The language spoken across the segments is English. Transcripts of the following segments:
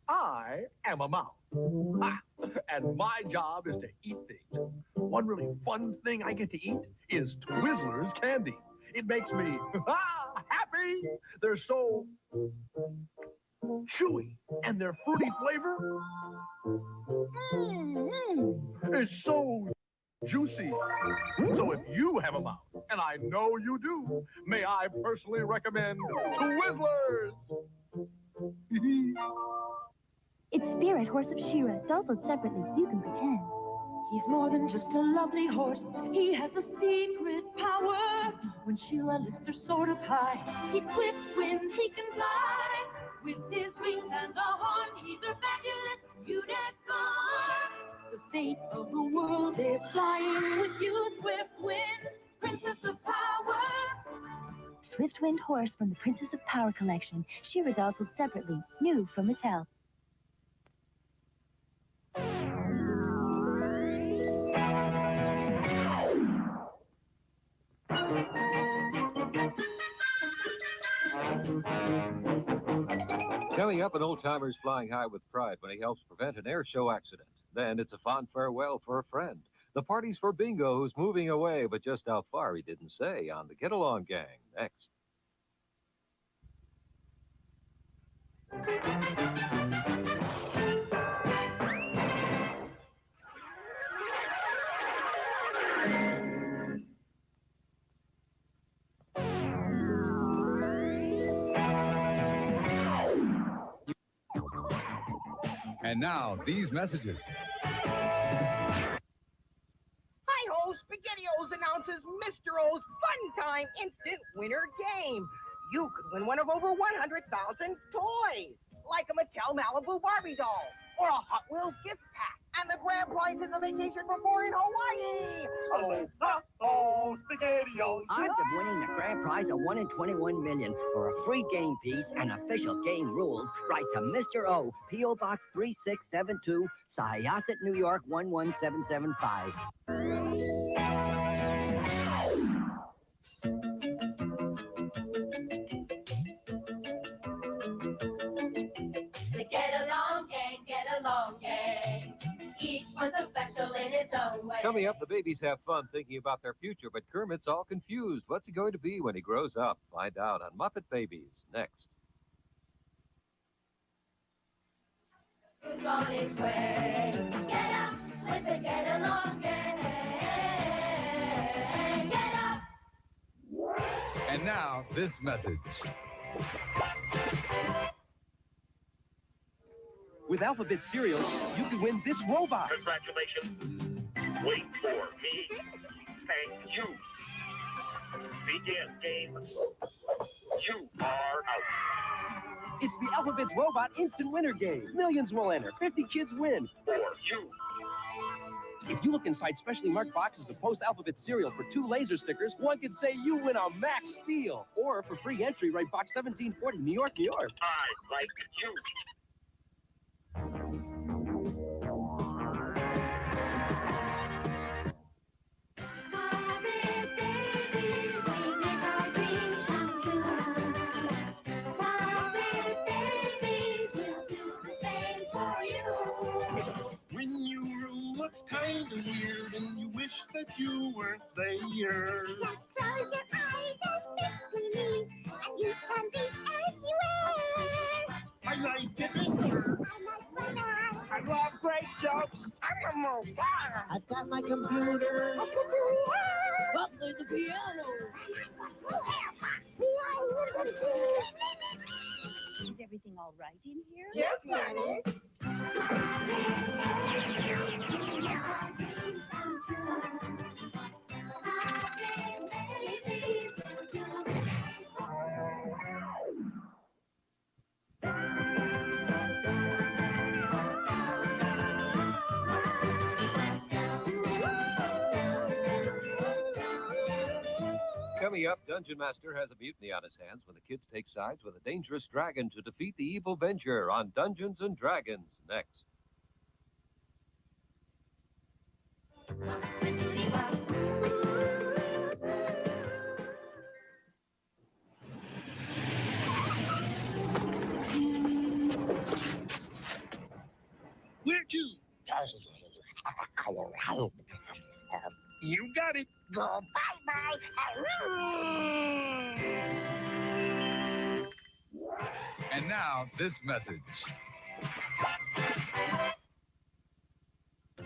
I am a mouse. Ha! And my job is to eat things. One really fun thing I get to eat is Twizzlers candy. It makes me happy. They're so chewy, and their fruity flavor is so juicy. So if you have a mouth, and I know you do, may I personally recommend Twizzlers. It's Spirit, horse of She-Ra. Dolls look separately so you can pretend. He's more than just a lovely horse. He has a secret power. When She-Ra lifts her sword up high, he's swift wind, he can fly. With his wings and a horn, he's a fabulous unicorn. The fate of the world is flying with you, Swift Wind, Princess of Power. Swift Wind Horse from the Princess of Power collection. She-Ra dolls look separately. New from Mattel. Coming up, an old-timer's flying high with pride when he helps prevent an air show accident. Then it's a fond farewell for a friend. The party's for Bingo, who's moving away, but just how far he didn't say on the Get Along Gang. Next. And now, these messages. Hi-ho, SpaghettiOs announces Mr. O's Fun Time Instant Winner Game. You could win one of over 100,000 toys, like a Mattel Malibu Barbie doll or a Hot Wheels gift pack. And the grand prize is a vacation for 4 in Hawaii. Oh, SpaghettiOs. Odds of winning the grand prize of 1 in 21 million for a free game piece and official game rules, write to Mr. O, P.O. Box 3672, Syosset, New York 11775. The Get Along Gang, Get Along Gang. Each one's so special in its own way. Coming up, the babies have fun thinking about their future, but Kermit's all confused. What's he going to be when he grows up? Find out on Muppet Babies. Next. Who's on his way? Get up with the Get Along Gang. Get up. And now, this message. With Alphabet cereal, you can win this robot. Congratulations. Wait for me. Thank you. Begin game. You are out. It's the Alphabet's Robot Instant Winner Game. Millions will enter. 50 kids win. For you. If you look inside specially marked boxes of post-Alphabet cereal for 2 laser stickers, one could say you win a Max Steel. Or for free entry, write Box 1740, New York, New York. I like you. When your room looks kind of weird and you wish that you weren't there. Just close your eyes and stick with me, and you can be anywhere. I like adventure. I love great jokes. I'm a robot. I've got my computer. I can do it. Up with the piano. Is everything all right in here? Yes, Nanny. Coming up, Dungeon Master has a mutiny on his hands when the kids take sides with a dangerous dragon to defeat the evil Venger on Dungeons and Dragons. Next. You got it. Bye-bye. And now, this message.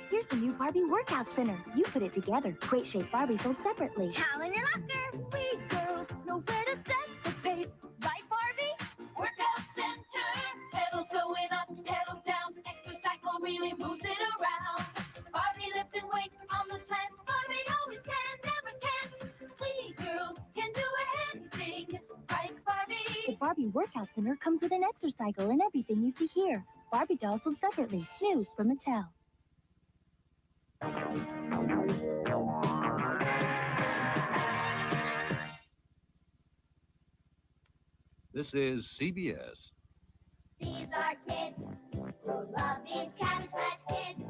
Here's the new Barbie Workout Center. You put it together. Great shape Barbie sold separately. How in your locker? We girls know where to set the pace. Right, Barbie? Workout center. Pedals going up, pedals down. Extra cycle really moves it around. Barbie lifting weights on the sled. Barbie always can, never can. We girls can do anything. Right, Barbie? The Barbie Workout Center comes with an exercycle and everything you see here. Barbie dolls sold separately. New from Mattel. This is CBS. These are kids who love these Cabbage Patch Kids.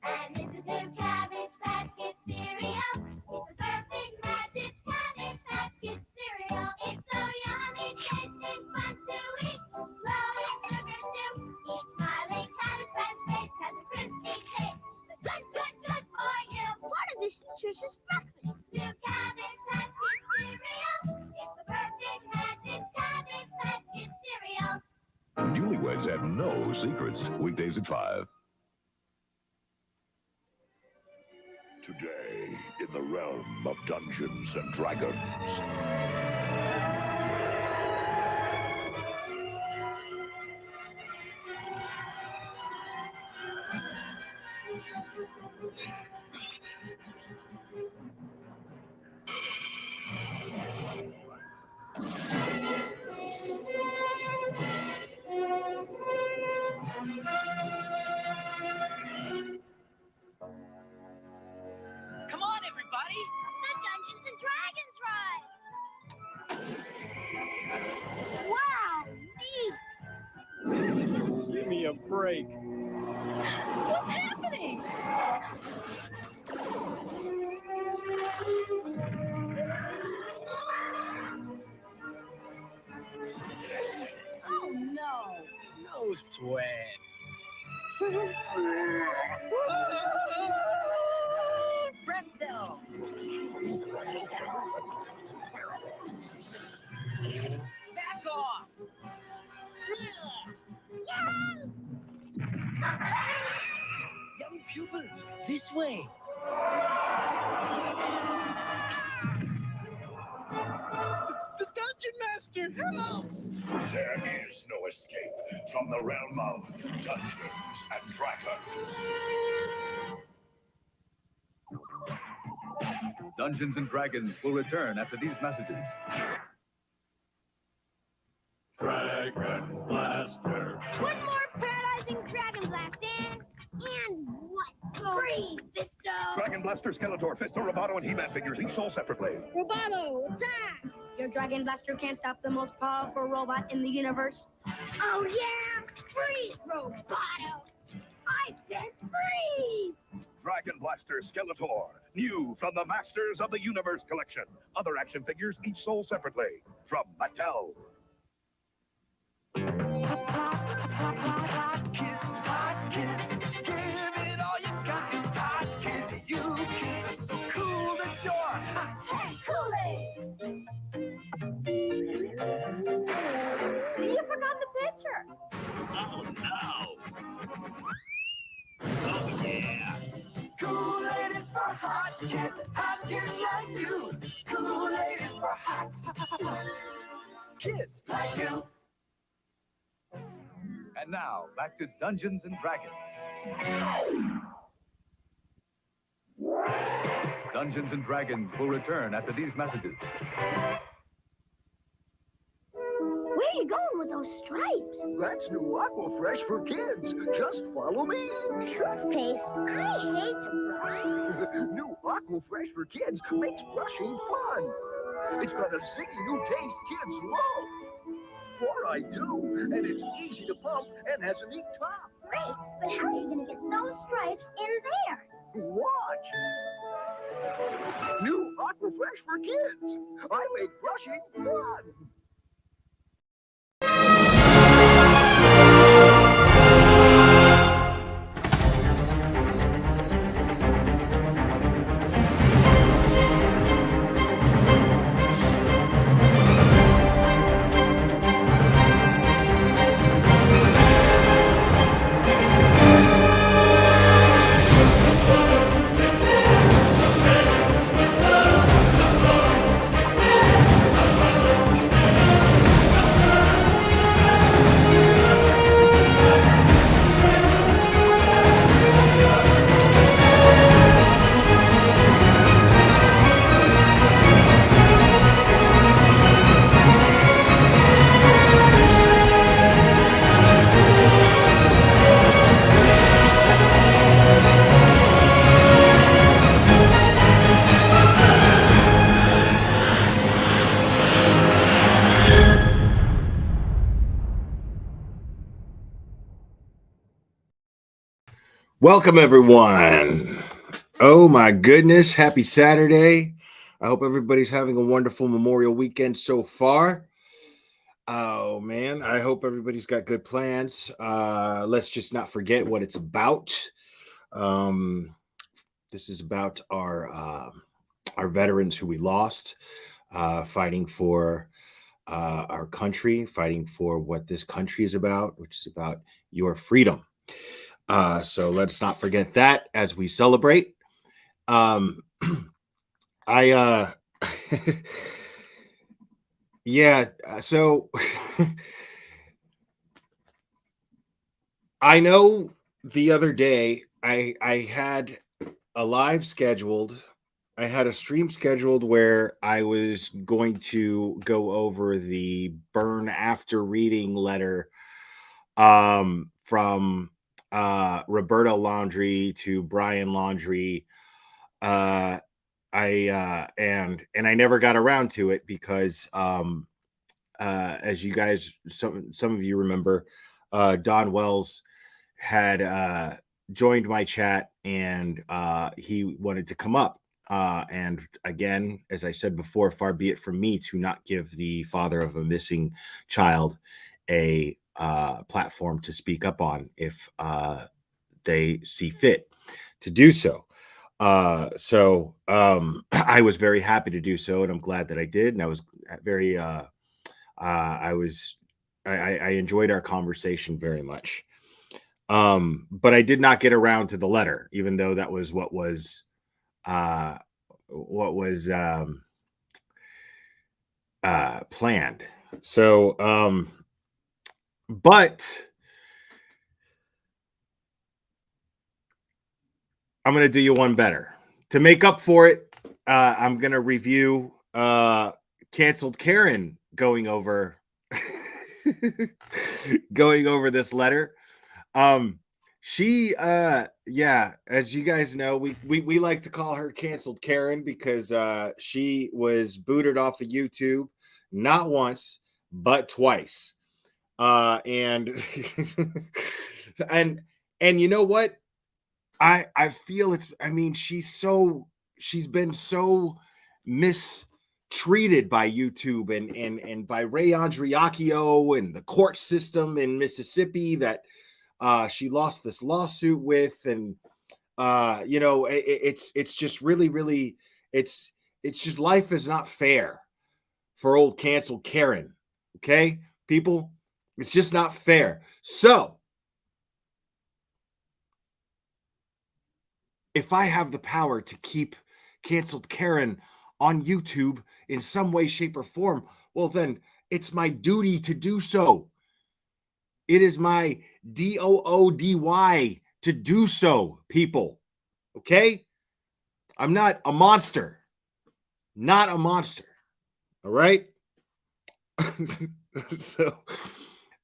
And this is their Cabbage Patch Kids cereal. It's the perfect match. It's Cabbage Patch Kids cereal. It's so yummy, tasting, fun to eat. Low in sugar too. Each smiling Cabbage Patch face has a crispy taste. The good for you. Part of this nutritious breakfast. New Cabbage Patch Kids cereal. It's the perfect match. It's Cabbage Patch Kids cereal. Newlyweds have no secrets. Weekdays at 5. Today, in the realm of Dungeons and Dragons. Come on, everybody. The Dungeons and Dragons ride. Wow, neat. Give me a break. What's happening? Oh, no. No sweat. Presto. Back off. Young pupils, this way. The Dungeon Master, help! There is no escape from the realm of Dungeons and Dragons. Dungeons and Dragons will return after these messages. Dragon Blaster. One more paralyzing Dragon Blast, and what? Freeze, Fisto! Dragon Blaster, Skeletor, Fisto, Roboto, and He-Man figures, each sold separately. Roboto, attack! Your Dragon Blaster can't stop the most powerful robot in the universe. Oh, yeah? Freeze, Roboto! I said freeze! Dragon Blaster, Skeletor, new from the Masters of the Universe collection. Other action figures, each sold separately. From Mattel. Hot kids, give it all you got. Hot kids, you kids, so cool that you're hot. Hey, Kool-Aid! You forgot the pitcher. Oh, no. Oh, yeah. Kool-Aid is for hot kids like you. Kool-Aid is for hot kids like you. And now, back to Dungeons and Dragons. Dungeons and Dragons will return after these messages. Where are you going with those stripes? That's new Aquafresh for kids. Just follow me. Toothpaste? I hate to brush. New Aquafresh for kids makes brushing fun. It's got a zingy new taste kids love. For I do, and it's easy to pump and has a neat top. Great, but how are you going to get those stripes in there? Watch. New Aquafresh for kids. I make brushing fun. Welcome, everyone. Oh, my goodness. Happy Saturday. I hope everybody's having a wonderful Memorial weekend so far. Oh, man. I hope everybody's got good plans. Let's just not forget what it's about. This is about our veterans who we lost, fighting for our country, fighting for what this country is about, which is about your freedom. So let's not forget that as we celebrate. I yeah, so I know the other day I had a live scheduled. I had a stream scheduled where I was going to go over the burn after reading letter from Roberta Laundrie to Brian Laundrie. And I never got around to it because as you guys, some of you remember, Don Wells had joined my chat, and he wanted to come up. And again, as I said before, far be it from me to not give the father of a missing child a platform to speak up on if they see fit to do so. I was very happy to do so, and I'm glad that I did. And I was very I enjoyed our conversation very much. But I did not get around to the letter, even though that was what was planned. So but I'm going to do you one better. To make up for it, I'm going to review Canceled Karen going over this letter. She yeah, as you guys know, we like to call her Canceled Karen because she was booted off of YouTube not once but twice. And and you know what? I feel she's been so mistreated by YouTube and by Ray Andriacchio and the court system in Mississippi that she lost this lawsuit with, and it's just really it's just, life is not fair for old Canceled Karen. Okay, people, it's just not fair. So if I have the power to keep Canceled Karen on YouTube in some way, shape, or form, well, then it's my duty to do so. It is my DOODY to do so, people. Okay? I'm not a monster. Not a monster. All right? So,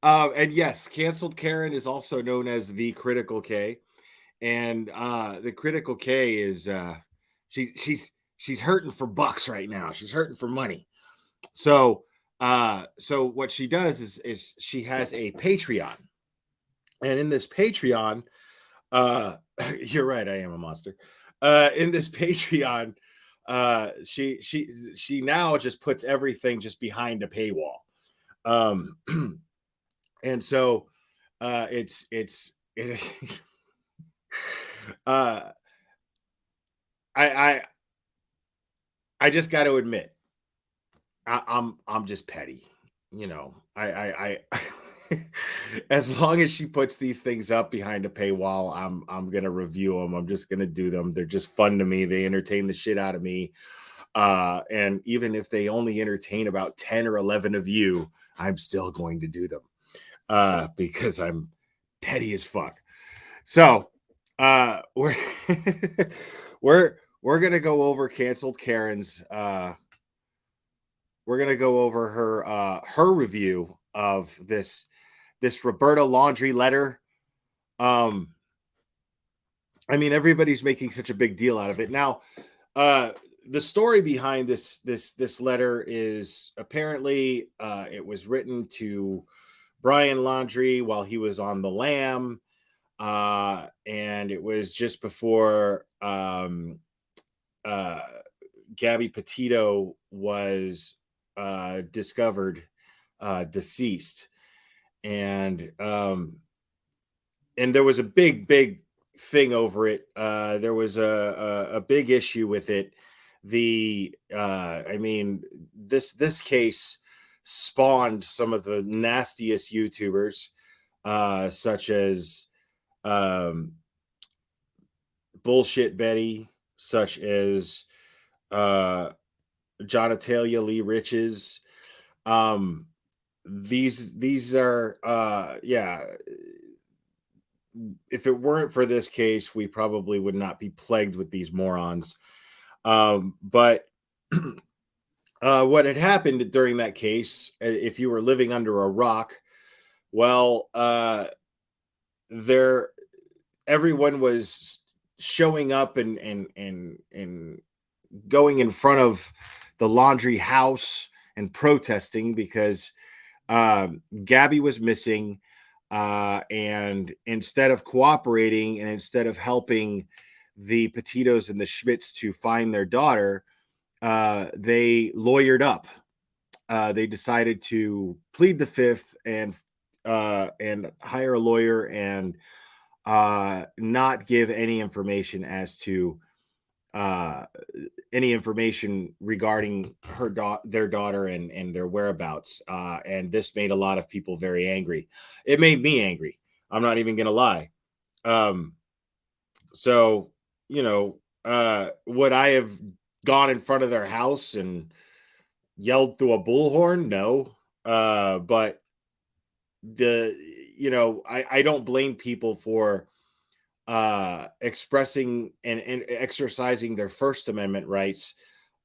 and yes, Canceled Karen is also known as the Critical K. And the Critical K is she's hurting for bucks right now. She's hurting for money. So what she does is she has a Patreon, and in this Patreon, you're right, I am a monster. In this Patreon, she now just puts everything just behind a paywall. And so it's I just got to admit, I'm just petty, you know. I as long as she puts these things up behind a paywall, I'm gonna review them. I'm just gonna do them. They're just fun to me. They entertain the shit out of me. And even if they only entertain about 10 or 11 of you, I'm still going to do them because I'm petty as fuck. So we're we're gonna go over Canceled Karen's we're gonna go over her review of this Roberta Laundrie letter. I mean, everybody's making such a big deal out of it now. The story behind this letter is apparently it was written to Brian Laundrie while he was on the lam. and it was just before Gabby Petito was discovered deceased, and there was a big thing over it. There was a big issue with it. I mean, this case spawned some of the nastiest YouTubers, such as Bullshit Betty, such as Jonatalia Lee Riches. These are if it weren't for this case, we probably would not be plagued with these morons. But what had happened during that case, if you were living under a rock, well, everyone was showing up and going in front of the laundry house and protesting because Gabby was missing. And instead of cooperating and instead of helping the Petitos and the Schmitz to find their daughter, they lawyered up. They decided to plead the fifth and hire a lawyer and not give any information as to any information regarding their daughter and their whereabouts. And this made a lot of people very angry. It made me angry. I'm not even going to lie. So, would I have gone in front of their house and yelled through a bullhorn? No. But I don't blame people for expressing and exercising their First Amendment rights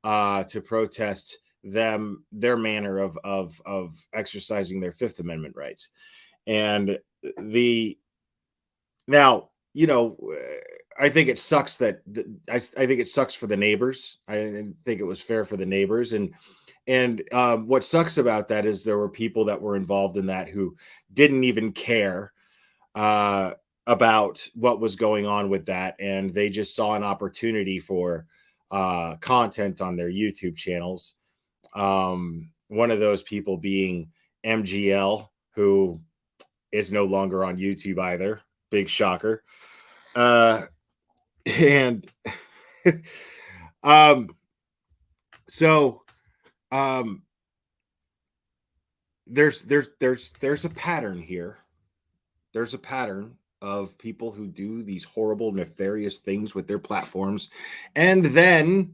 to protest their manner of exercising their Fifth Amendment rights. And I think it sucks that I think it sucks for the neighbors. I didn't think it was fair for the neighbors. And what sucks about that is there were people that were involved in that who didn't even care about what was going on with that. And they just saw an opportunity for content on their YouTube channels. One of those people being MGL, who is no longer on YouTube either. Big shocker. There's a pattern here. There's a pattern of people who do these horrible, nefarious things with their platforms. And then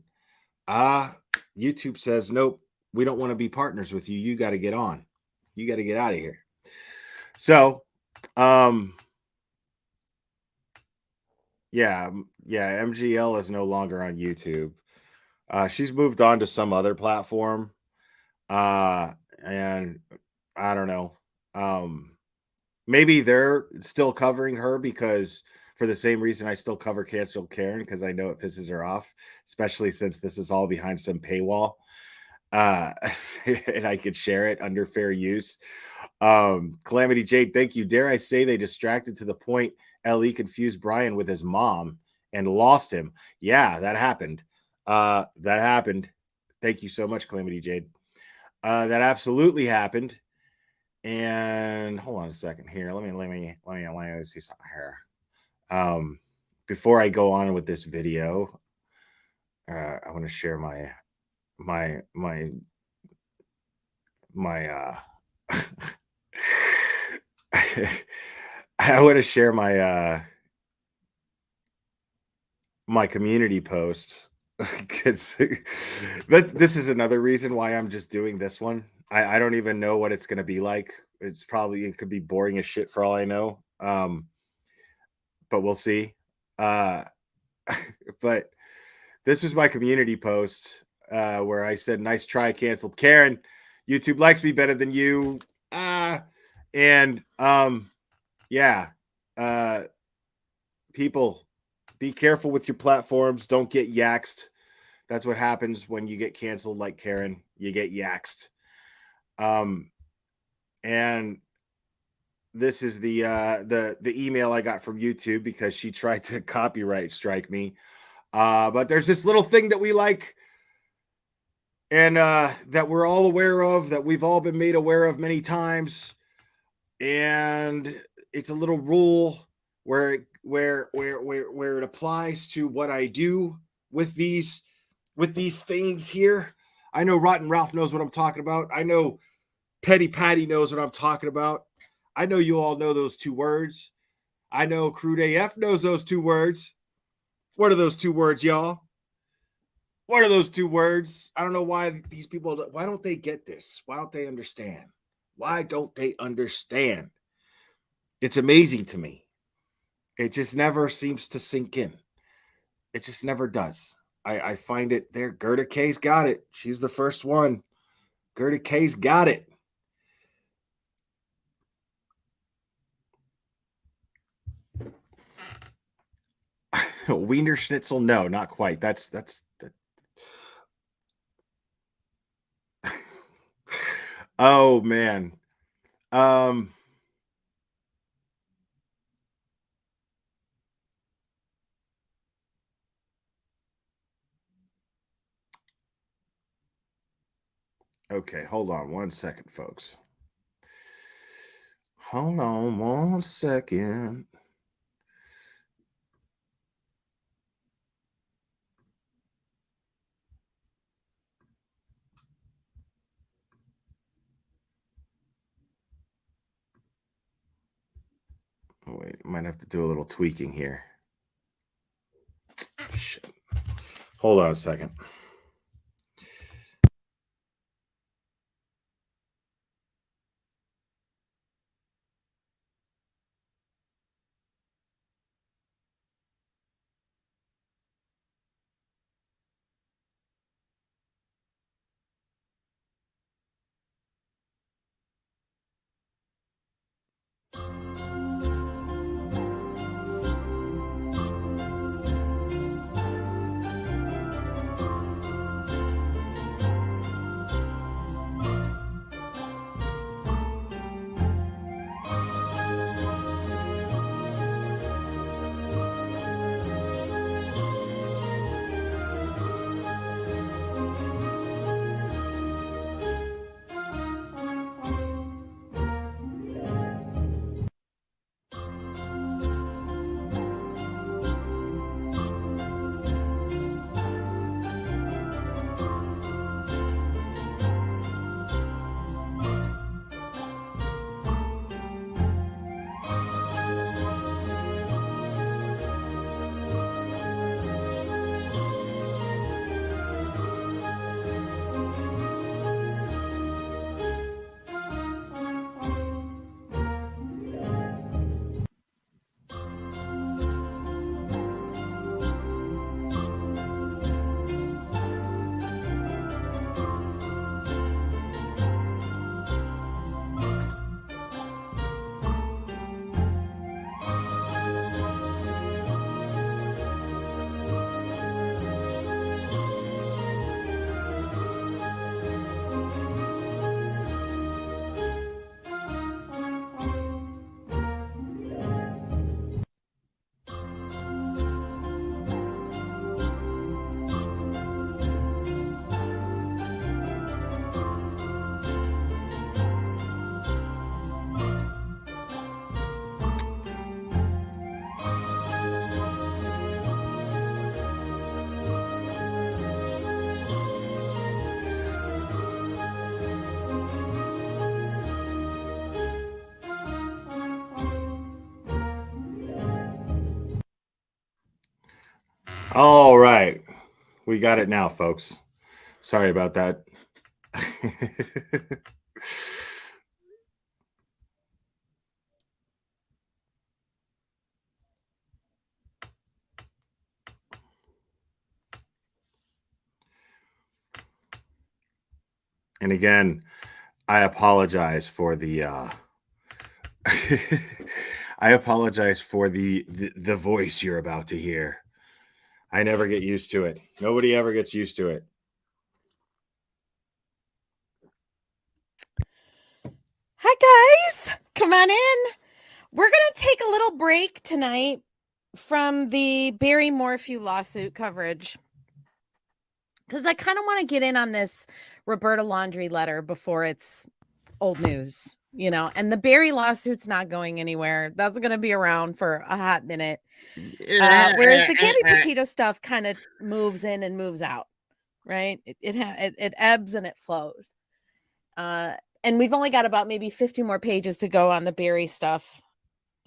YouTube says, nope, we don't want to be partners with you. You got to get on. You got to get out of here. So, MGL is no longer on YouTube. She's moved on to some other platform. And I don't know. Maybe they're still covering her because for the same reason I still cover Cancel Karen, because I know it pisses her off, especially since this is all behind some paywall. And I could share it under fair use. Calamity Jade, thank you. Dare I say they distracted to the point LE confused Brian with his mom and lost him. Yeah, that happened. That happened. Thank you so much, Calamity Jade. That absolutely happened. And hold on a second here. Let me see something here. Before I go on with this video, I want to share my I want to share my community post because this is another reason why I'm just doing this one. I don't even know what it's going to be like. It could be boring as shit for all I know. But we'll see. But this is my community post where I said, nice try, canceled Karen. YouTube likes me better than you. People, be careful with your platforms. Don't get yaxed. That's what happens when you get canceled like Karen. You get yaxed. And this is the email I got from YouTube because she tried to copyright strike me. But there's this little thing that we like and that we're all aware of, that we've all been made aware of many times. And it's a little rule where it applies to what I do with these things here. I know Rotten Ralph knows what I'm talking about. I know Petty Patty knows what I'm talking about. I know you all know those two words. I know Crude AF knows those two words. What are those two words, y'all? What are those two words? I don't know why these people, why don't they get this? Why don't they understand? Why don't they understand? It's amazing to me. It just never seems to sink in. It just never does. I find it there. Gerda K's got it. She's the first one. Gerda K's got it. Wiener Schnitzel? No, not quite. That's oh man. Okay, hold on 1 second, folks. Hold on 1 second. Oh, wait, might have to do a little tweaking here. Shit. Hold on a second. All right. We got it now, folks. Sorry about that. And again, I apologize for the I apologize for the voice you're about to hear. I never get used to it. Nobody ever gets used to it. Hi, guys. Come on in. We're going to take a little break tonight from the Barry Morphew lawsuit coverage because I kind of want to get in on this Roberta Laundrie letter before it's old news, you know, and the Barry lawsuit's not going anywhere. That's going to be around for a hot minute. Whereas the Gabby Petito stuff kind of moves in and moves out, right? It ebbs and it flows. And we've only got about maybe 50 more pages to go on the Barry stuff.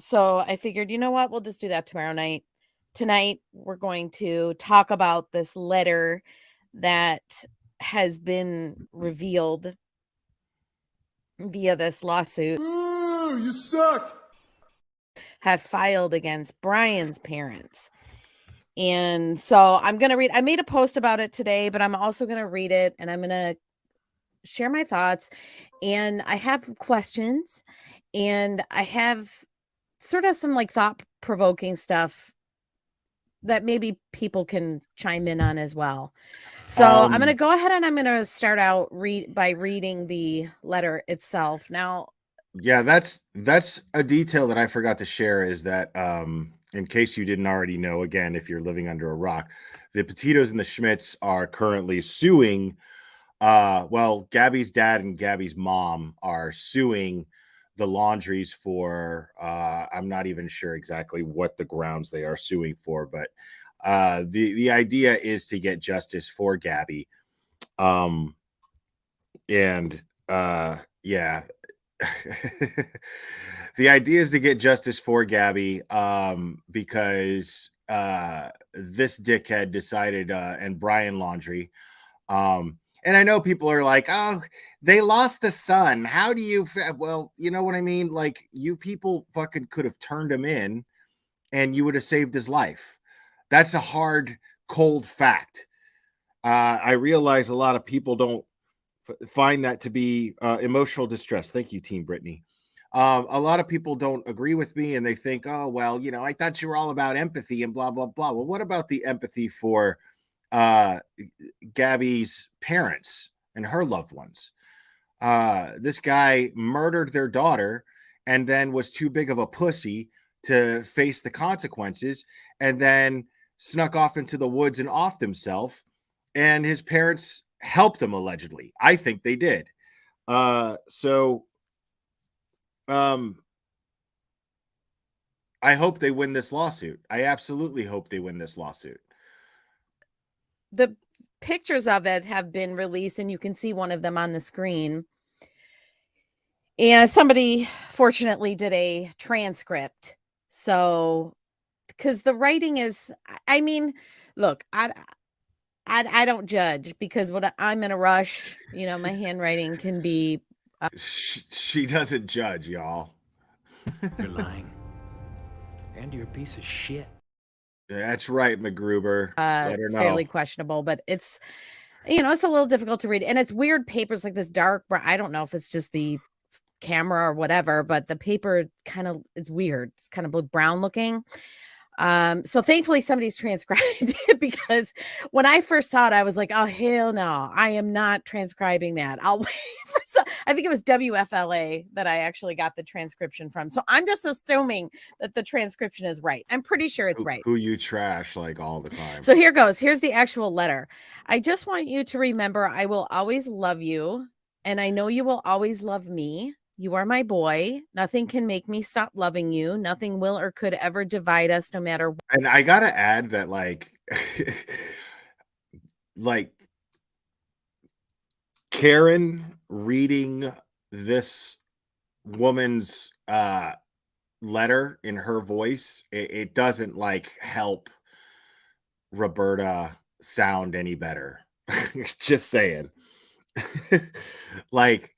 So I figured, you know what? We'll just do that tomorrow night. Tonight, we're going to talk about this letter that has been revealed via this lawsuit. Ooh, you suck. Have filed against Brian's parents. And so I'm going to read, I made a post about it today, but I'm also going to read it and I'm going to share my thoughts. And I have questions and I have sort of some like thought-provoking stuff that maybe people can chime in on as well. So I'm going to go ahead and I'm going to start out by reading the letter itself. Now, yeah, that's a detail that I forgot to share is that in case you didn't already know, again, if you're living under a rock, the Petitos and the Schmidts are currently suing. Well, Gabby's dad and Gabby's mom are suing the Laundries for I'm not even sure exactly what the grounds they are suing for, but the idea is to get justice for Gabby. Yeah. The idea is to get justice for Gabby because this dickhead decided and Brian Laundrie and I know people are like, oh, they lost a son. How do you, well, you know what I mean? Like, you people fucking could have turned him in and you would have saved his life. That's a hard, cold fact. I realize a lot of people don't find that to be emotional distress. Thank you, Team Brittany. A lot of people don't agree with me and they think, oh, well, you know, I thought you were all about empathy and blah, blah, blah. Well, what about the empathy for Gabby's parents and her loved ones? This guy murdered their daughter and then was too big of a pussy to face the consequences and then snuck off into the woods and offed himself, and his parents helped him allegedly. I think they did. I hope they win this lawsuit. I absolutely hope they win this lawsuit. The pictures of it have been released and you can see one of them on the screen. And somebody fortunately did a transcript. So, because the writing is, I mean, look, I don't judge because when I'm in a rush, you know, my handwriting can be. She doesn't judge, y'all. You're lying. And you're a piece of shit. That's right, McGruber. Let her know. Fairly questionable, but it's, you know, it's a little difficult to read. And it's weird papers like this dark, I don't know if it's just the camera or whatever, but the paper kind of, it's weird. It's kind of brown looking. So thankfully somebody's transcribed it because when I first saw it, I was like, oh, hell no, I am not transcribing that. I'll wait for I think it was WFLA that I actually got the transcription from. So I'm just assuming that the transcription is right. I'm pretty sure it's right. Who you trash like all the time. So here goes. Here's the actual letter. I just want you to remember, I will always love you. And I know you will always love me. You are my boy. Nothing can make me stop loving you. Nothing will or could ever divide us, no matter what. And I gotta add that, like, like Karen reading this woman's letter in her voice, it doesn't like help Roberta sound any better. Just saying. Like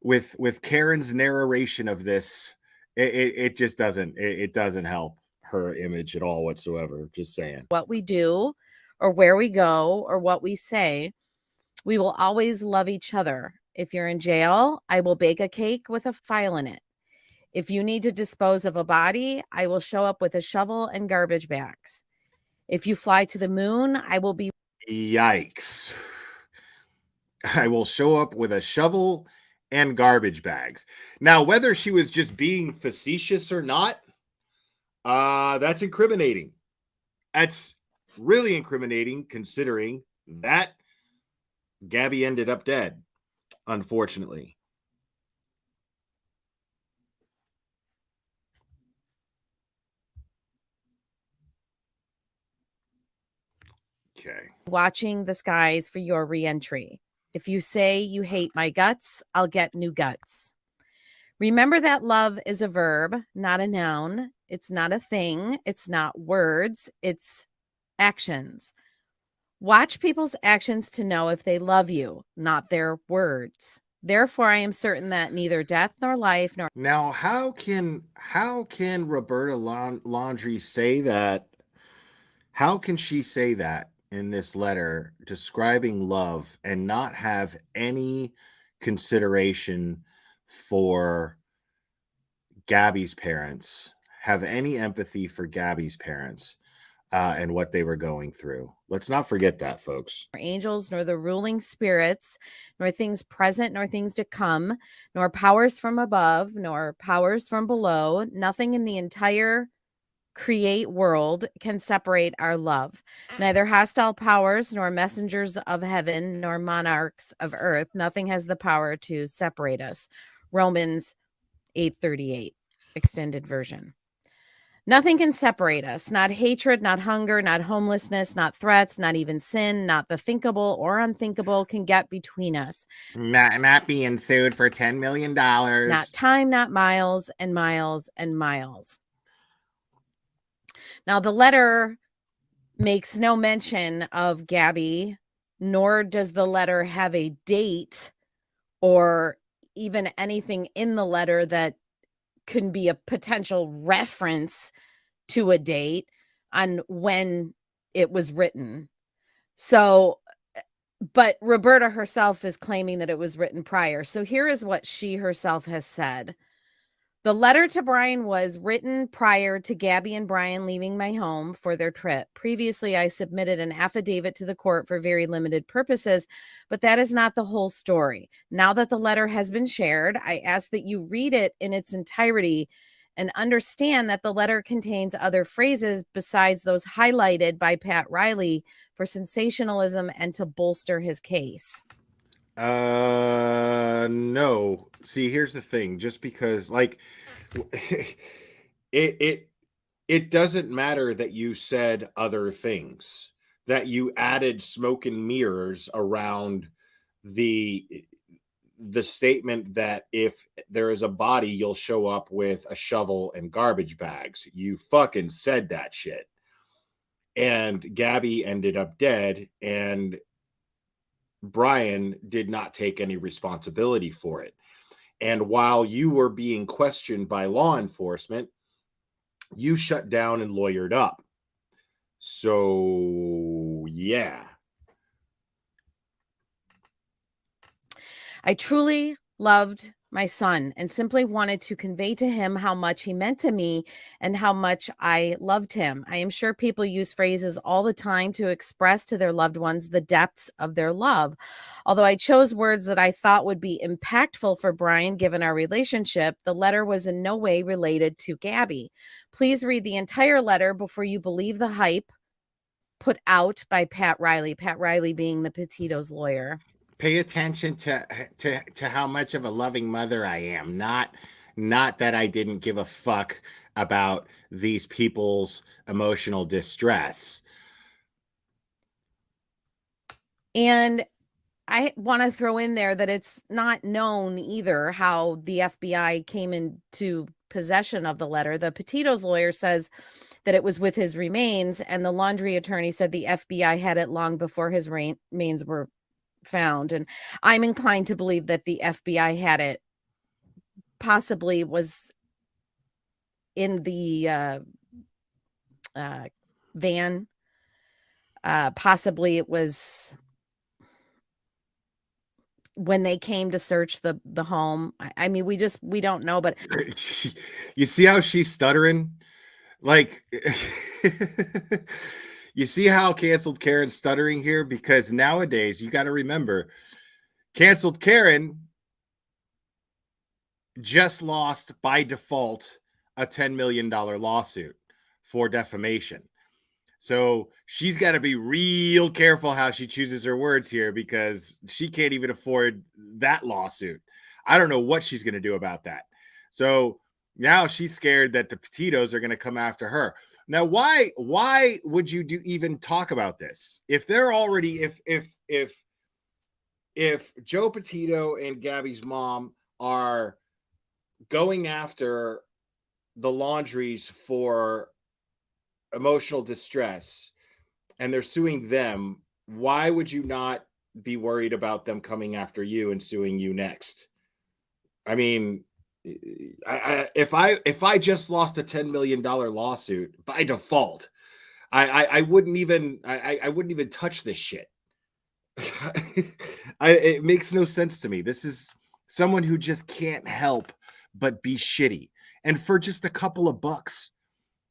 with Karen's narration of this, it just doesn't help her image at all whatsoever. Just saying. What we do or where we go or what we say, we will always love each other. If you're in jail, I will bake a cake with a file in it. If you need to dispose of a body, I will show up with a shovel and garbage bags. If you fly to the moon, I will be. Yikes. I will show up with a shovel and garbage bags. Now, whether she was just being facetious or not, that's incriminating. That's really incriminating, considering that Gabby ended up dead, unfortunately. Okay. Watching the skies for your reentry. If you say you hate my guts, I'll get new guts. Remember that love is a verb, not a noun. It's not a thing. It's not words. It's actions. Watch people's actions to know if they love you, not their words. Therefore, I am certain that neither death nor life nor... Now, how can Roberta Laundrie say that? How can she say that in this letter describing love and not have any consideration for Gabby's parents, have any empathy for Gabby's parents and what they were going through? Let's not forget that, folks. Angels, nor the ruling spirits, nor things present, nor things to come, nor powers from above, nor powers from below. Nothing in the entire create world can separate our love. Neither hostile powers, nor messengers of heaven, nor monarchs of earth. Nothing has the power to separate us. Romans 8:38, extended version. Nothing can separate us, not hatred, not hunger, not homelessness, not threats, not even sin, not the thinkable or unthinkable can get between us. Not being sued for $10 million. Not time, not miles and miles and miles. Now, the letter makes no mention of Gabby, nor does the letter have a date or even anything in the letter that can be a potential reference to a date on when it was written. So, but Roberta herself is claiming that it was written prior. So here is what she herself has said. The letter to Brian was written prior to Gabby and Brian leaving my home for their trip. Previously, I submitted an affidavit to the court for very limited purposes, but that is not the whole story. Now that the letter has been shared, I ask that you read it in its entirety and understand that the letter contains other phrases besides those highlighted by Pat Riley for sensationalism and to bolster his case. No. See, here's the thing. Just because, like, it doesn't matter that you said other things, that you added smoke and mirrors around the statement that if there is a body, you'll show up with a shovel and garbage bags. You fucking said that shit. And Gabby ended up dead, and Brian did not take any responsibility for it. And while you were being questioned by law enforcement, you shut down and lawyered up. So, yeah. I truly loved my son and simply wanted to convey to him how much he meant to me and how much I loved him. I am sure people use phrases all the time to express to their loved ones the depths of their love. Although I chose words that I thought would be impactful for Brian given our relationship, the letter was in no way related to Gabby. Please read the entire letter before you believe the hype put out by Pat Riley being the Petito's lawyer. Pay attention to how much of a loving mother I am. Not that I didn't give a fuck about these people's emotional distress. And I want to throw in there that it's not known either how the FBI came into possession of the letter. The Petito's lawyer says that it was with his remains, and the laundry attorney said the FBI had it long before his remains were found. And I'm inclined to believe that the FBI had it, possibly was in the van. Possibly it was when they came to search the home. I mean, we don't know, but you see how she's stuttering? Like, you see how Canceled Karen's stuttering here? Because nowadays, you got to remember, Canceled Karen just lost by default a $10 million lawsuit for defamation. So she's got to be real careful how she chooses her words here, because she can't even afford that lawsuit. I don't know what she's going to do about that. So now she's scared that the Petitos are going to come after her. Now, why would you even talk about this? If they're already, if Joe Petito and Gabby's mom are going after the Laundries for emotional distress and they're suing them, why would you not be worried about them coming after you and suing you next? I mean, if I just lost a $10 million lawsuit by default, I wouldn't even touch this shit. It makes no sense to me. This is someone who just can't help but be shitty, and for just a couple of bucks,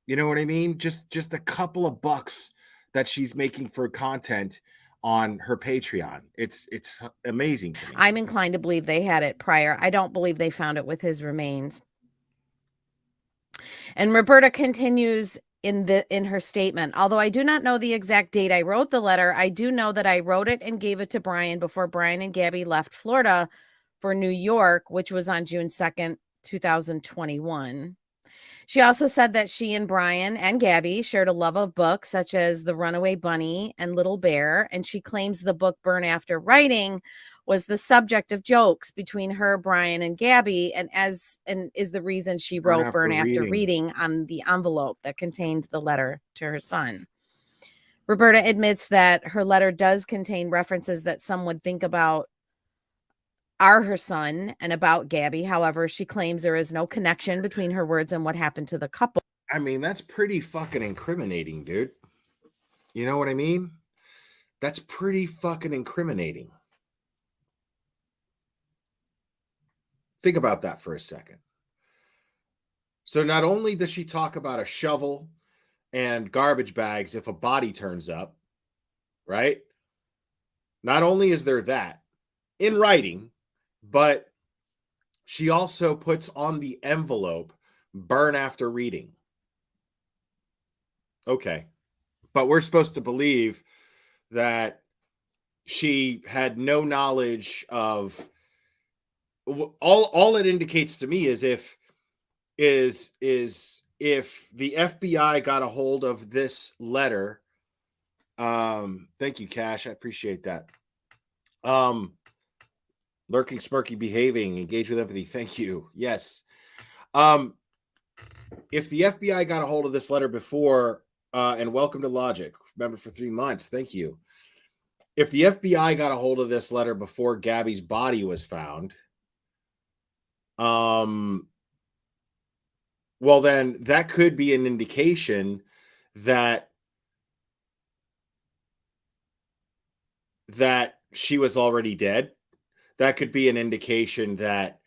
you know what I mean? Just a couple of bucks that she's making for content on her Patreon. It's amazing to me. I'm inclined to believe they had it prior. I don't believe they found it with his remains. And Roberta continues in her statement, although I do not know the exact date I wrote the letter, I do know that I wrote it and gave it to Brian before Brian and Gabby left Florida for New York, which was on June 2nd, 2021. She also said that she and Brian and Gabby shared a love of books such as The Runaway Bunny and Little Bear, and she claims the book Burn After Writing was the subject of jokes between her, Brian, and Gabby, and is the reason she wrote Burn After Reading on the envelope that contained the letter to her son. Roberta admits that her letter does contain references that some would think about are her son and about Gabby. However, she claims there is no connection between her words and what happened to the couple. I mean, that's pretty fucking incriminating, dude. You know what I mean? That's pretty fucking incriminating. Think about that for a second. So not only does she talk about a shovel and garbage bags if a body turns up, right? Not only is there that in writing, but she also puts on the envelope Burn After Reading. Okay. But we're supposed to believe that she had no knowledge of all it indicates to me is if the FBI got a hold of this letter. Thank you, Cash. I appreciate that. Lurking, smirky, behaving, engage with empathy. Thank you. Yes. If the FBI got a hold of this letter before, and welcome to Logic, remember for 3 months. Thank you. If the FBI got a hold of this letter before Gabby's body was found, well, then that could be an indication that she was already dead. That could be an indication that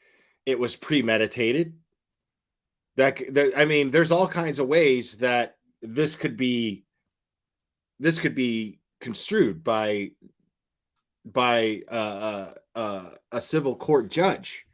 it was premeditated. I mean, there's all kinds of ways that this could be construed by a civil court judge.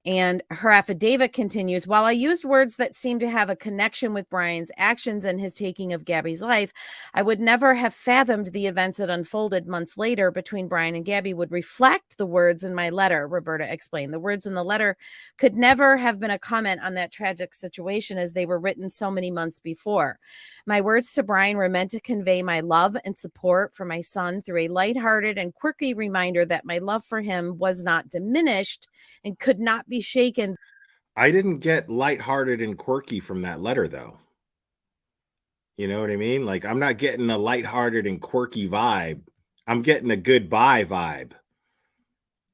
And her affidavit continues, while I used words that seem to have a connection with Brian's actions and his taking of Gabby's life, I would never have fathomed the events that unfolded months later between Brian and Gabby would reflect the words in my letter, Roberta explained. The words in the letter could never have been a comment on that tragic situation as they were written so many months before. My words to Brian were meant to convey my love and support for my son through a lighthearted and quirky reminder that my love for him was not diminished and could not be shaken. I didn't get lighthearted and quirky from that letter, though. You know what I mean? Like, I'm not getting a lighthearted and quirky vibe. I'm getting a goodbye vibe.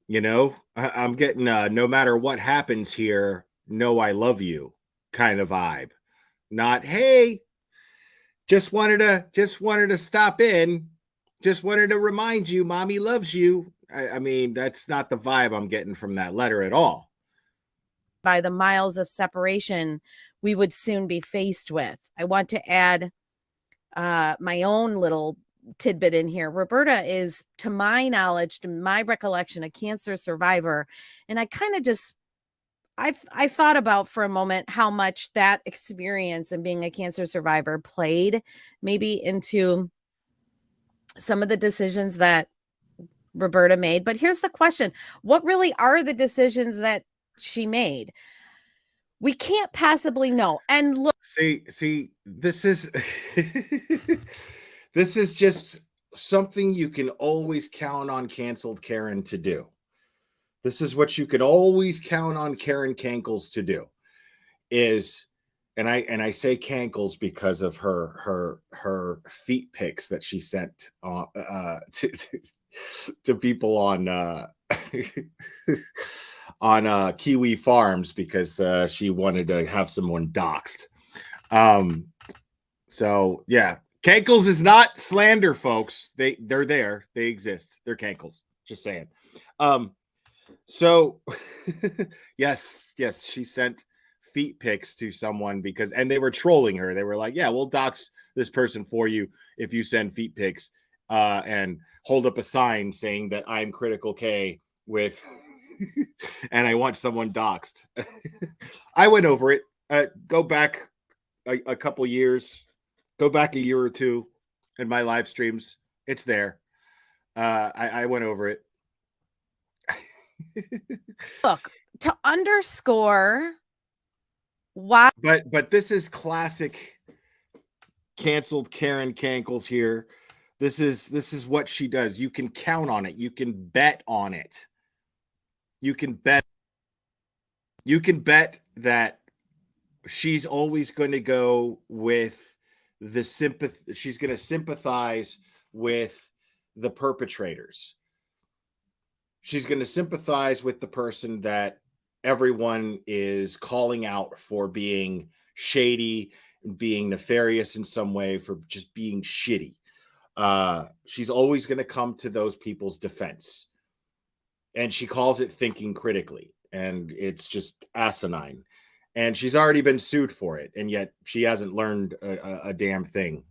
You know, I'm getting a no matter what happens here, know I love you kind of vibe. Not, hey, just wanted to stop in. Just wanted to remind you, mommy loves you. I mean, that's not the vibe I'm getting from that letter at all. By the miles of separation we would soon be faced with. I want to add my own little tidbit in here. Roberta is, to my knowledge, to my recollection, a cancer survivor. And I kind of just, I thought about for a moment how much that experience and being a cancer survivor played maybe into some of the decisions that Roberta made. But here's the question. What really are the decisions that she made? We can't possibly know. And look, see, this is this is just something you can always count on canceled Karen to do. This is what you can always count on Karen Cankles to do. Is, and I say Cankles because of her feet pics that she sent to people on on Kiwi Farms, because she wanted to have someone doxxed. So yeah, Cankles is not slander, folks. They're there. They exist. They're Cankles. Just saying. So yes, she sent feet pics to someone because, and they were trolling her. They were like, yeah, we'll dox this person for you if you send feet pics and hold up a sign saying that I'm Critical K with and I want someone doxed. I went over it. Go back a couple years, go back a year or two in my live streams. It's there. I went over it. Look, to underscore why, but this is classic canceled Karen Cankles here. This is what she does. You can count on it. You can bet on it. You can bet that she's always going to go with the sympathy. She's going to sympathize with the perpetrators. She's going to sympathize with the person that everyone is calling out for being shady, being nefarious in some way, for just being shitty. She's always going to come to those people's defense. And she calls it thinking critically. And it's just asinine. And she's already been sued for it. And yet she hasn't learned a damn thing.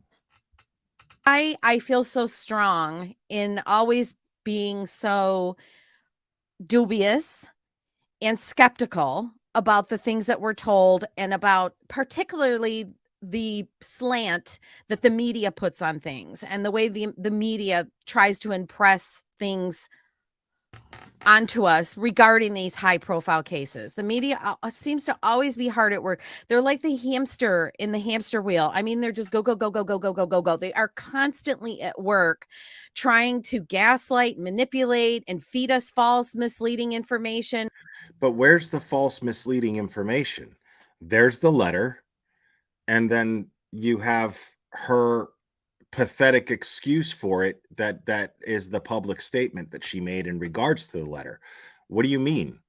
I feel so strong in always being so dubious and skeptical about the things that we're told, and about particularly the slant that the media puts on things and the way the media tries to impress things onto us regarding these high profile cases. The media seems to always be hard at work. They're like the hamster in the hamster wheel. I mean, they're just go. They are constantly at work trying to gaslight, manipulate, and feed us false, misleading information. But where's the false, misleading information? There's the letter. And then you have her pathetic excuse for it, that is the public statement that she made in regards to the letter. What do you mean?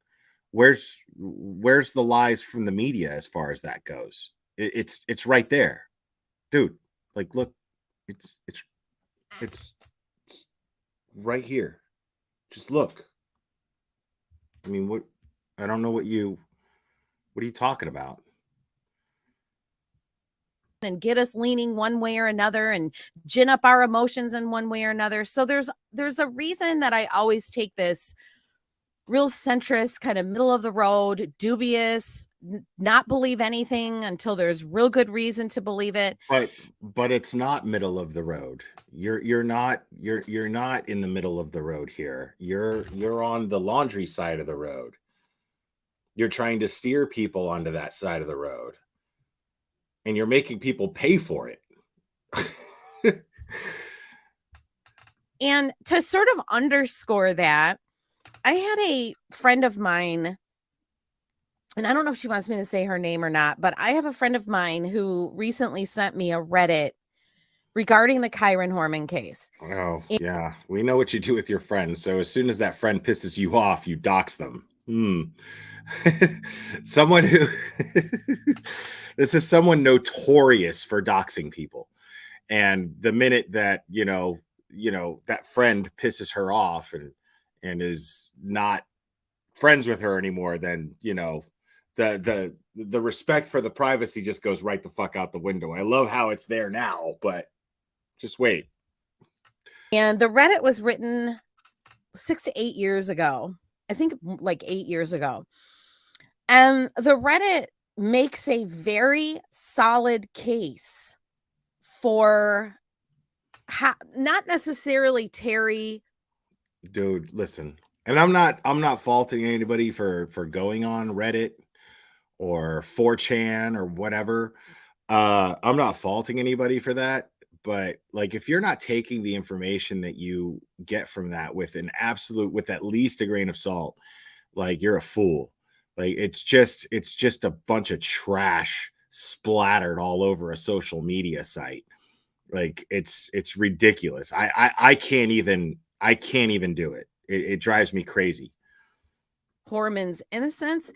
Where's the lies from the media as far as that goes? It's right there, dude. Like, look, it's right here. Just look. I mean, what? I don't know what are you talking about? And get us leaning one way or another and gin up our emotions in one way or another. So there's a reason that I always take this real centrist, kind of middle of the road, dubious, not believe anything until there's real good reason to believe it. But it's not middle of the road. You're not in the middle of the road here. You're on the laundry side of the road. You're trying to steer people onto that side of the road. And you're making people pay for it. And to sort of underscore that, I had a friend of mine, and I don't know if she wants me to say her name or not, but I have a friend of mine who recently sent me a Reddit regarding the Kyron Horman case. Oh, yeah. We know what you do with your friends. So as soon as that friend pisses you off, you dox them. Someone who this is someone notorious for doxing people, and the minute that you know that friend pisses her off and is not friends with her anymore, then the respect for the privacy just goes right the fuck out the window. I love how it's there now, but just wait. And the Reddit was written 6 to 8 years ago. I think like 8 years ago. And the Reddit makes a very solid case for not necessarily Terry. Dude, listen. And I'm not faulting anybody for going on Reddit or 4chan or whatever. I'm not faulting anybody for that. But like, if you're not taking the information that you get from that with at least a grain of salt, like, you're a fool. Like, it's just a bunch of trash splattered all over a social media site. Like, it's ridiculous. I can't even do it. It drives me crazy. Horman's innocence,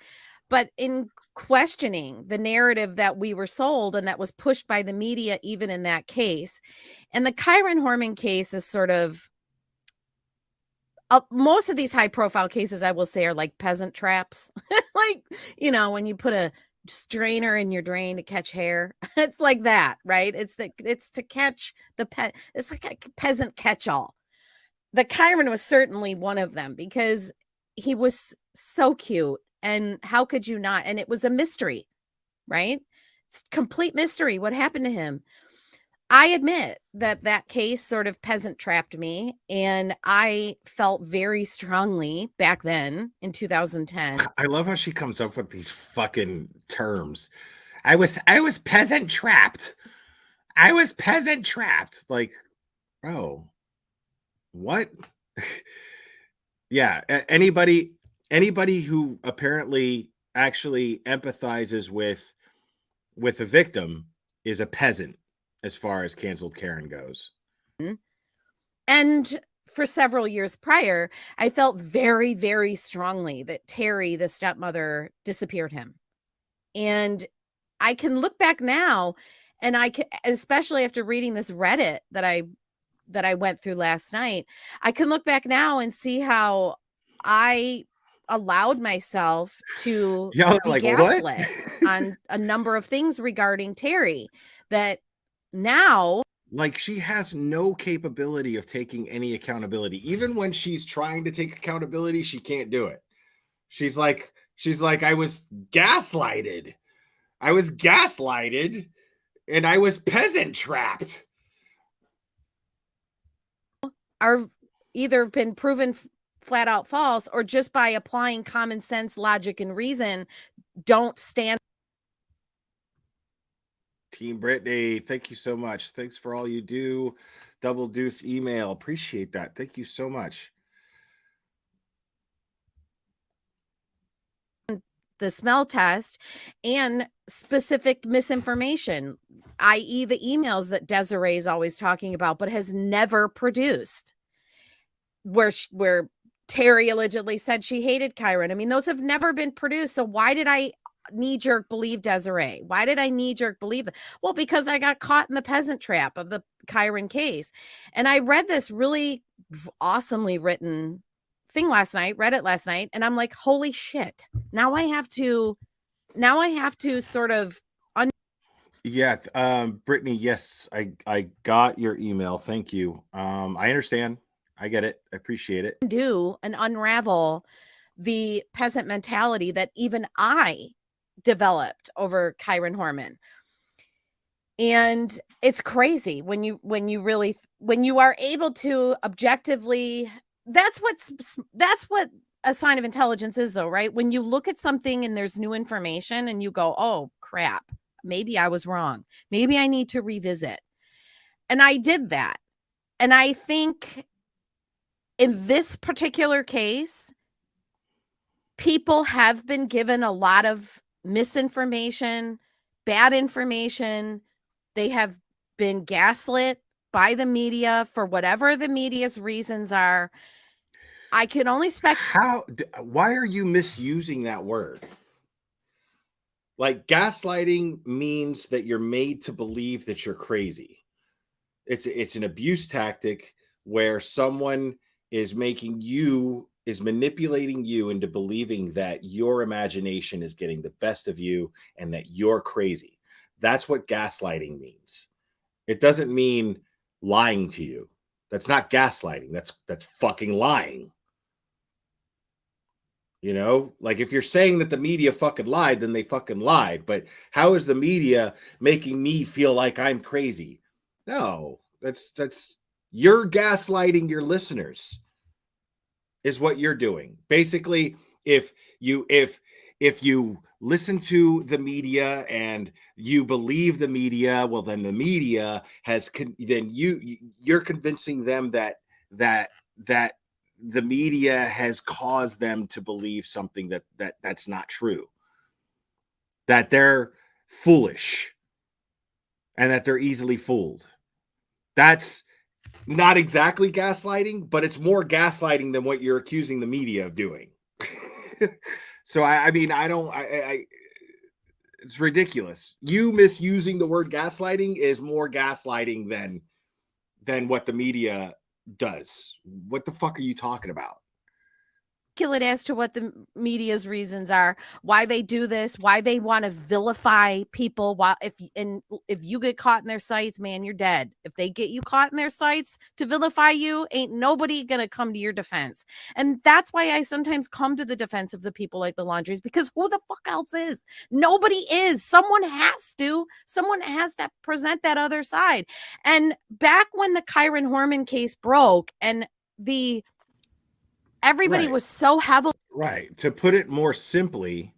but in questioning the narrative that we were sold and that was pushed by the media, even in that case. And the Kyron Horman case is sort of, most of these high profile cases, I will say, are like peasant traps. Like, when you put a strainer in your drain to catch hair, it's like that, right? It's to catch the pet. It's like a peasant catch-all. The Kyron was certainly one of them because he was so cute. And how could you not? And it was a mystery, right? It's complete mystery. What happened to him? I admit that case sort of peasant trapped me. And I felt very strongly back then in 2010. I love how she comes up with these fucking terms. I was peasant trapped. I was peasant trapped. Like, oh, what? Yeah. Anybody who apparently actually empathizes with a victim is a peasant as far as canceled Karen goes. And for several years prior, I felt very, very strongly that Terry, the stepmother, disappeared him. And I can look back now, and I can, especially after reading this Reddit that I went through last night, I can look back now and see how I allowed myself to be gaslit on a number of things regarding Terry that now, like, she has no capability of taking any accountability. Even when she's trying to take accountability, she can't do it. She's like, I was gaslighted and I was peasant trapped. Are either been proven flat out false, or just by applying common sense, logic, and reason, don't stand. Team Brittany, thank you so much. Thanks for all you do. Double Deuce email. Appreciate that. Thank you so much. The smell test and specific misinformation, i.e. the emails that Desiree is always talking about, but has never produced, where Terry allegedly said she hated Kyron. I mean, those have never been produced. So why did I knee-jerk believe Desiree? Why did I knee-jerk believe that? Well, because I got caught in the peasant trap of the Kyron case. And I read this really awesomely written thing read it last night, and I'm like, holy shit. Now I have to sort of Brittany, yes, I got your email. Thank you. I understand. I get it. I appreciate it. Do and unravel the peasant mentality that even I developed over Kyron Horman. And it's crazy when you are able to objectively, that's what a sign of intelligence is, though, right? When you look at something and there's new information and you go, oh crap, maybe I was wrong. Maybe I need to revisit. And I did that. And I think in this particular case, people have been given a lot of misinformation, bad information. They have been gaslit by the media for whatever the media's reasons are. I can only speculate. Why are you misusing that word? Like, gaslighting means that you're made to believe that you're crazy. It's an abuse tactic where someone is manipulating you into believing that your imagination is getting the best of you and that you're crazy. That's what gaslighting means. It doesn't mean lying to you. That's not gaslighting. That's fucking lying. You know, like if you're saying that the media fucking lied, then they fucking lied. But how is the media making me feel like I'm crazy? No, that's you're gaslighting your listeners is what you're doing. Basically, if you listen to the media and you believe the media, well, then the media has then you're convincing them that the media has caused them to believe something that's not true, that they're foolish and that they're easily fooled. That's not exactly gaslighting, but it's more gaslighting than what you're accusing the media of doing. So I mean, it's ridiculous. You misusing the word gaslighting is more gaslighting than what the media does. What the fuck are you talking about? As to what the media's reasons are, why they do this, why they want to vilify people. While if you get caught in their sites, man, you're dead. If they get you caught in their sites to vilify you, ain't nobody gonna come to your defense. And that's why I sometimes come to the defense of the people like the Laundries, because who the fuck else is? Nobody is. Someone has to present that other side. And back when the Kyron Horman case broke and everybody was so heavily right. To put it more simply,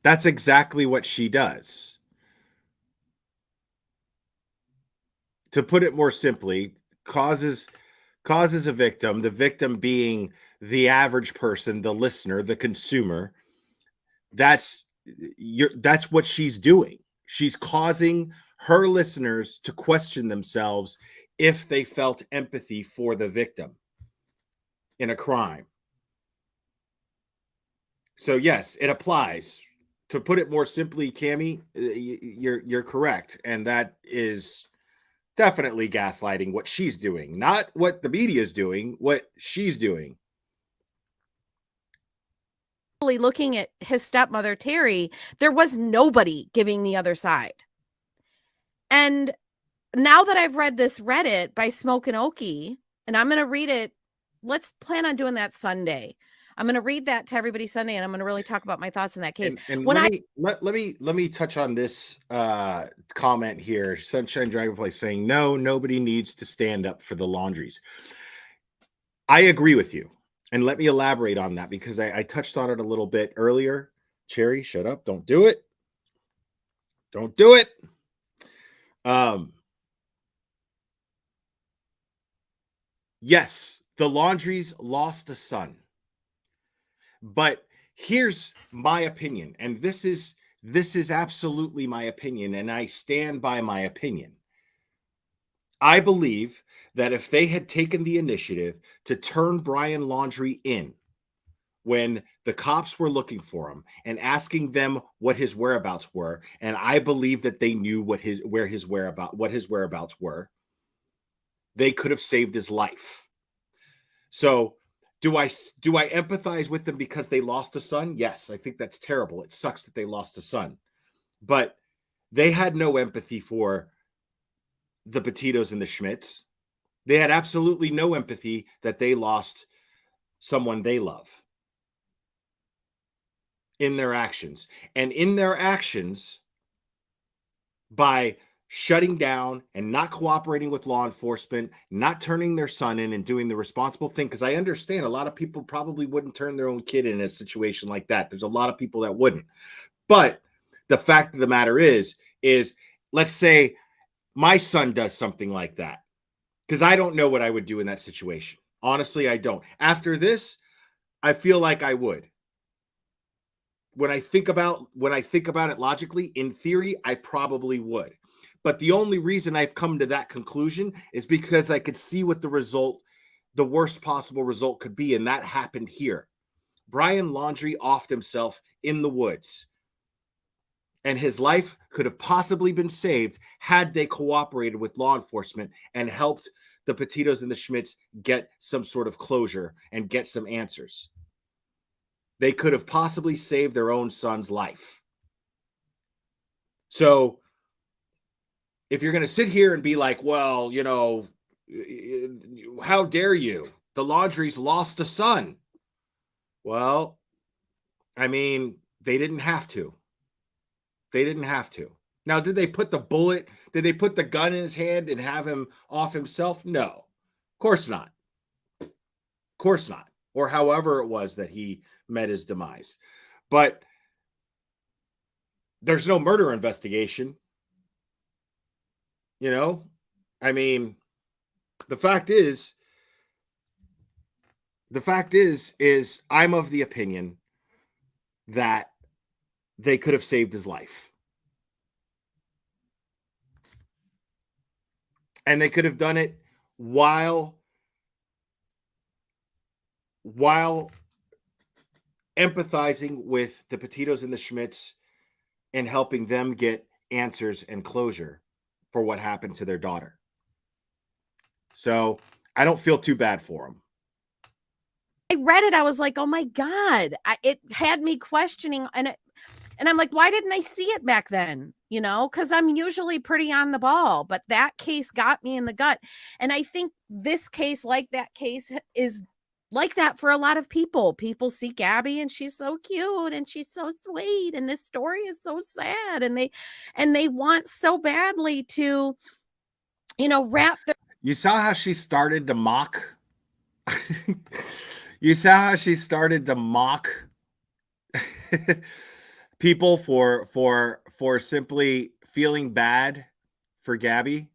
that's exactly what she does. To put it more simply, causes a victim, the victim being the average person, the listener, the consumer. That's what she's doing. She's causing her listeners to question themselves if they felt empathy for the victim in a crime. So yes, it applies. To put it more simply, Cammie, you're correct, and that is definitely gaslighting what she's doing, not what the media is doing, what she's doing. Looking at his stepmother Terry, there was nobody giving the other side. And now that I've read this Reddit by Smoke and Okie, and I'm going to read it, let's plan on doing that Sunday. I'm going to read that to everybody Sunday, and I'm going to really talk about my thoughts in that case. And let me touch on this comment here. Sunshine Dragonfly saying, no, nobody needs to stand up for the Laundries. I agree with you. And let me elaborate on that, because I touched on it a little bit earlier. Cherry, shut up. Don't do it. Don't do it. Yes, the Laundries lost a son. But here's my opinion, and this is absolutely my opinion, and I stand by my opinion. I believe that if they had taken the initiative to turn Brian Laundrie in when the cops were looking for him and asking them what his whereabouts were, and I believe that they knew what his whereabouts were, they could have saved his life. So do I empathize with them because they lost a son? Yes, I think that's terrible. It sucks that they lost a son. But they had no empathy for the Petitos and the Schmitz. They had absolutely no empathy that they lost someone they love in their actions. And in their actions, by shutting down and not cooperating with law enforcement, not turning their son in and doing the responsible thing, because I understand a lot of people probably wouldn't turn their own kid in a situation like that. There's a lot of people that wouldn't. But the fact of the matter is let's say my son does something like that, because I don't know what I would do in that situation. Honestly, I don't. After this, I feel like I would. When I think about it logically, in theory, I probably would. But the only reason I've come to that conclusion is because I could see what the worst possible result could be, and that happened here. Brian Laundrie offed himself in the woods, and his life could have possibly been saved had they cooperated with law enforcement and helped the Petitos and the Schmitz get some sort of closure and get some answers. They could have possibly saved their own son's life. So if you're going to sit here and be like, well, How dare you? The Laundries lost a son. Well, I mean, they didn't have to. They didn't have to. Now, did they put the bullet, did they put the gun in his hand and have him off himself? No, of course not. Of course not. Or however it was that he met his demise. But there's no murder investigation. You know, I mean, the fact is I'm of the opinion that they could have saved his life. And they could have done it while empathizing with the Petitos and the Schmidts and helping them get answers and closure for what happened to their daughter. So I don't feel too bad for them. I read it. I was like, oh my God. It had me questioning. And I'm like, why didn't I see it back then? You know, because I'm usually pretty on the ball. But that case got me in the gut. And I think this case, like that case, is like that for a lot of people. People see Gabby and she's so cute and she's so sweet. And this story is so sad. And they want so badly to, you know, wrap their. You saw how she started to mock. You saw how she started to mock people for simply feeling bad for Gabby.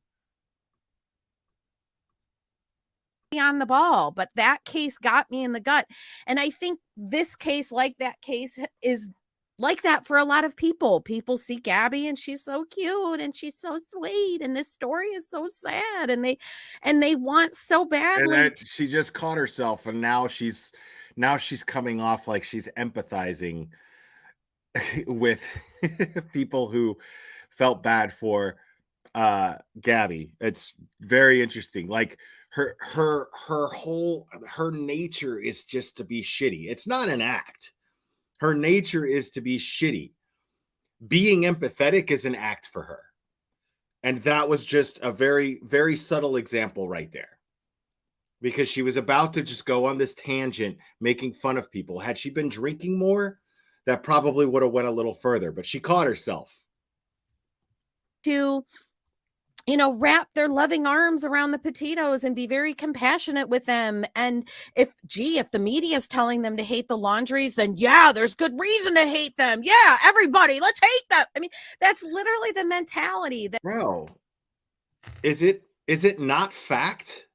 On the ball, but that case got me in the gut. And I think this case, like that case, is like that for a lot of people. People see Gabby and she's so cute and she's so sweet. And this story is so sad. And they want so badly. And she just caught herself, and now she's coming off like she's empathizing with people who felt bad for Gabby. It's very interesting. Like her nature is just to be shitty. It's not an act. Her nature is to be shitty. Being empathetic is an act for her. And that was just a very, very subtle example right there. Because she was about to just go on this tangent, making fun of people. Had she been drinking more, that probably would have went a little further. But she caught herself. To, you know, wrap their loving arms around the Petitos and be very compassionate with them. And if the media is telling them to hate the Laundries, then yeah, there's good reason to hate them. Yeah, everybody, let's hate them. I mean, that's literally the mentality. That bro, is it not fact?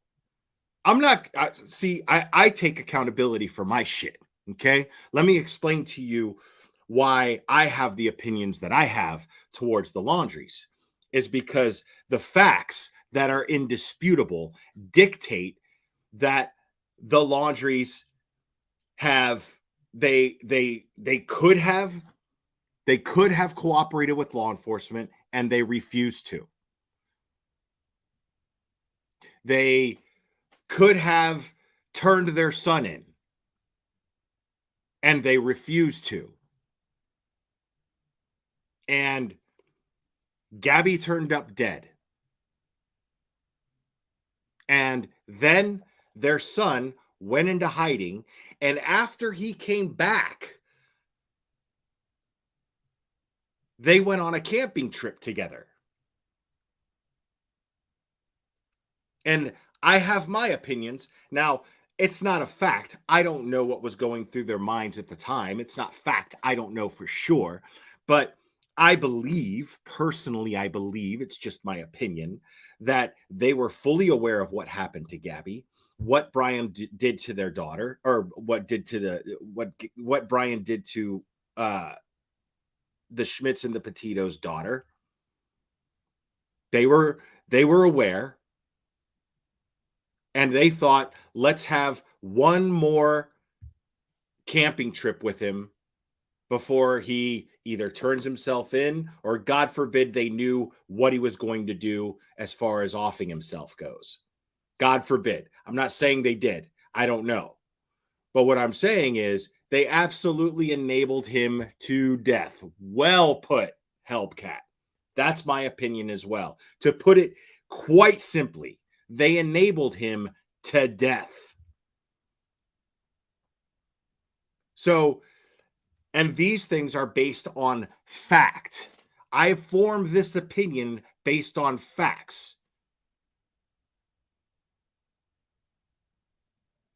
I'm not, I take accountability for my shit, okay? Let me explain to you why I have the opinions that I have towards the Laundries. Is because the facts that are indisputable dictate that the Laundries they could have cooperated with law enforcement, and they refused to. They could have turned their son in, and they refused to. And Gabby turned up dead. And then their son went into hiding. And after he came back, they went on a camping trip together. And I have my opinions. Now, it's not a fact. I don't know what was going through their minds at the time. It's not fact. I don't know for sure. But I believe, personally, it's just my opinion, that they were fully aware of what happened to Gabby, what Brian did to their daughter, or what Brian did to the Schmidts and the Petitos' daughter. They were aware, and they thought, let's have one more camping trip with him before he either turns himself in, or God forbid they knew what he was going to do as far as offing himself goes. God forbid. I'm not saying they did. I don't know. But what I'm saying is they absolutely enabled him to death. Well put, Helpcat. That's my opinion as well. To put it quite simply, They enabled him to death. So, and these things are based on fact. I formed this opinion based on facts.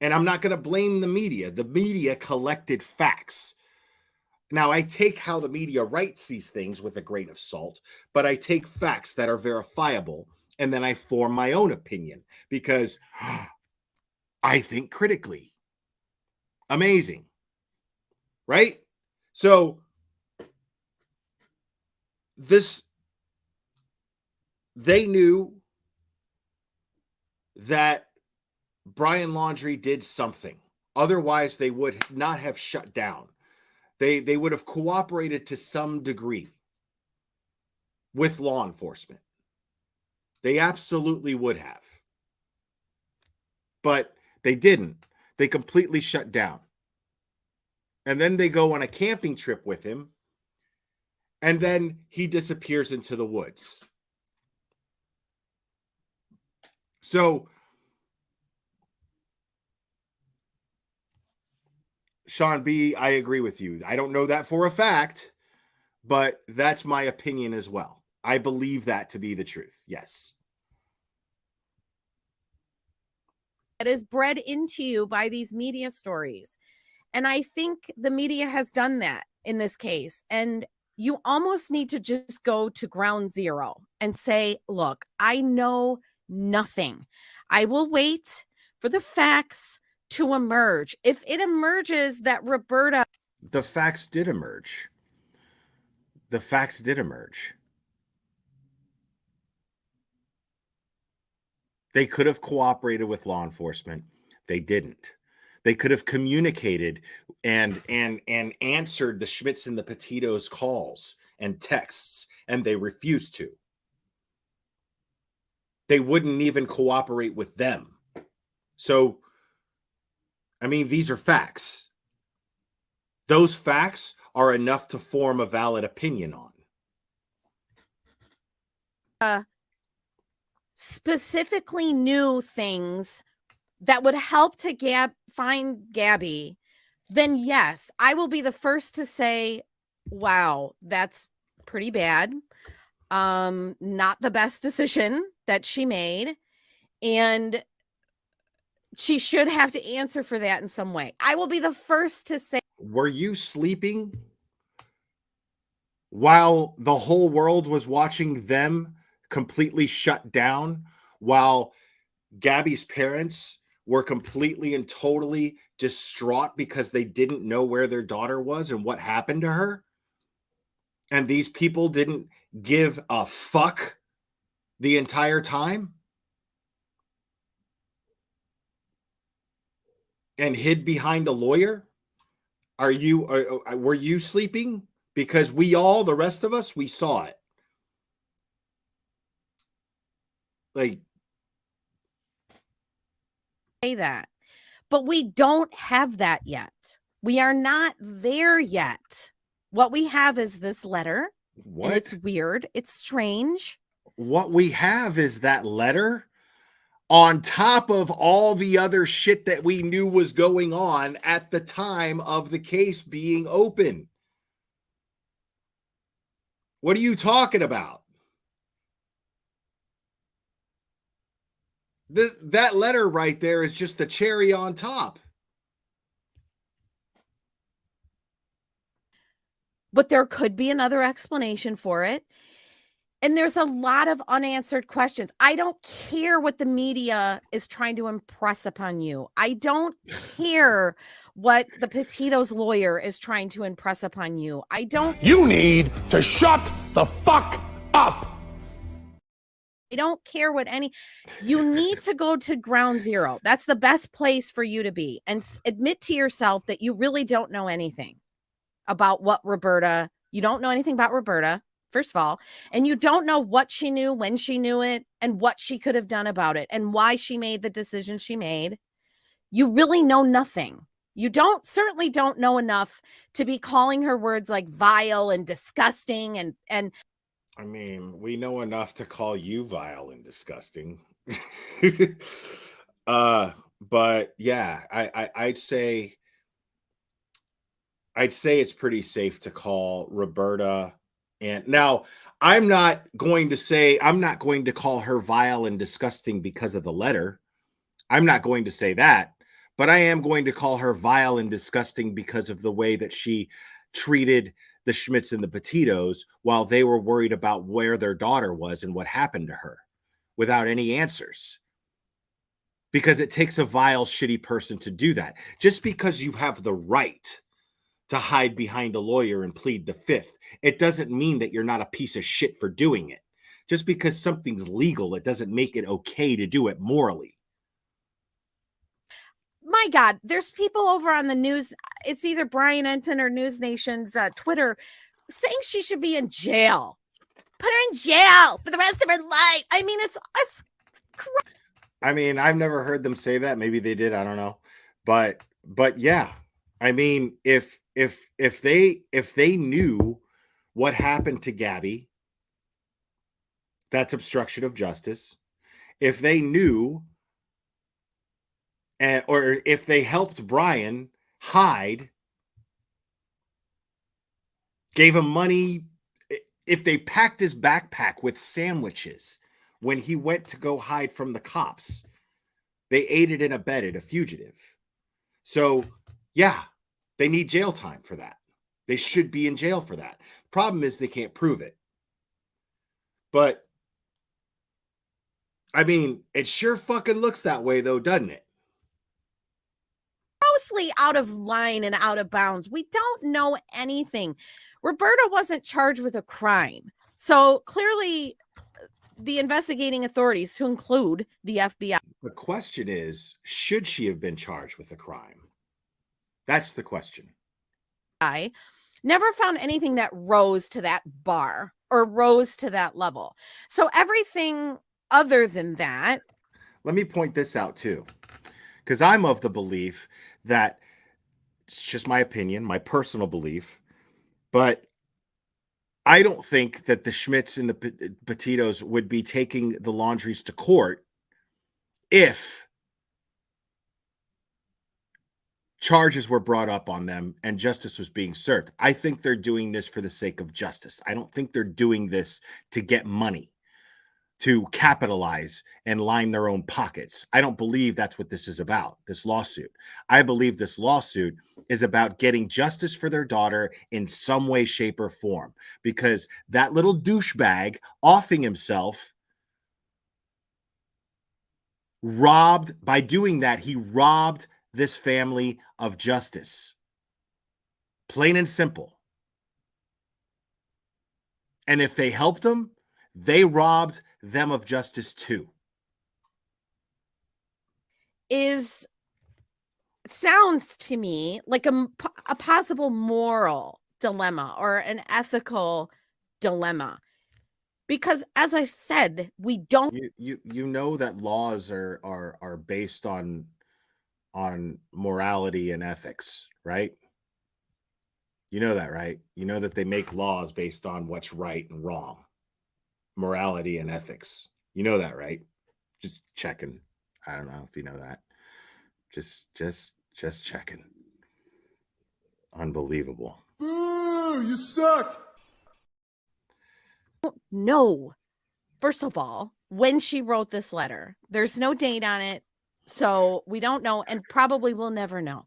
And I'm not going to blame the media. The media collected facts. Now, I take how the media writes these things with a grain of salt, but I take facts that are verifiable, and then I form my own opinion because I think critically. Amazing. Right? So, they knew that Brian Laundrie did something. Otherwise, they would not have shut down. They would have cooperated to some degree with law enforcement. They absolutely would have. But they didn't. They completely shut down. And then they go on a camping trip with him. And then he disappears into the woods. So, Sean B., I agree with you. I don't know that for a fact, but that's my opinion as well. I believe that to be the truth. Yes. That is bred into you by these media stories. And I think the media has done that in this case. And you almost need to just go to ground zero and say, look, I know nothing. I will wait for the facts to emerge. If it emerges that Roberta... The facts did emerge. The facts did emerge. They could have cooperated with law enforcement. They didn't. They could have communicated and answered the Schmitz and the Petitos calls and texts, and they refused to. They wouldn't even cooperate with them. So, I mean, these are facts. Those facts are enough to form a valid opinion on. Specifically knew things that would help to find Gabby, then yes, I will be the first to say, wow, that's pretty bad. Not the best decision that she made. And she should have to answer for that in some way. I will be the first to say. Were you sleeping while the whole world was watching them completely shut down, while Gabby's parents were completely and totally distraught because they didn't know where their daughter was and what happened to her? And these people didn't give a fuck the entire time? And hid behind a lawyer? Were you sleeping? Because the rest of us, we saw it. Like, say that, but we don't have that yet. We are not there yet. What we have is this letter. What? And it's weird. It's strange. What we have is that letter on top of all the other shit that we knew was going on at the time of the case being open. What are you talking about? That letter right there is just the cherry on top. But there could be another explanation for it. And there's a lot of unanswered questions. I don't care what the media is trying to impress upon you. I don't care what the Petito's lawyer is trying to impress upon you. I don't. You need to shut the fuck up. I don't care what you need to go to ground zero. That's the best place for you to be, and admit to yourself that you really don't know anything about you don't know anything about Roberta, first of all, and you don't know what she knew, when she knew it, and what she could have done about it, and why she made the decision she made. You really know nothing. You certainly don't know enough to be calling her words like vile and disgusting and I mean, we know enough to call you vile and disgusting. But yeah, I'd say it's pretty safe to call Roberta. And now I'm not going to call her vile and disgusting because of the letter. I'm not going to say that, but I am going to call her vile and disgusting because of the way that she treated the Schmidts and the Petitos while they were worried about where their daughter was and what happened to her without any answers. Because it takes a vile, shitty person to do that. Just because you have the right to hide behind a lawyer and plead the fifth, it doesn't mean that you're not a piece of shit for doing it. Just because something's legal, it doesn't make it okay to do it morally. My God, there's people over on the news. It's either Brian Enton or News Nation's Twitter saying she should be in jail. Put her in jail for the rest of her life. I mean, it's I mean, I've never heard them say that. Maybe they did. I don't know. But yeah, I mean, if they knew what happened to Gabby, that's obstruction of justice. If they knew, or if they helped Brian hide, gave him money, if they packed his backpack with sandwiches when he went to go hide from the cops, they aided and abetted a fugitive. So, yeah, they need jail time for that. They should be in jail for that. Problem is they can't prove it. But, I mean, it sure fucking looks that way, though, doesn't it? grossly out of line and out of bounds. We don't know anything. Roberta wasn't charged with a crime. So clearly the investigating authorities, to include the FBI. The question is, should she have been charged with a crime? That's the question. I never found anything that rose to that bar or rose to that level. So everything other than that. Let me point this out too, because I'm of the belief that, it's just my opinion, my personal belief, but I don't think that the Schmidts and the Petitos would be taking the Laundries to court if charges were brought up on them and justice was being served. I think they're doing this for the sake of justice. I don't think they're doing this to get money, to capitalize and line their own pockets. I don't believe that's what this is about, this lawsuit. I believe this lawsuit is about getting justice for their daughter in some way, shape, or form, because that little douchebag offing himself by doing that, he robbed this family of justice. Plain and simple. And if they helped him, they robbed them of justice too. Sounds to me like a possible moral dilemma or an ethical dilemma, because as I said, we don't. You know that laws are based on morality and ethics, right? You know that, right? You know that they make laws based on what's right and wrong. Morality and ethics. You know that, right? Just checking. I don't know if you know that. Just checking. Unbelievable. Boo, you suck. No. First of all, when she wrote this letter, there's no date on it. So we don't know, and probably will never know.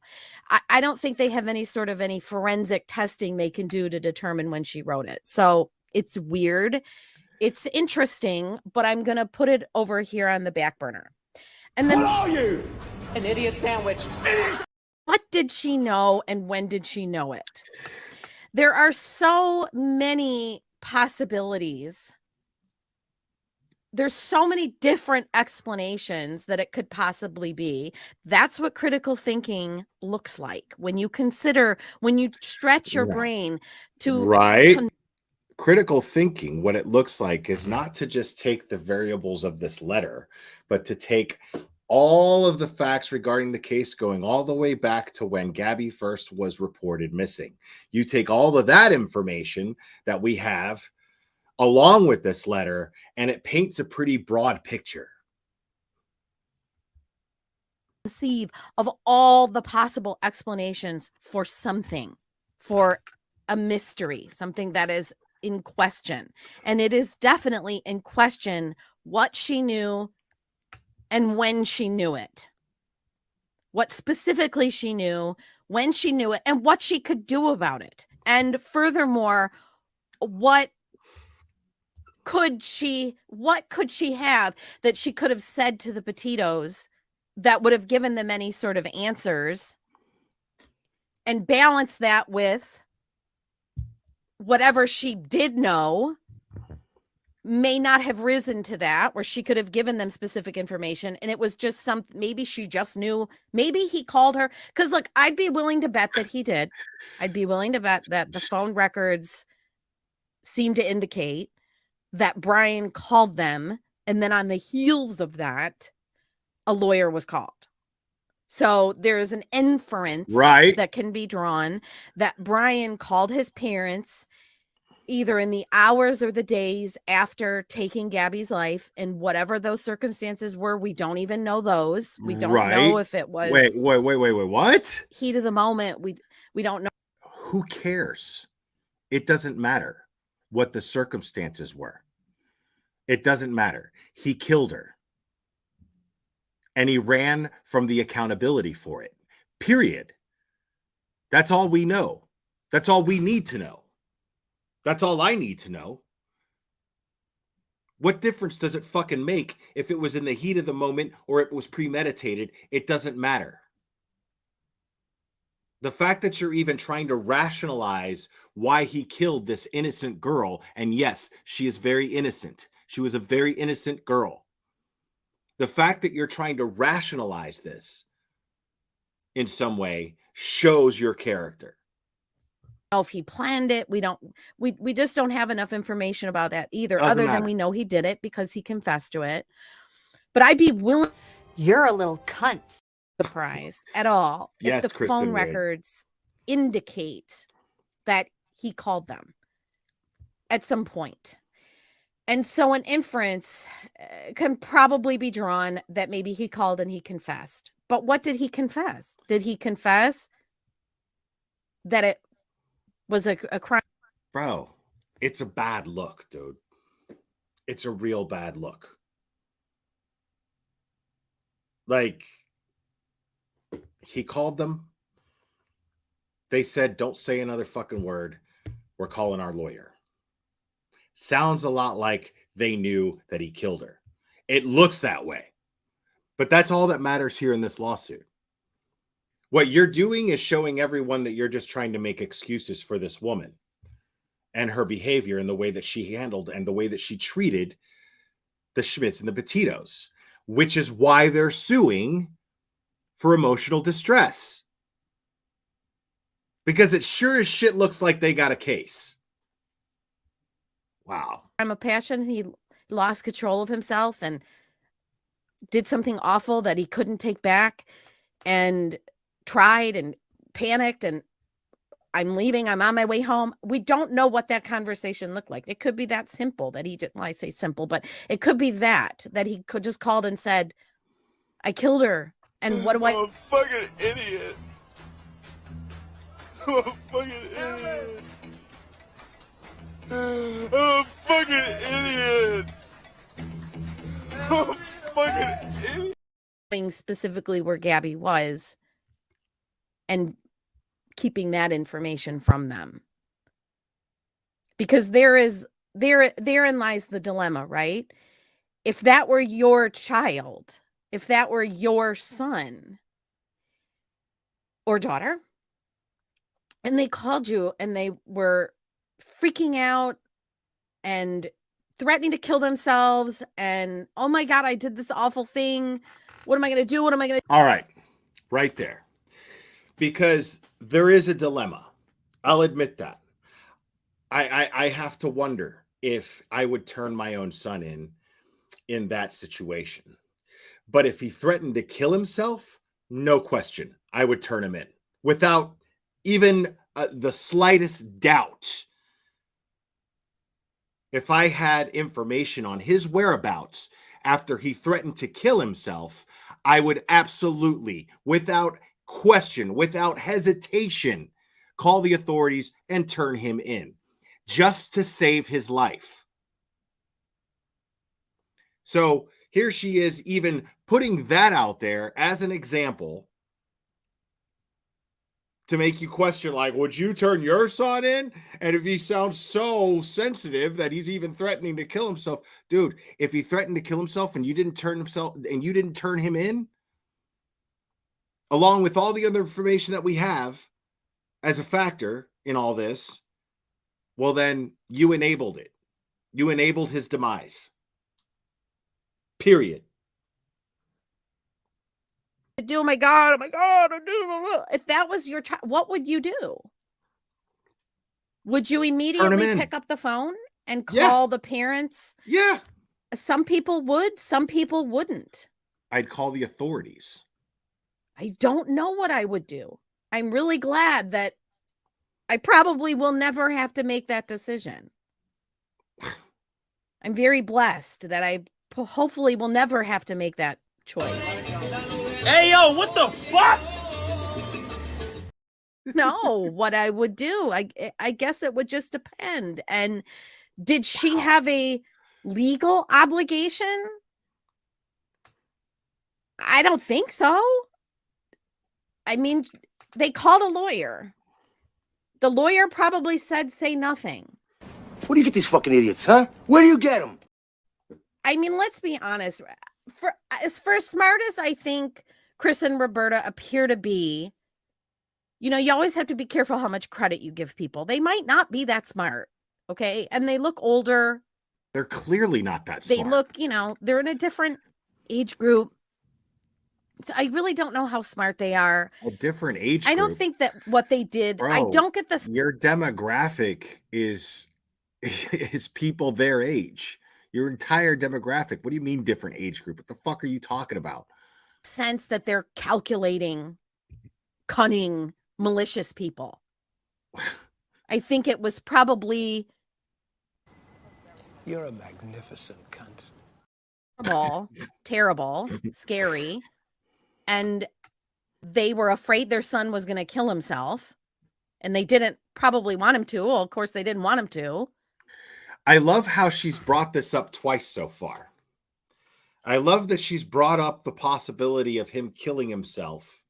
I don't think they have any forensic testing they can do to determine when she wrote it. So it's weird. It's interesting, but I'm going to put it over here on the back burner. And then, what are you? An idiot sandwich. What did she know and when did she know it? There are so many possibilities. There's so many different explanations that it could possibly be. That's what critical thinking looks like. When you stretch your brain to right. Critical thinking, what it looks like is not to just take the variables of this letter, but to take all of the facts regarding the case going all the way back to when Gabby first was reported missing. You take all of that information that we have along with this letter, and it paints a pretty broad picture. conceive of all the possible explanations for something, for a mystery, something that is in question. And it is definitely in question what she knew and when she knew it. What specifically she knew, when she knew it, and what she could do about it. And furthermore, what could she have that she could have said to the Petitos that would have given them any sort of answers, and balance that with whatever she did know may not have risen to that, where she could have given them specific information. And it was just maybe she just knew, maybe he called her. Because look, I'd be willing to bet that he did. I'd be willing to bet that the phone records seem to indicate that Brian called them. And then on the heels of that, a lawyer was called. So there's an inference that can be drawn that Brian called his parents either in the hours or the days after taking Gabby's life, and whatever those circumstances were, we don't even know those. We don't know if it was wait, what? Heat of the moment. We don't know. Who cares? It doesn't matter what the circumstances were. It doesn't matter. He killed her. And he ran from the accountability for it. Period. That's all we know. That's all we need to know. That's all I need to know. What difference does it fucking make if it was in the heat of the moment or it was premeditated? It doesn't matter. The fact that you're even trying to rationalize why he killed this innocent girl, and yes, she is very innocent. She was a very innocent girl. The fact that you're trying to rationalize this in some way shows your character. If he planned it, we just don't have enough information about that either. Doesn't other matter. than we know he did it because he confessed to it. But I'd be willing. You're a little cunt. Surprised at all Yes, if the Kristen phone Wiig. records indicate that he called them at some point. And so an inference can probably be drawn that maybe he called and he confessed. But what did he confess? Did he confess that it was a crime? Bro, it's a bad look, dude. It's a real bad look. Like, he called them. They said, don't say another fucking word. We're calling our lawyer. Sounds a lot like they knew that he killed her. It looks that way. But that's all that matters here in this lawsuit. What you're doing is showing everyone that you're just trying to make excuses for this woman and her behavior and the way that she handled and the way that she treated the Schmitz and the Petitos, which is why they're suing for emotional distress. Because it sure as shit looks like they got a case. Wow. Crime of passion. He lost control of himself and did something awful that he couldn't take back and tried and panicked and I'm leaving. I'm on my way home. We don't know what that conversation looked like. It could be that simple that he didn't. Well, I say simple, but it could be that he could just called and said, I killed her. And what do I'm a fucking idiot. I'm a fucking idiot. I'm a fucking idiot. I'm a fucking idiot. Specifically where Gabby was and keeping that information from them. Because therein lies the dilemma, right? If that were your child, if that were your son or daughter, and they called you and they were freaking out and threatening to kill themselves and, oh my God, I did this awful thing. What am I going to do? What am I going to do? All right. Right there. Because there is a dilemma. I'll admit that. I have to wonder if I would turn my own son in that situation. But if he threatened to kill himself, no question, I would turn him in without even the slightest doubt. If I had information on his whereabouts after he threatened to kill himself, I would absolutely, without question, without hesitation, call the authorities and turn him in just to save his life. So here she is, even putting that out there as an example to make you question, like, would you turn your son in? And if he sounds so sensitive that he's even threatening to kill himself, dude, if he threatened to kill himself and you didn't turn him in, along with all the other information that we have as a factor in all this, well, then you enabled it. You enabled his demise. Period. Oh my God. If that was your child, what would you do? Would you immediately pick up the phone and call the parents? Yeah. Some people would, some people wouldn't. I'd call the authorities. I don't know what I would do. I'm really glad that I probably will never have to make that decision. I'm very blessed that I hopefully will never have to make that choice. Hey, yo, what the fuck? No, what I would do, I guess it would just depend. And did she have a legal obligation? I don't think so. I mean, they called a lawyer. The lawyer probably said, say nothing. Where do you get these fucking idiots, huh? Where do you get them? I mean, let's be honest. For smart as I think Chris and Roberta appear to be, you know, you always have to be careful how much credit you give people. They might not be that smart, okay? And they look older. They're clearly not that smart. They look, you know, they're in a different age group. So I really don't know how smart they are. A different age group. I don't think that what they did, Bro, I don't get this. Your demographic is people their age. Your entire demographic. What do you mean different age group? What the fuck are you talking about? Sense that they're calculating, cunning, malicious people. I think it was probably... You're a magnificent cunt. Terrible, scary. And they were afraid their son was going to kill himself. And they didn't probably want him to. Well, of course, they didn't want him to. I love how she's brought this up twice so far. I love that she's brought up the possibility of him killing himself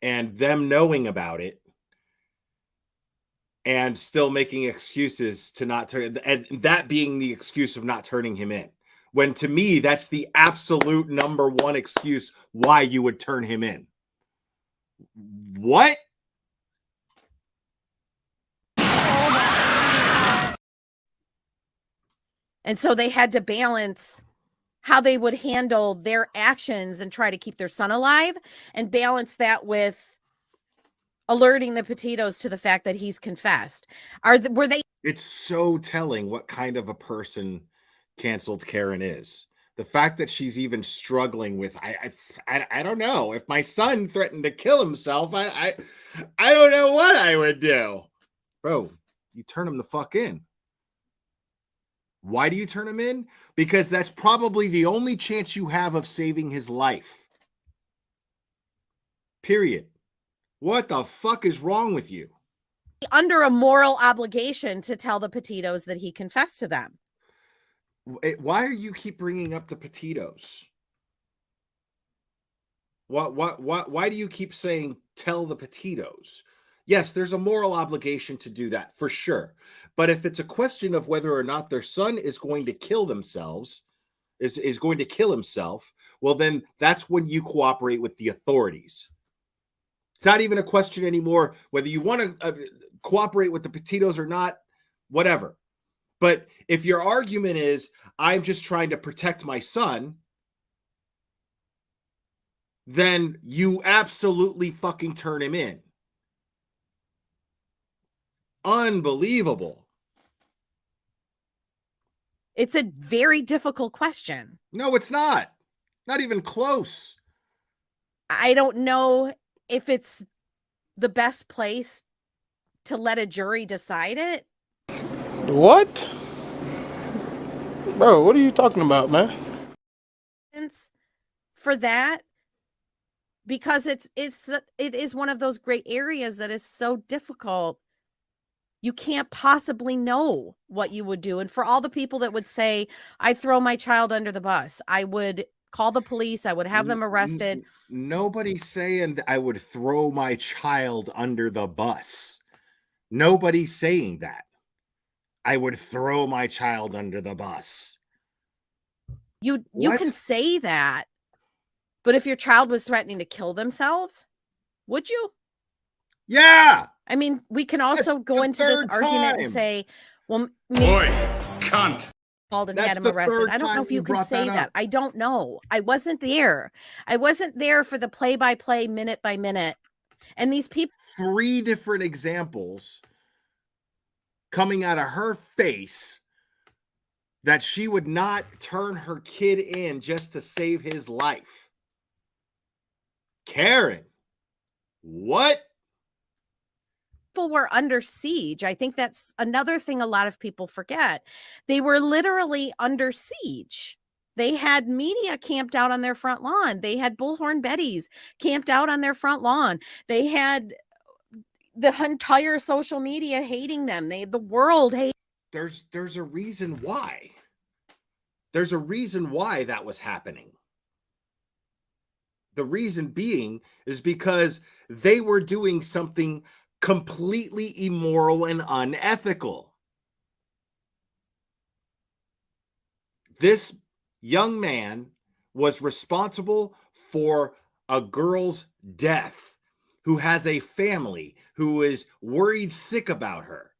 and them knowing about it and still making excuses to not turn, and that being the excuse of not turning him in. When to me, that's the absolute number one excuse why you would turn him in. What? And so they had to balance how they would handle their actions and try to keep their son alive and balance that with alerting the Petitos to the fact that he's confessed. Were they? It's so telling what kind of a person canceled Karen is. The fact that she's even struggling with, I don't know. If my son threatened to kill himself, I don't know what I would do. Bro, you turn him the fuck in. Why do you turn him in? Because that's probably the only chance you have of saving his life. Period. What the fuck is wrong with you? Under a moral obligation to tell the Petitos that he confessed to them. Why are you keep bringing up the Petitos? Why do you keep saying tell the Petitos? Yes, there's a moral obligation to do that for sure. But if it's a question of whether or not their son is going to kill themselves, is going to kill himself, well, then that's when you cooperate with the authorities. It's not even a question anymore whether you want to cooperate with the Petitos or not, whatever. But if your argument is, I'm just trying to protect my son, then you absolutely fucking turn him in. Unbelievable. It's a very difficult question. No, it's not. Not even close. I don't know if it's the best place to let a jury decide it. What? Bro, what are you talking about, man? for that, because it is one of those gray areas that is so difficult. You can't possibly know what you would do. And for all the people that would say, I throw my child under the bus, I would call the police, I would have them arrested. Nobody's saying I would throw my child under the bus. Nobody's saying that. I would throw my child under the bus. You can say that, but if your child was threatening to kill themselves, would you? Yeah. I mean, we can also go into this argument and say, well, boy, cunt. Called and had him arrested. I don't know if you can say that. I don't know. I wasn't there. I wasn't there for the play-by-play, minute-by-minute. And these people. 3 different examples coming out of her face that she would not turn her kid in just to save his life. Karen, what? People were under siege. I think that's another thing a lot of people forget. They were literally under siege. They had media camped out on their front lawn. They had Bullhorn Bettys camped out on their front lawn. They had the entire social media hating them. The world hated. There's a reason why. There's a reason why that was happening. The reason being is because they were doing something completely immoral and unethical. This young man was responsible for a girl's death, who has a family, who is worried sick about her.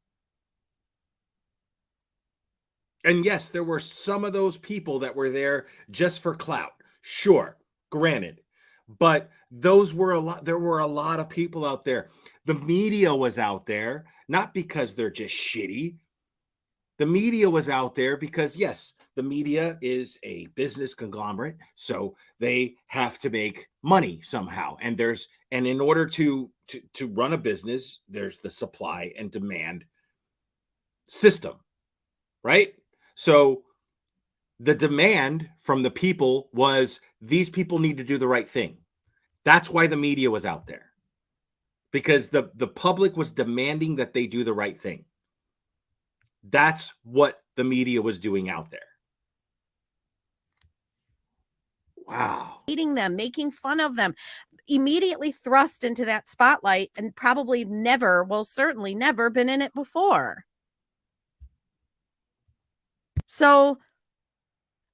And yes, there were some of those people that were there just for clout. Sure, granted. But those were there were a lot of people out there. The media was out there, not because they're just shitty. The media was out there because, yes, the media is a business conglomerate, so they have to make money somehow. And in order to run a business, there's the supply and demand system, right? So the demand from the people was, these people need to do the right thing. That's why the media was out there, because the public was demanding that they do the right thing. That's what the media was doing out there. Wow. Hating them, making fun of them, immediately thrust into that spotlight, and probably never, well, certainly never been in it before. So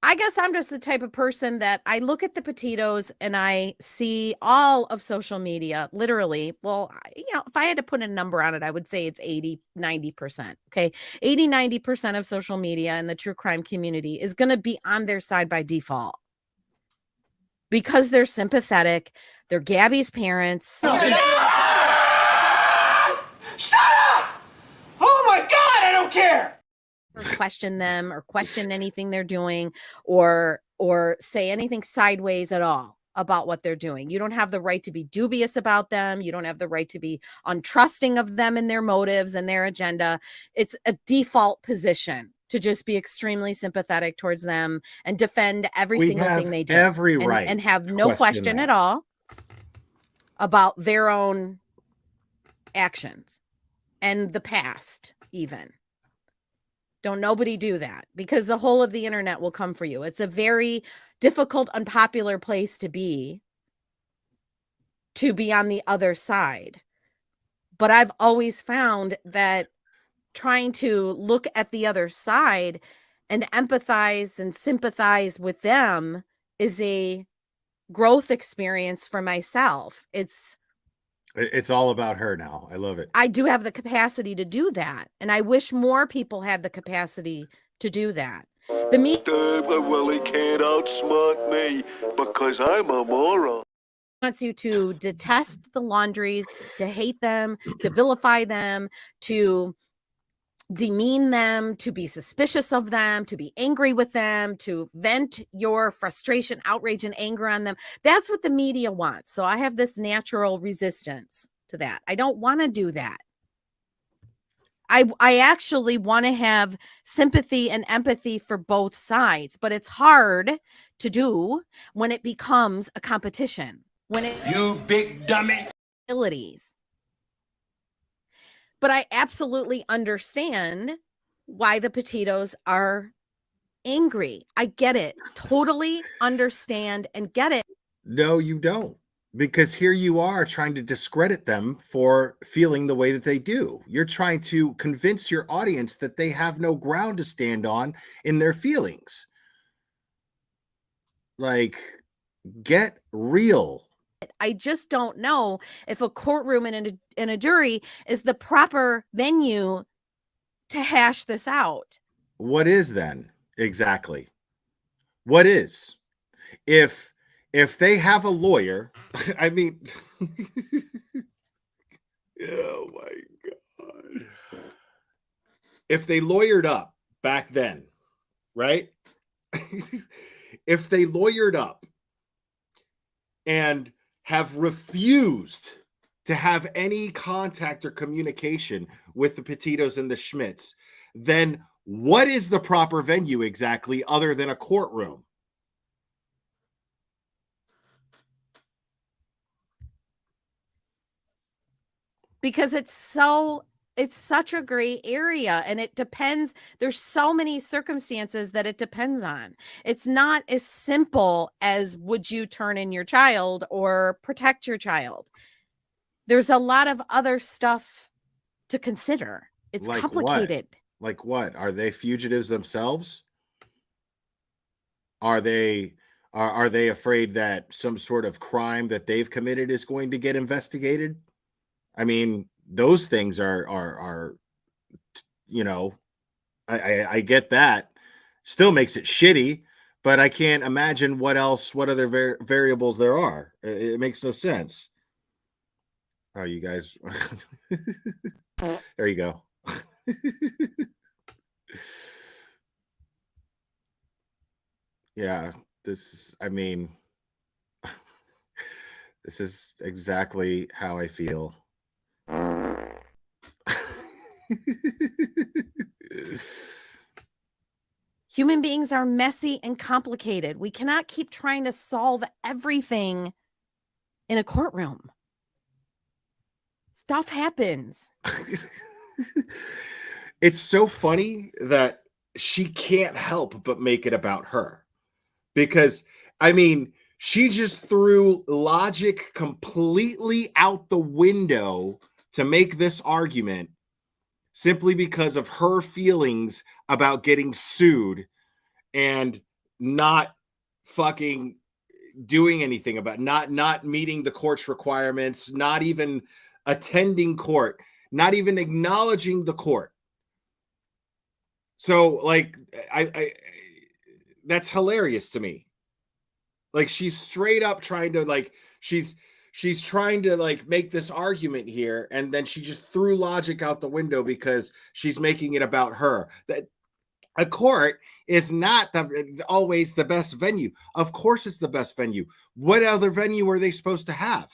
I guess I'm just the type of person that I look at the potatoes and I see all of social media, literally. Well, if I had to put a number on it, I would say it's 80-90%. Okay. 80-90% of social media and the true crime community is going to be on their side by default, because they're sympathetic. They're Gabby's parents. Shut up! Oh my God, I don't care! Or question them, or question anything they're doing, or say anything sideways at all about what they're doing. You don't have the right to be dubious about them. You don't have the right to be untrusting of them and their motives and their agenda. It's a default position to just be extremely sympathetic towards them and defend every single thing they do. Every right. And have no question at all about their own actions and the past even. Don't nobody do that, because the whole of the internet will come for you. It's a very difficult, unpopular place to be on the other side. But I've always found that trying to look at the other side and empathize and sympathize with them is a growth experience for myself. It's all about her now. I love it. I do have the capacity to do that. And I wish more people had the capacity to do that. The media can't outsmart me because I'm a moron. Wants you to detest the laundries, to hate them, to vilify them, to demean them, to be suspicious of them, to be angry with them, to vent your frustration, outrage, and anger on them. That's what the media wants. So I have this natural resistance to that. I don't want to do that. I actually want to have sympathy and empathy for both sides, but it's hard to do when it becomes a competition. When it You big dummy. Abilities. But I absolutely understand why the Petitos are angry. I get it. Totally understand and get it. No, you don't. Because here you are trying to discredit them for feeling the way that they do. You're trying to convince your audience that they have no ground to stand on in their feelings. Like, get real. I just don't know if a courtroom and a jury is the proper venue to hash this out. What is then? Exactly. What is? If they have a lawyer, I mean, oh my God. If they lawyered up back then, right? If they lawyered up and have refused to have any contact or communication with the Petitos and the Schmitz, then what is the proper venue exactly other than a courtroom? Because it's such a gray area, and it depends. There's so many circumstances that it depends on. It's not as simple as would you turn in your child or protect your child. There's a lot of other stuff to consider. It's Like complicated. What? Like what? Are they fugitives themselves? Are they afraid that some sort of crime that they've committed is going to get investigated? I mean, those things are you know, I get that. Still makes it shitty, but I can't imagine what other variables there are. It makes no sense. Oh, you guys. There you go. Yeah, I mean, this is exactly how I feel. Human beings are messy and complicated. We cannot keep trying to solve everything in a courtroom. Stuff happens. It's so funny that she can't help but make it about her. Because, I mean, she just threw logic completely out the window to make this argument simply because of her feelings about getting sued and not fucking doing anything about not meeting the court's requirements, not even attending court, not even acknowledging the court. So, like, I that's hilarious to me. Like, she's straight up trying to, like, she's trying to, like, make this argument here, and then she just threw logic out the window because she's making it about her. That a court is not always the best venue. Of course it's the best venue. What other venue are they supposed to have?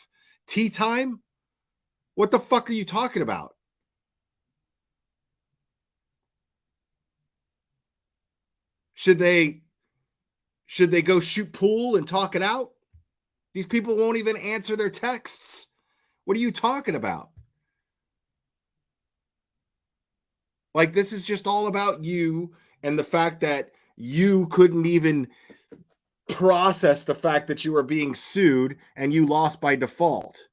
Tea time? What the fuck are you talking about? Should they go shoot pool and talk it out? These people won't even answer their texts. What are you talking about? Like, this is just all about you and the fact that you couldn't even process the fact that you were being sued and you lost by default.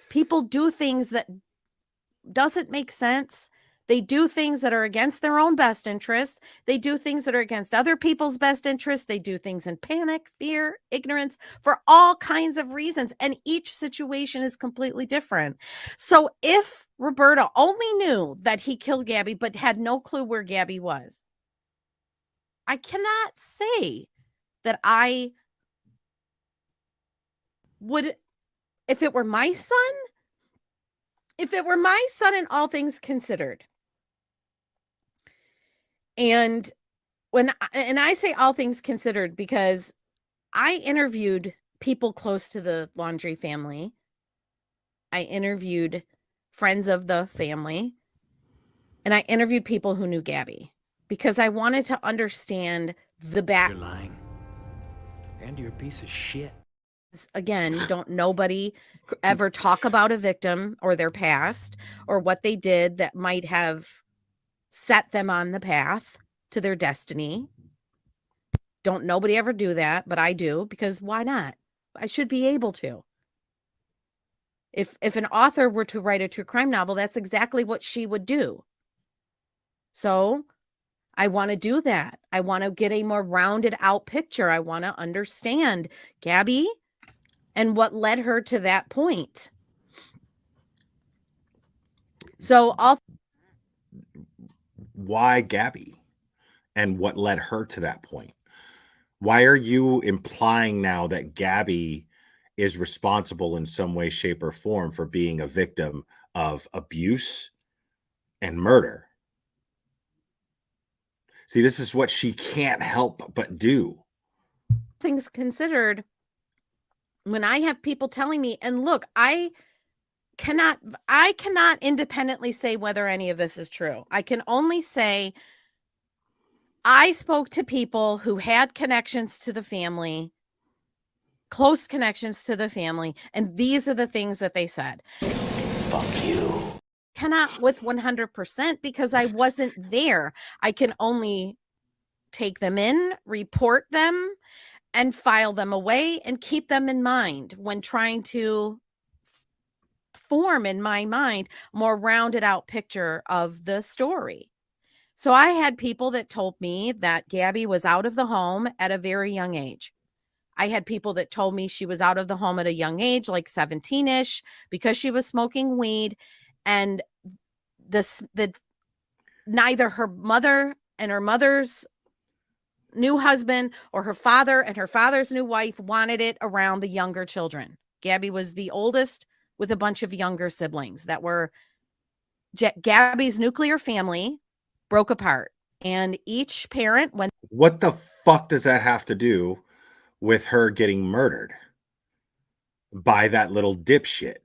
People do things that doesn't make sense. They do things that are against their own best interests. They do things that are against other people's best interests. They do things in panic, fear, ignorance, for all kinds of reasons. And each situation is completely different. So if Roberta only knew that he killed Gabby, but had no clue where Gabby was, I cannot say that I would, if it were my son in all things considered. And I say all things considered because I interviewed people close to the Laundrie family I interviewed friends of the family, and I interviewed people who knew Gabby because I wanted to understand the back. You're lying. And you're a piece of shit. Again, don't nobody ever talk about a victim or their past or what they did that might have set them on the path to their destiny. Don't nobody ever do that, but I do, because why not? I should be able to. If an author were to write a true crime novel, that's exactly what she would do. So I want to do that. I want to get a more rounded out picture. I want to understand Gabby and what led her to that point. So why Gabby and what led her to that point? Why are you implying now that Gabby is responsible in some way, shape, or form for being a victim of abuse and murder? See, this is what she can't help but do. Things considered, when I have people telling me, and look, I cannot independently say whether any of this is true. I can only say I spoke to people who had connections to the family, close connections to the family, and these are the things that they said. Fuck you. Cannot with 100% because I wasn't there. I can only take them in, report them, and file them away and keep them in mind when trying to form in my mind more rounded out picture of the story. So I had people that told me that Gabby was out of the home at a very young age. I had people that told me she was out of the home at a young age, like 17-ish, because she was smoking weed, and neither her mother and her mother's new husband or her father and her father's new wife wanted it around the younger children. Gabby was the oldest with a bunch of younger siblings that were Gabby's nuclear family broke apart, and each parent went. What the fuck does that have to do with her getting murdered by that little dipshit?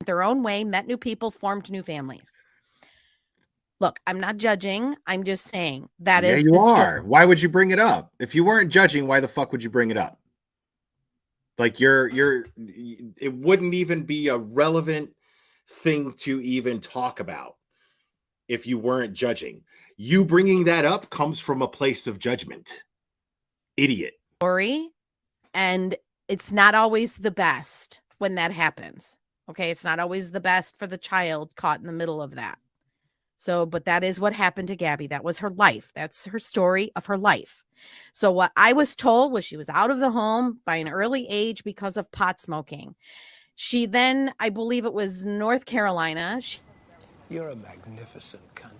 Their own way, met new people, formed new families. Look, I'm not judging. I'm just saying that is. Yeah, you are. Why would you bring it up? If you weren't judging, why the fuck would you bring it up? Like it wouldn't even be a relevant thing to even talk about if you weren't judging. You bringing that up comes from a place of judgment. Idiot. Story, and it's not always the best when that happens. Okay, it's not always the best for the child caught in the middle of that. So, but that is what happened to Gabby. That was her life. That's her story of her life. So what I was told was she was out of the home by an early age because of pot smoking. She then, I believe it was North Carolina. You're a magnificent cunt.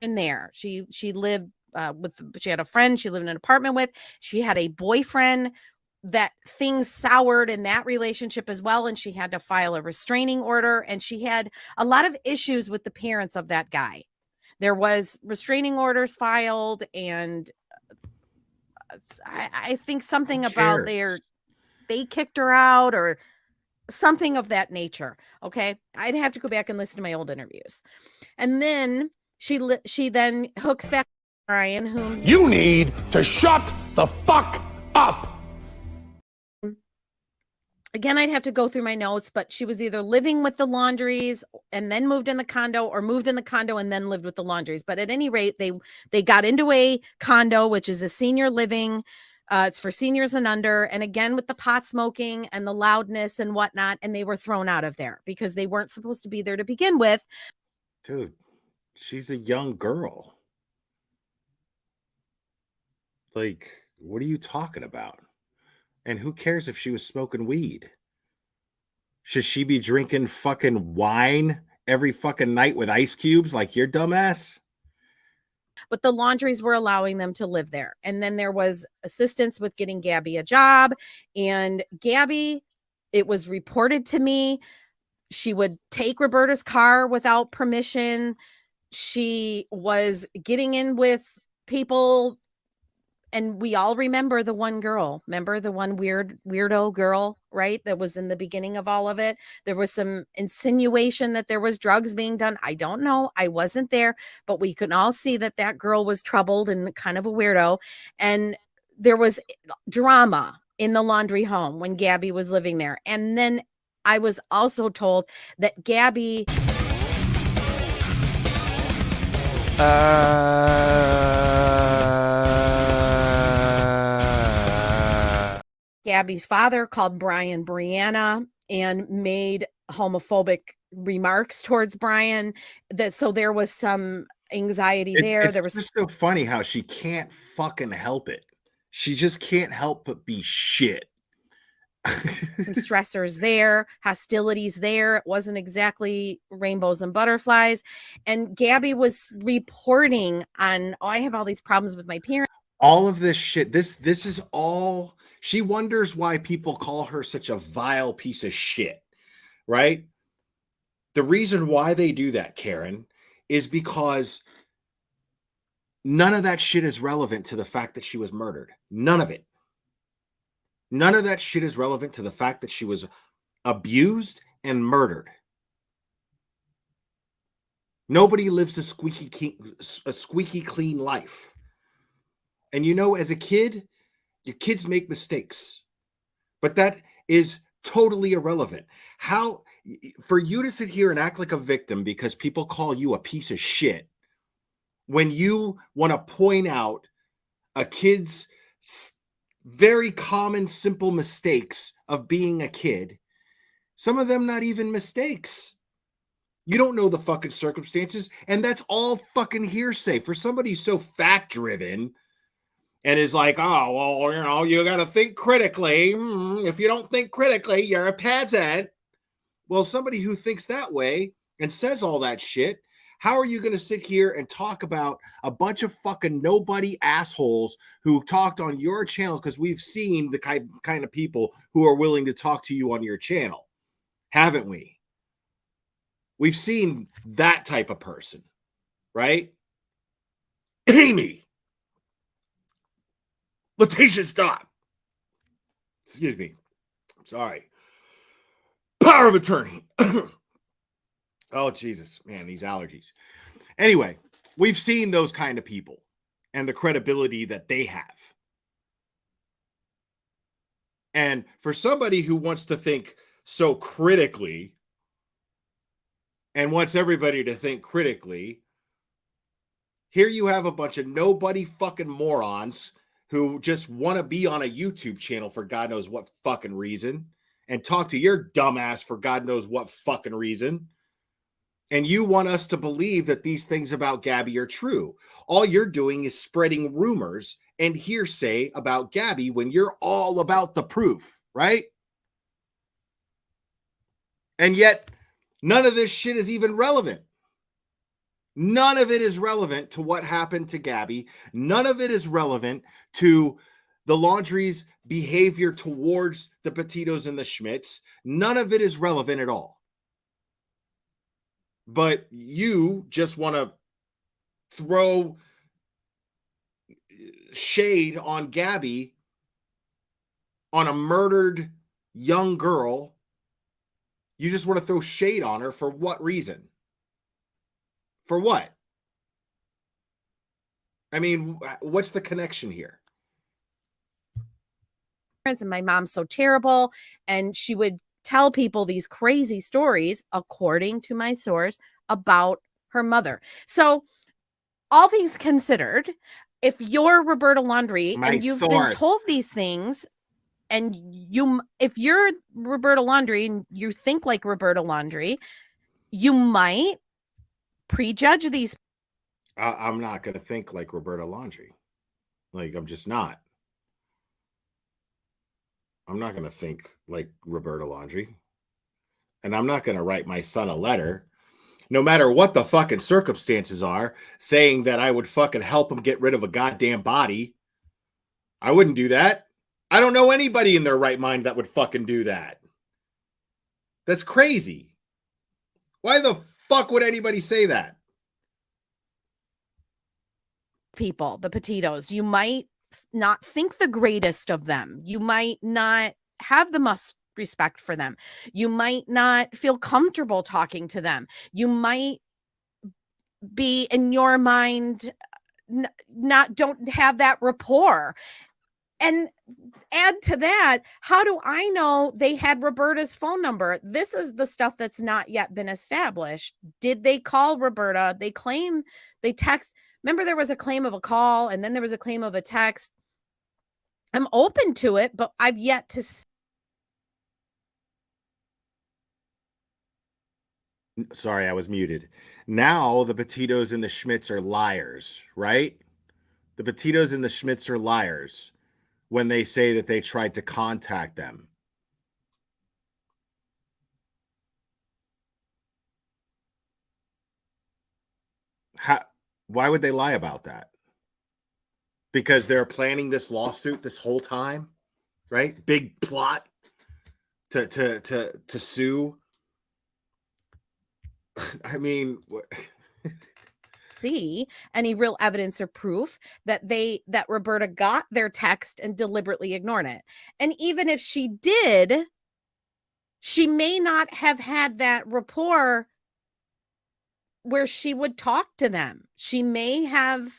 In there, she lived she had a friend she lived in an apartment with. She had a boyfriend that things soured in that relationship as well, and she had to file a restraining order, and she had a lot of issues with the parents of that guy. There was restraining orders filed, and I think something about they kicked her out or something of that nature. Okay, I'd have to go back and listen to my old interviews. And then she then hooks back to Brian, whom you need to shut the fuck up. Again, I'd have to go through my notes, but she was either living with the Laundries and then moved in the condo, or moved in the condo and then lived with the Laundries. But at any rate, they got into a condo, which is a senior living. It's for seniors and under. And again, with the pot smoking and the loudness and whatnot, and they were thrown out of there because they weren't supposed to be there to begin with. Dude, she's a young girl. Like, what are you talking about? And who cares if she was smoking weed? Should she be drinking fucking wine every fucking night with ice cubes like your dumbass? But the Laundries were allowing them to live there. And then there was assistance with getting Gabby a job. And Gabby, it was reported to me, she would take Roberta's car without permission. She was getting in with people And we all remember the one girl. Remember the one weirdo girl, right? That was in the beginning of all of it. There was some insinuation that there was drugs being done. I don't know. I wasn't there, but we could all see that that girl was troubled and kind of a weirdo. And there was drama in the laundry home when Gabby was living there. And then I was also told that Gabby Gabby's father called Brian Brianna and made homophobic remarks towards Brian. So there was some anxiety there. It's just so funny how she can't fucking help it. She just can't help but be shit. Some stressors there, hostilities there. It wasn't exactly rainbows and butterflies. And Gabby was reporting on, I have all these problems with my parents. All of this shit. This is all. She wonders why people call her such a vile piece of shit, right? The reason why they do that, Karen, is because none of that shit is relevant to the fact that she was murdered. None of it. None of that shit is relevant to the fact that she was abused and murdered. Nobody lives a squeaky clean life. And as a kid, your kids make mistakes. But that is totally irrelevant. How for you to sit here and act like a victim because people call you a piece of shit when you want to point out a kid's very common, simple mistakes of being a kid, some of them not even mistakes. You don't know the fucking circumstances, and that's all fucking hearsay. For somebody so fact-driven and is like, oh, well, you got to think critically. If you don't think critically, you're a peasant. Well, somebody who thinks that way and says all that shit, how are you going to sit here and talk about a bunch of fucking nobody assholes who talked on your channel? Because we've seen the kind of people who are willing to talk to you on your channel, haven't we? We've seen that type of person, right? Amy. Letitia, stop. Excuse me. I'm sorry. Power of attorney. Oh, Jesus, man, these allergies. Anyway, we've seen those kind of people and the credibility that they have. And for somebody who wants to think so critically and wants everybody to think critically, here you have a bunch of nobody fucking morons who just want to be on a YouTube channel for God knows what fucking reason and talk to your dumbass for God knows what fucking reason. And you want us to believe that these things about Gabby are true. All you're doing is spreading rumors and hearsay about Gabby when you're all about the proof, right? And yet, none of this shit is even relevant. None of it is relevant to what happened to Gabby. None of it is relevant to the laundry's behavior towards the Petitos and the Schmitz. None of it is relevant at all. But you just want to throw shade on Gabby, on a murdered young girl. You just want to throw shade on her for what reason? For what? I mean, what's the connection here? And my mom's so terrible, and she would tell people these crazy stories, according to my source, about her mother. So all things considered, if you're Roberta Laundrie and you've been told these things, and if you're Roberta Laundrie and you think like Roberta Laundrie, you might prejudge these. I'm not going to think like Roberta Laundrie. Like, I'm just not. I'm not going to think like Roberta Laundrie. And I'm not going to write my son a letter, no matter what the fucking circumstances are, saying that I would fucking help him get rid of a goddamn body. I wouldn't do that. I don't know anybody in their right mind that would fucking do that. That's crazy. Why the fuck would anybody say that? People, the Petitos, you might not think the greatest of them. You might not have the most respect for them. You might not feel comfortable talking to them. You might be in your mind don't have that rapport. And add to that, how do I know they had Roberta's phone number? This is the stuff that's not yet been established. Did they call Roberta? They claim they text. Remember, there was a claim of a call and then there was a claim of a text. I'm open to it, but I've yet to see. Sorry, I was muted. Now the Petitos and the Schmitz are liars, right? The Petitos and the Schmitz are liars when they say that they tried to contact them. Why would they lie about that? Because they're planning this lawsuit this whole time, right? Big plot to sue. I mean, see any real evidence or proof that Roberta got their text and deliberately ignored it. And even if she did, she may not have had that rapport where she would talk to them. She may have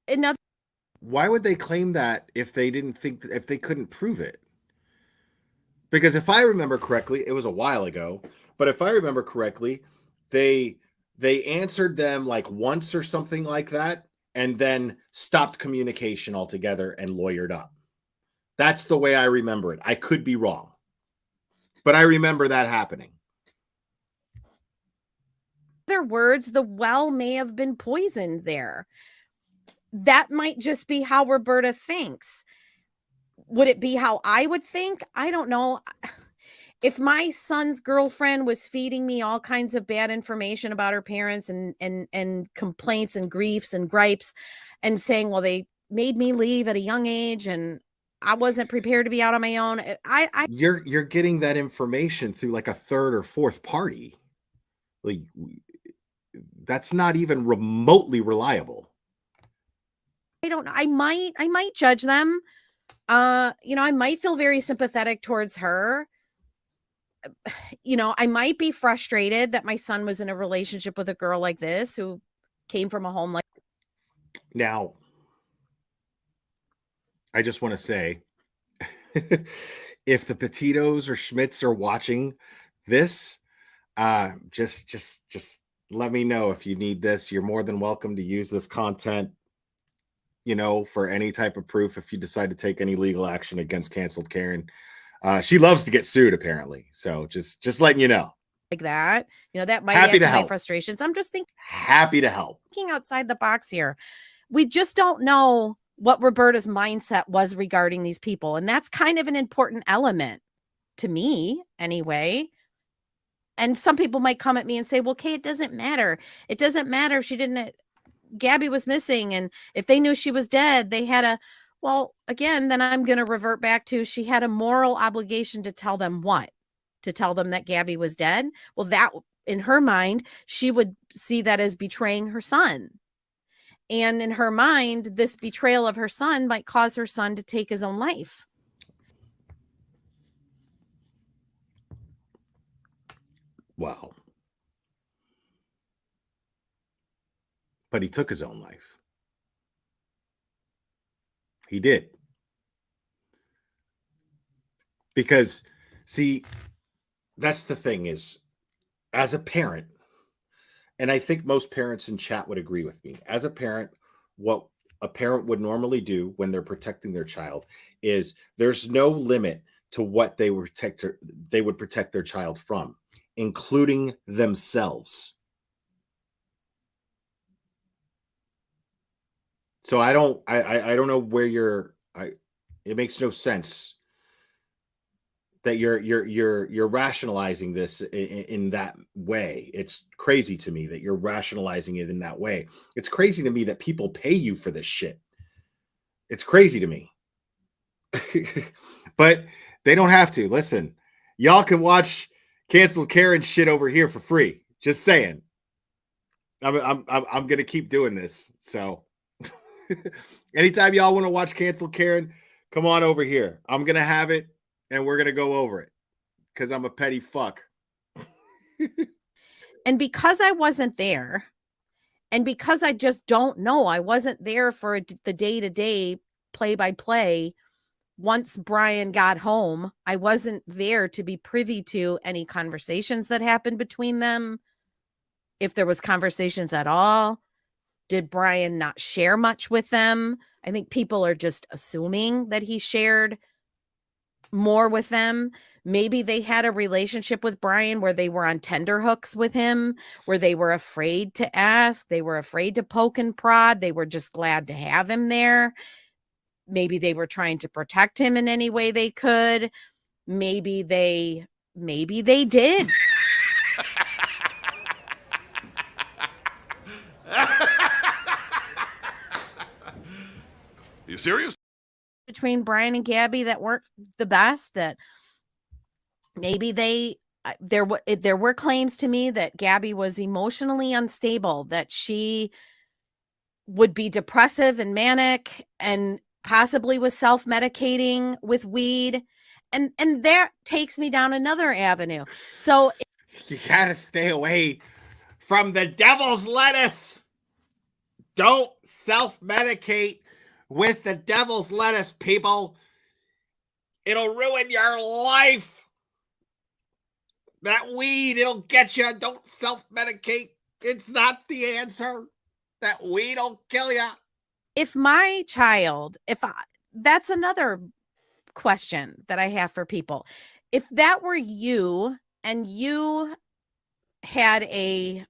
another. Why would they claim that if they couldn't prove it? Because if I remember correctly, it was a while ago, but if I remember correctly, they answered them like once or something like that, and then stopped communication altogether and lawyered up. That's the way I remember it. I could be wrong, but I remember that happening. Other words, the well may have been poisoned there. That might just be how Roberta thinks. Would it be how I would think? I don't know. If my son's girlfriend was feeding me all kinds of bad information about her parents and complaints and griefs and gripes and saying, well, they made me leave at a young age and I wasn't prepared to be out on my own. You're getting that information through like a third or fourth party. Like, that's not even remotely reliable. I don't know. I might judge them. I might feel very sympathetic towards her. I might be frustrated that my son was in a relationship with a girl like this who came from a home like. Now, I just want to say, if the Petitos or Schmitz are watching this, just let me know if you need this. You're more than welcome to use this content, for any type of proof if you decide to take any legal action against Canceled Karen. She loves to get sued, apparently. So just letting you know. Like that, that might add to my frustrations. I'm just thinking. Happy to help. Thinking outside the box here. We just don't know what Roberta's mindset was regarding these people. And that's kind of an important element to me anyway. And some people might come at me and say, well, Kay, it doesn't matter. It doesn't matter if she didn't. Gabby was missing. And if they knew she was dead, they had a. Well, again, then I'm going to revert back to she had a moral obligation to tell them what? To tell them that Gabby was dead? Well, that in her mind, she would see that as betraying her son. And in her mind, this betrayal of her son might cause her son to take his own life. Wow. But he took his own life. He did. Because, see, that's the thing is, as a parent, and I think most parents in chat would agree with me, as a parent, what a parent would normally do when they're protecting their child is there's no limit to what they would protect their child from, including themselves. So I don't know where it makes no sense that you're rationalizing this in that way. It's crazy to me that you're rationalizing it in that way. It's crazy to me that people pay you for this shit. It's crazy to me. But they don't have to. Listen, y'all can watch Canceled Karen shit over here for free. Just saying. I'm gonna keep doing this. So Anytime y'all want to watch Cancel Karen, come on over here. I'm going to have it, and we're going to go over it because I'm a petty fuck. And because I wasn't there, and because I just don't know, I wasn't there for the day-to-day play-by-play. Once Brian got home, I wasn't there to be privy to any conversations that happened between them. If there was conversations at all, did Brian not share much with them? I think people are just assuming that he shared more with them. Maybe they had a relationship with Brian where they were on tenterhooks with him, where they were afraid to ask, they were afraid to poke and prod, they were just glad to have him there. Maybe they were trying to protect him in any way they could. Maybe they did. You serious? Between Brian and Gabby that weren't the best, that maybe there were claims to me that Gabby was emotionally unstable, that she would be depressive and manic and possibly was self-medicating with weed. And that takes me down another avenue. So you gotta stay away from the devil's lettuce. Don't self-medicate with the devil's lettuce, people. It'll ruin your life. That weed, it'll get you. Don't self-medicate. It's not the answer. That weed will kill you. If my child, that's another question that I have for people. If that were you and you had a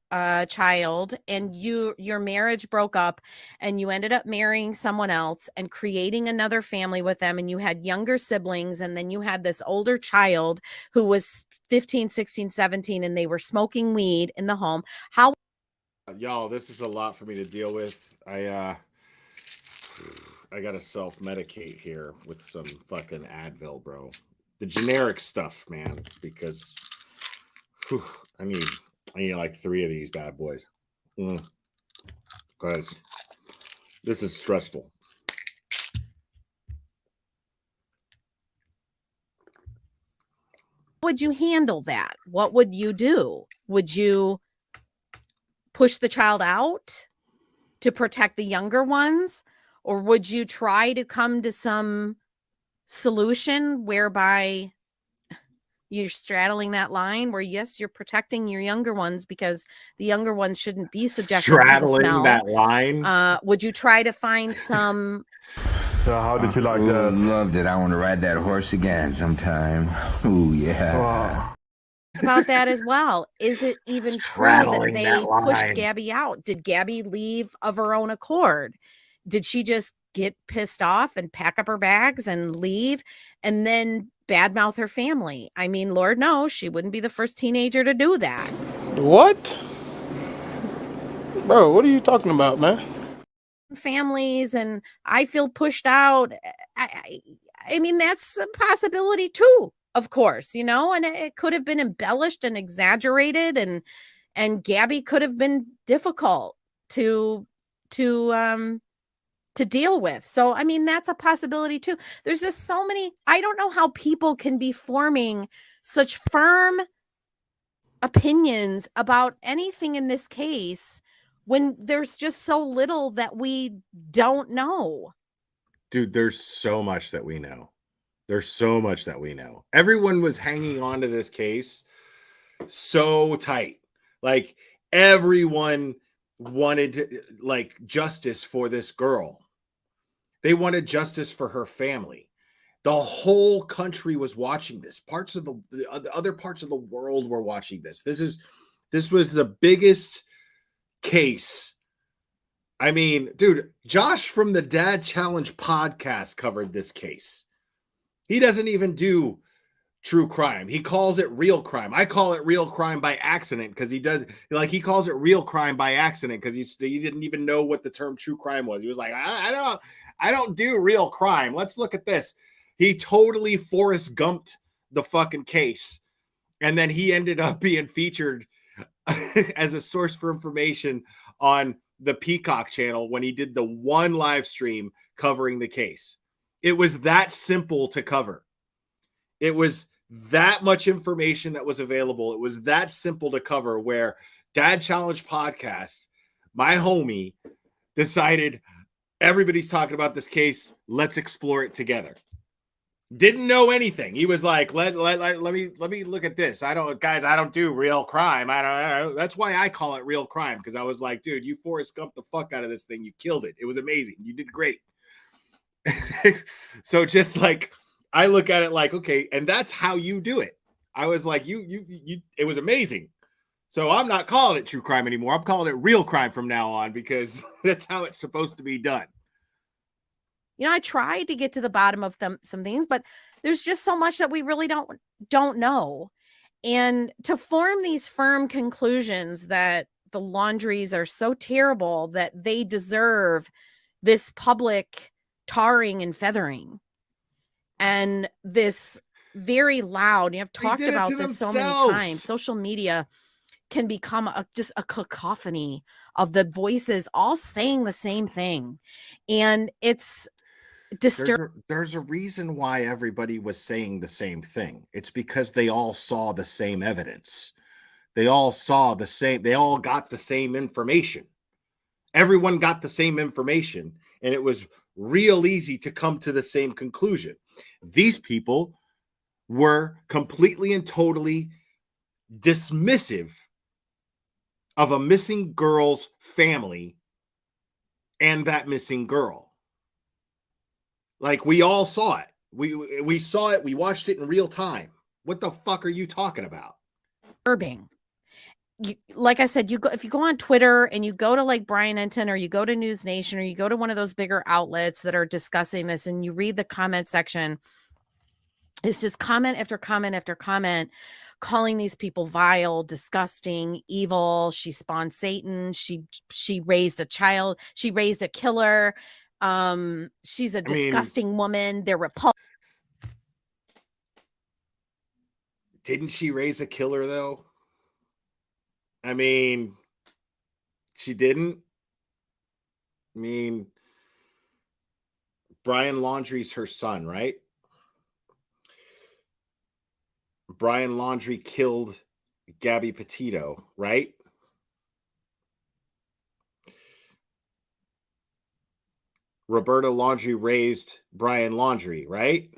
child and your marriage broke up and you ended up marrying someone else and creating another family with them, and you had younger siblings, and then you had this older child who was 15, 16, 17, and they were smoking weed in the home, how y'all, this is a lot for me to deal with. I gotta self-medicate here with some fucking Advil, bro. The generic stuff, man, because I need like 3 of these bad boys. Because this is stressful. would you handle that? What would you do? Would you push the child out to protect the younger ones? Or would you try to come to some solution whereby you're straddling that line where, yes, you're protecting your younger ones because the younger ones shouldn't be subjected to the smell. That line. Would you try to find some... So how did you like that? Loved it. I want to ride that horse again sometime. Ooh, yeah. Wow. About that as well. Is it even true that they pushed Gabby out? Did Gabby leave of her own accord? Did she just get pissed off and pack up her bags and leave and then badmouth her family? I mean, Lord knows she wouldn't be the first teenager to do that. What? Bro, what are you talking about, man? Families, and I feel pushed out. I mean, that's a possibility too, of course, you know, and it could have been embellished and exaggerated, and Gabby could have been difficult to deal with. So, I mean, that's a possibility too. There's just so many. I don't know how people can be forming such firm opinions about anything in this case when there's just so little that we don't know. Dude, there's so much that we know. There's so much that we know. Everyone was hanging on to this case so tight. Like, everyone wanted justice for this girl. They wanted justice for her family. The whole country was watching this. Parts of the other parts of the world were watching this. This was the biggest case. I mean, dude, Josh from the Dad Challenge podcast covered this case. He doesn't even do true crime. He calls it real crime. I call it real crime by accident because he calls it real crime by accident because he didn't even know what the term true crime was. He was like, I don't do real crime. Let's look at this. He totally Forrest Gumped the fucking case. And then he ended up being featured as a source for information on the Peacock channel when he did the one live stream covering the case. It was that simple to cover. It was that much information that was available. It was that simple to cover, where Dad Challenge Podcast, my homie, decided everybody's talking about this case. Let's explore it together. Didn't know anything. He was like, let me look at this. I don't do real crime. I don't. That's why I call it real crime, because I was like, dude, you Forrest Gump the fuck out of this thing. You killed it. It was amazing. You did great. So just like, I look at it like, okay, and that's how you do it. I was like, you it was amazing. So I'm not calling it true crime anymore. I'm calling it real crime from now on, because that's how it's supposed to be done. You know, I tried to get to the bottom of some things, but there's just so much that we really don't know. And to form these firm conclusions that the Laundries are so terrible that they deserve this public tarring and feathering, and this very loud, I've talked about this so many times, social media can become just a cacophony of the voices all saying the same thing. And it's disturbing. There's a reason why everybody was saying the same thing. It's because they all saw the same evidence. They all saw the same, they all got the same information. Everyone got the same information, and it was real easy to come to the same conclusion. These people were completely and totally dismissive of a missing girl's family and that missing girl. Like, we all saw it. We saw it. We watched it in real time. What the fuck are you talking about? Disturbing. Like I said, if you go on Twitter and you go to like Brian Enton, or you go to News Nation, or you go to one of those bigger outlets that are discussing this, and you read the comment section, it's just comment after comment after comment, calling these people vile, disgusting, evil. She spawned Satan. She raised a child. She raised a killer. She's a disgusting woman. They're repulsive. Didn't she raise a killer though? I mean, she didn't. I mean, Brian Laundrie's her son, right? Brian Laundrie killed Gabby Petito, right? Roberta Laundrie raised Brian Laundrie, right?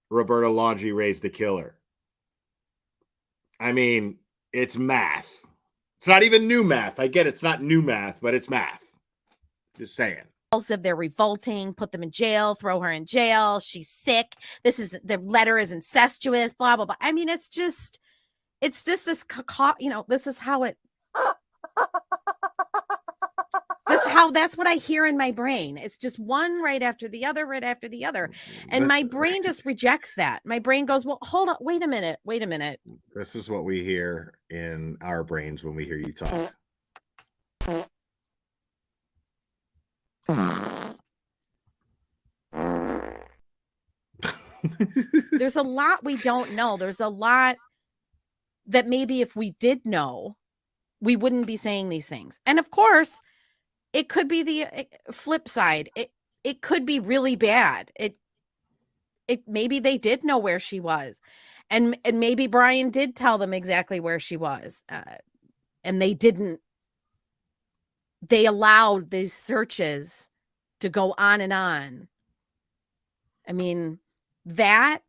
Roberta Laundrie raised the killer. I mean, it's math. It's not even new math. I get it's not new math, but it's math. Just saying. They're revolting, put them in jail, throw her in jail. She's sick. The letter is incestuous, blah, blah, blah. I mean, it's just this, this is how it, that's what I hear in my brain. It's just one right after the other, right after the other. And my brain just rejects that. My brain goes, well, hold on, wait a minute. This is what we hear in our brains when we hear you talk. There's a lot we don't know. There's a lot that maybe if we did know, we wouldn't be saying these things. And of course, it could be the flip side. It could be really bad. It maybe they did know where she was, and maybe Brian did tell them exactly where she was, and they didn't. They allowed these searches to go on and on. I mean, that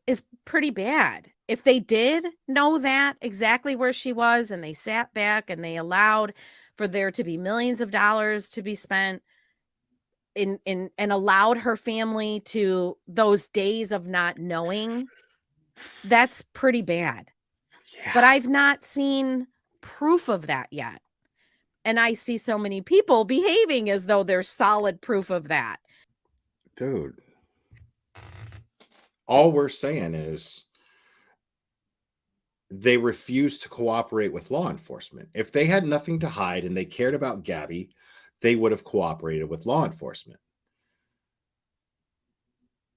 is pretty bad. If they did know that exactly where she was, and they sat back and they allowed for there to be millions of dollars to be spent in and allowed her family to those days of not knowing, that's pretty bad. Yeah. But I've not seen proof of that yet. And I see so many people behaving as though there's solid proof of that. Dude, all we're saying is they refuse to cooperate with law enforcement. If they had nothing to hide and they cared about Gabby, they would have cooperated with law enforcement.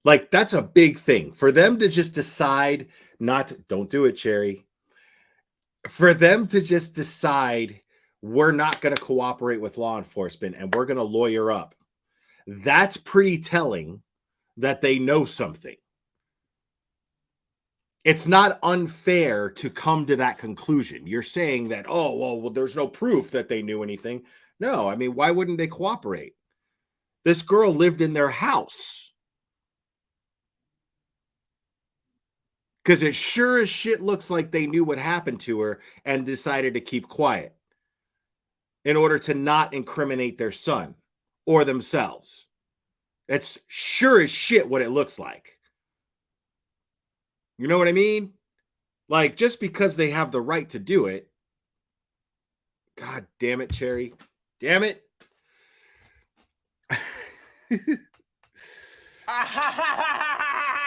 Like, that's a big thing. For them to just decide not to, don't do it, Cherry. For them to just decide we're not going to cooperate with law enforcement and we're going to lawyer up. That's pretty telling that they know something. It's not unfair to come to that conclusion. You're saying that, oh, well, there's no proof that they knew anything. No, I mean, why wouldn't they cooperate? This girl lived in their house. Because it sure as shit looks like they knew what happened to her and decided to keep quiet in order to not incriminate their son or themselves. That's sure as shit what it looks like. You know what I mean? Like, just because they have the right to do it. God damn it, Cherry. Damn it.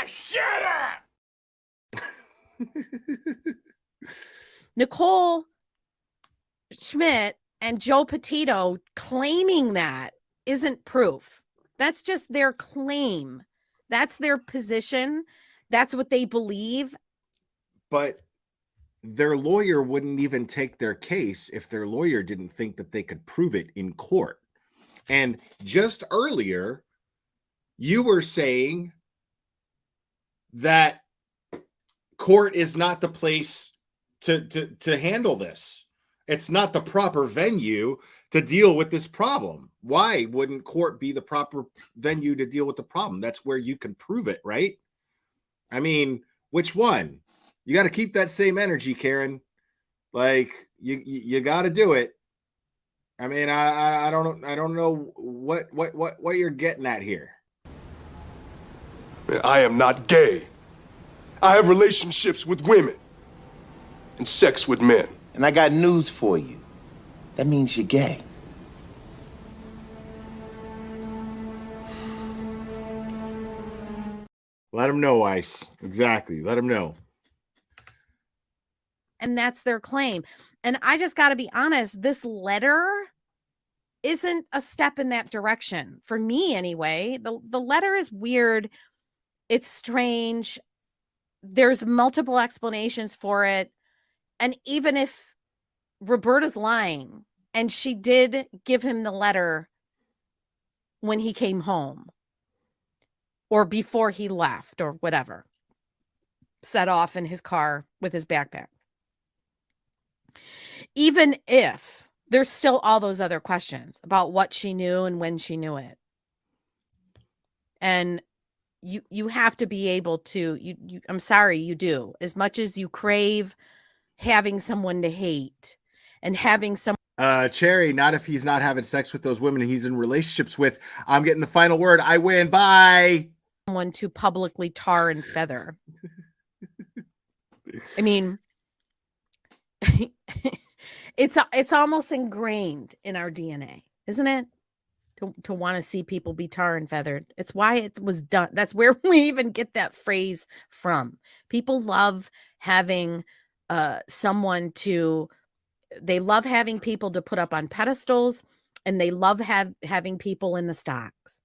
Shut up! Nicole Schmidt and Joe Petito claiming that isn't proof. That's just their claim. That's their position. That's what they believe. But their lawyer wouldn't even take their case if their lawyer didn't think that they could prove it in court. And just earlier, you were saying that court is not the place to handle this. It's not the proper venue to deal with this problem. Why wouldn't court be the proper venue to deal with the problem? That's where you can prove it, right? I mean, which one? You got to keep that same energy, Karen. Like, you got to do it. I mean, I don't know what you're getting at here. I am not gay. I have relationships with women and sex with men. And I got news for you. That means you're gay. Let them know, Ice. Exactly. Let them know. And that's their claim. And I just got to be honest, this letter isn't a step in that direction. For me, anyway. The letter is weird. It's strange. There's multiple explanations for it. And even if Roberta's lying, and she did give him the letter when he came home, or before he left, or whatever, set off in his car with his backpack. Even if there's still all those other questions about what she knew and when she knew it. And you have to be able to, I'm sorry, you do. As much as you crave having someone to hate and having some Cherry, not if he's not having sex with those women he's in relationships with. I'm getting the final word. I win. Bye. Someone to publicly tar and feather. I mean, it's almost ingrained in our DNA, isn't it? To want to see people be tar and feathered. It's why it was done. That's where we even get that phrase from. People love having someone to, they love having people to put up on pedestals, and they love having people in the stocks.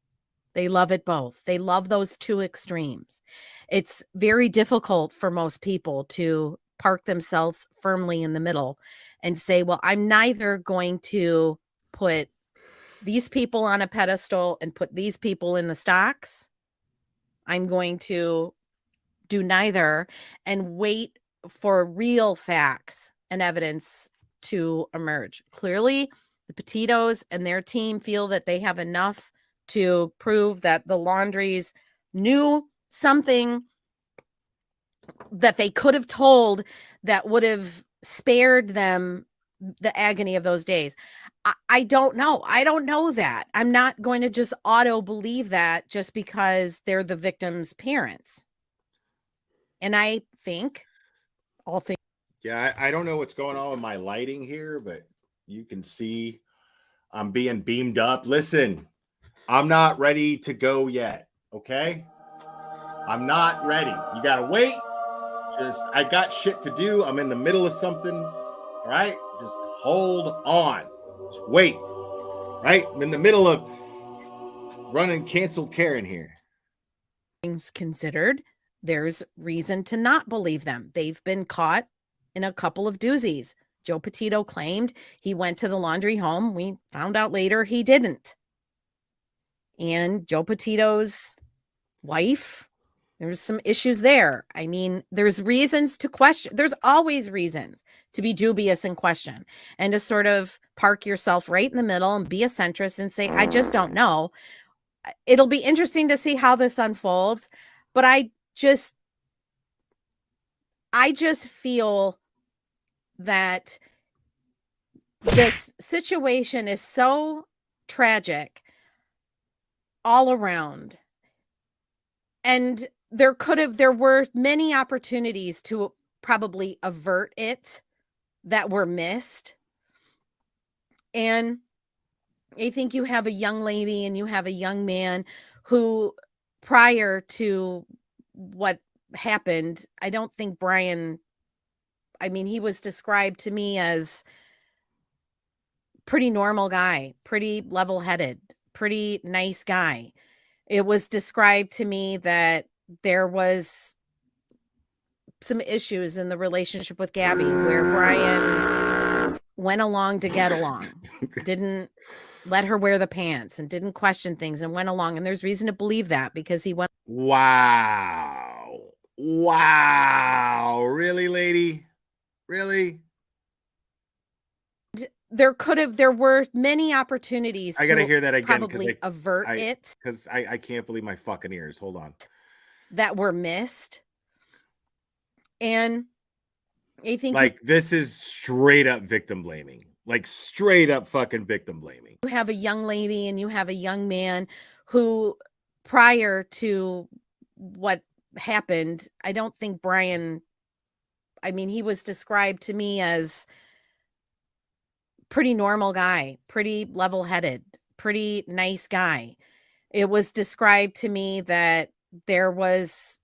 They love it both. They love those two extremes. It's very difficult for most people to park themselves firmly in the middle and say, well, I'm neither going to put these people on a pedestal and put these people in the stocks. I'm going to do neither and wait for real facts and evidence to emerge. Clearly, the Petitos and their team feel that they have enough to prove that the Laundries knew something that they could have told that would have spared them the agony of those days. I don't know. I don't know that. I'm not going to just auto believe that just because they're the victim's parents. And I think all things. Yeah, I don't know what's going on with my lighting here, but you can see I'm being beamed up. Listen, I'm not ready to go yet. Okay. I'm not ready. You got to wait. I got shit to do. I'm in the middle of something. All right. Just hold on. Just wait. Right. I'm in the middle of running canceled Karen here. Things considered, there's reason to not believe them. They've been caught in a couple of doozies. Joe Petito claimed he went to the laundry home. We found out later he didn't. And Joe Petito's wife, there was some issues there. I mean, there's reasons to question. There's always reasons to be dubious and question and to sort of park yourself right in the middle and be a centrist and say, I just don't know. It'll be interesting to see how this unfolds, but I just feel that this situation is so tragic all around. And there were many opportunities to probably avert it that were missed. And I think you have a young lady and you have a young man who, prior to what happened, I don't think Brian, I mean, he was described to me as pretty normal guy, pretty level-headed, pretty nice guy. It was described to me that there was some issues in the relationship with Gabby where Brian went along to get along, didn't let her wear the pants and didn't question things and went along. And there's reason to believe that because he went. Wow. Really, lady? Really? There were many opportunities. I got to hear that again. Probably avert it. Because I can't believe my fucking ears. Hold on. That were missed. And I think like this is straight up victim blaming. Like straight up fucking victim blaming. You have a young lady and you have a young man who, prior to what happened, I don't think Brian, I mean, he was described to me as pretty normal guy, pretty level-headed, pretty nice guy. It was described to me that there was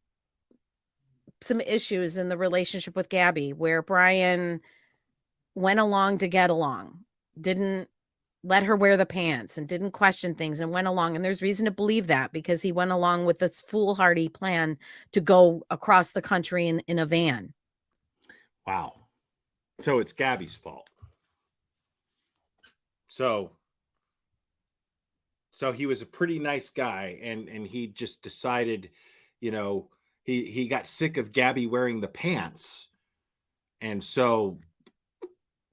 some issues in the relationship with Gabby where Brian went along to get along, didn't let her wear the pants and didn't question things and went along. And there's reason to believe that because he went along with this foolhardy plan to go across the country in a van. Wow. So it's Gabby's fault. So he was a pretty nice guy and he just decided, you know, he got sick of Gabby wearing the pants. And so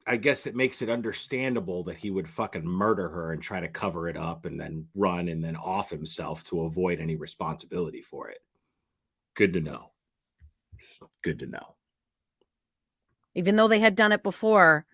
I guess it makes it understandable that he would fucking murder her and try to cover it up and then run and then off himself to avoid any responsibility for it. Good to know. Good to know. Even though they had done it before,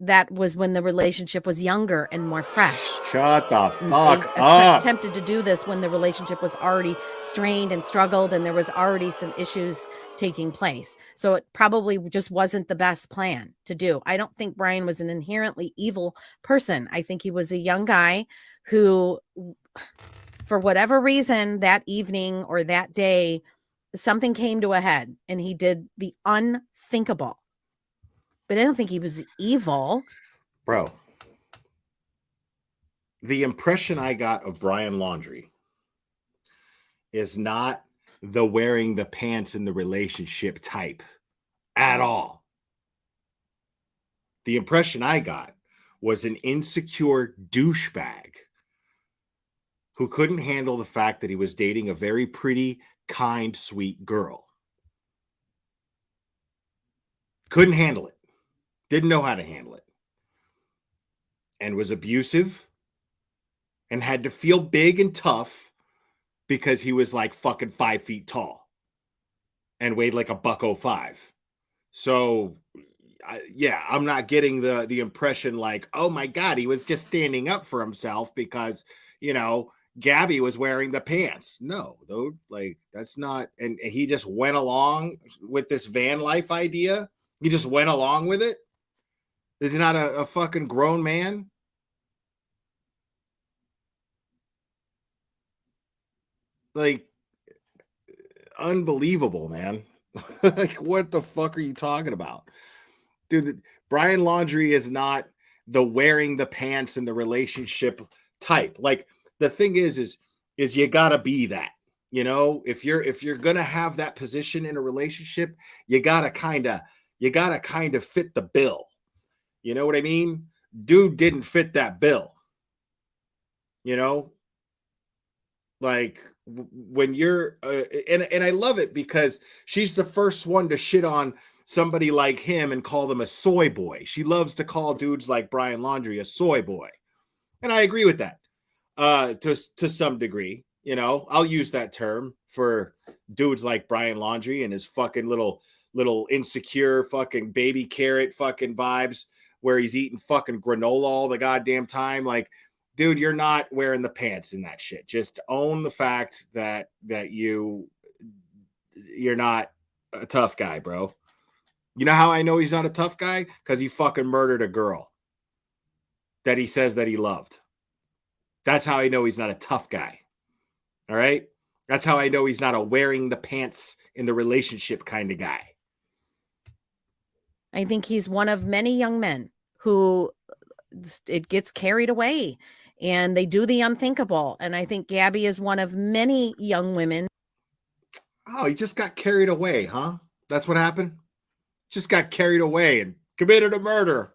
that was when the relationship was younger and more fresh. Shut the fuck up. Attempted to do this when the relationship was already strained and struggled and there was already some issues taking place. So it probably just wasn't the best plan to do. I don't think Brian was an inherently evil person. I think he was a young guy who, for whatever reason, that evening or that day, something came to a head and he did the unthinkable. But I don't think he was evil. Bro, the impression I got of Brian Laundrie is not the wearing the pants in the relationship type at all. The impression I got was an insecure douchebag who couldn't handle the fact that he was dating a very pretty, kind, sweet girl. Couldn't handle it. Didn't know how to handle it. And was abusive and had to feel big and tough because he was like fucking 5 feet tall and weighed like $105. So yeah, I'm not getting the impression like, oh my God, he was just standing up for himself because, you know, Gabby was wearing the pants. No, though, like that's not, and he just went along with this van life idea. He just went along with it. Is he not a fucking grown man? Like, unbelievable, man. Like, what the fuck are you talking about? Dude, Brian Laundrie is not the wearing the pants in the relationship type. Like, the thing is you gotta be that. You know, if you're gonna have that position in a relationship, you gotta kind of fit the bill. You know what I mean? Dude didn't fit that bill. You know, like when you're and I love it because she's the first one to shit on somebody like him and call them a soy boy. She loves to call dudes like Brian Laundrie a soy boy. And I agree with that. To some degree, you know, I'll use that term for dudes like Brian Laundrie and his fucking little insecure fucking baby carrot fucking vibes where he's eating fucking granola all the goddamn time. Like, dude, you're not wearing the pants in that shit. Just own the fact that you're not a tough guy, bro. You know how I know he's not a tough guy? Because he fucking murdered a girl that he says that he loved. That's how I know he's not a tough guy. All right? That's how I know he's not a wearing the pants in the relationship kind of guy. I think he's one of many young men who it gets carried away and they do the unthinkable. And I think Gabby is one of many young women. Oh, he just got carried away, huh? That's what happened? Just got carried away and committed a murder.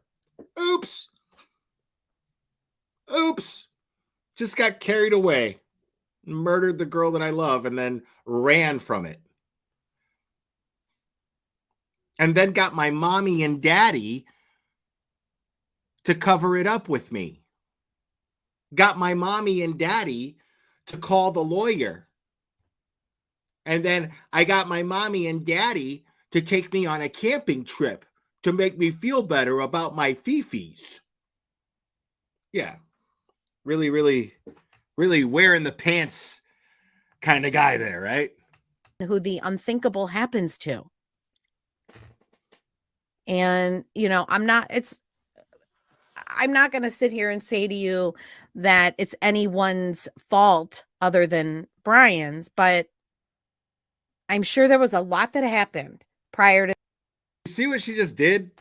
Oops. Just got carried away, murdered the girl that I love, and then ran from it. And then got my mommy and daddy to cover it up with me. Got my mommy and daddy to call the lawyer. And then I got my mommy and daddy to take me on a camping trip to make me feel better about my fifis. Yeah. Really, really, really wearing the pants kind of guy there, right? Who the unthinkable happens to. And, you know, I'm not going to sit here and say to you that it's anyone's fault other than Brian's, but I'm sure there was a lot that happened prior to. You see what she just did?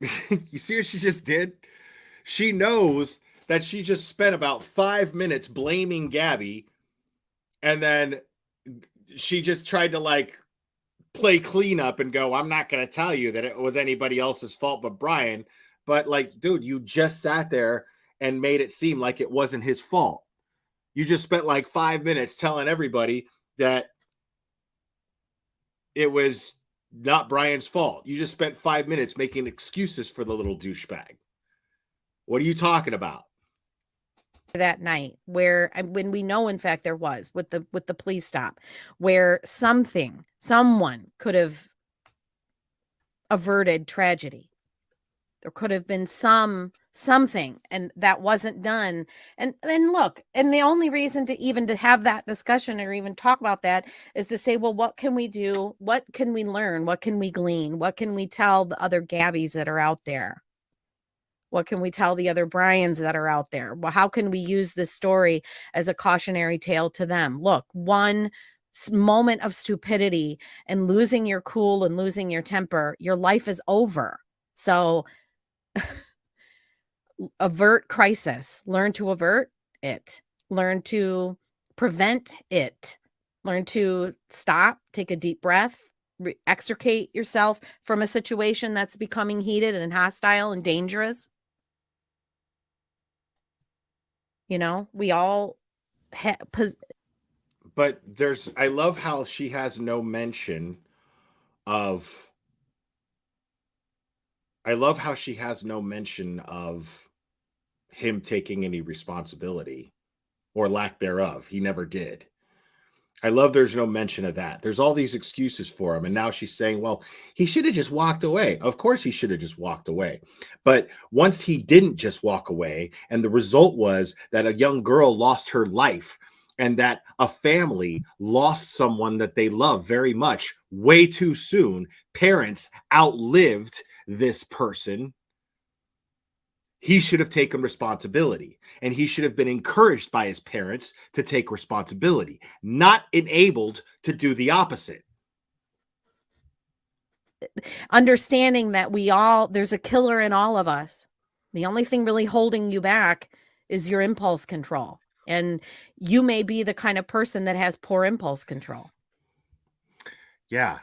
You see what she just did? She knows that she just spent about 5 minutes blaming Gabby, and then she just tried to like play cleanup and go, I'm not going to tell you that it was anybody else's fault but Brian. But like, dude, you just sat there and made it seem like it wasn't his fault. You just spent like 5 minutes telling everybody that it was not Brian's fault. You just spent 5 minutes making excuses for the little douchebag. What are you talking about? That night where when we know in fact there was with the police stop where someone could have averted tragedy. There could have been something and that wasn't done. And then look, and the only reason to have that discussion or even talk about that is to say, well, what can we do? What can we learn? What can we glean? What can we tell the other Gabbies that are out there? What can we tell the other Brians that are out there? Well, how can we use this story as a cautionary tale to them? Look, one moment of stupidity and losing your cool and losing your temper, your life is over. So avert crisis, learn to avert it, learn to prevent it, learn to stop, take a deep breath, extricate yourself from a situation that's becoming heated and hostile and dangerous. You know, we all but I love how she has no mention of him taking any responsibility or lack thereof. He never did. I love there's no mention of that. There's all these excuses for him. And now she's saying, well, he should have just walked away. Of course he should have just walked away. But once he didn't just walk away, and the result was that a young girl lost her life and that a family lost someone that they love very much way too soon, parents outlived this person, he should have taken responsibility, and he should have been encouraged by his parents to take responsibility, not enabled to do the opposite. Understanding that there's a killer in all of us. The only thing really holding you back is your impulse control. And you may be the kind of person that has poor impulse control. Yeah,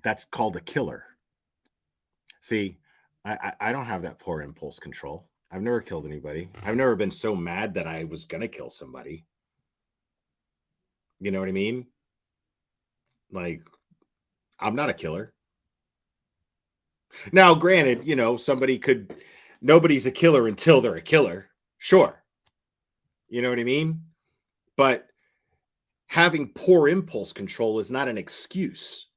that's called a killer. See, I don't have that poor impulse control. I've never killed anybody. I've never been so mad that I was gonna kill somebody. You know what I mean? Like, I'm not a killer. Now, granted, nobody's a killer until they're a killer. Sure. You know what I mean? But having poor impulse control is not an excuse.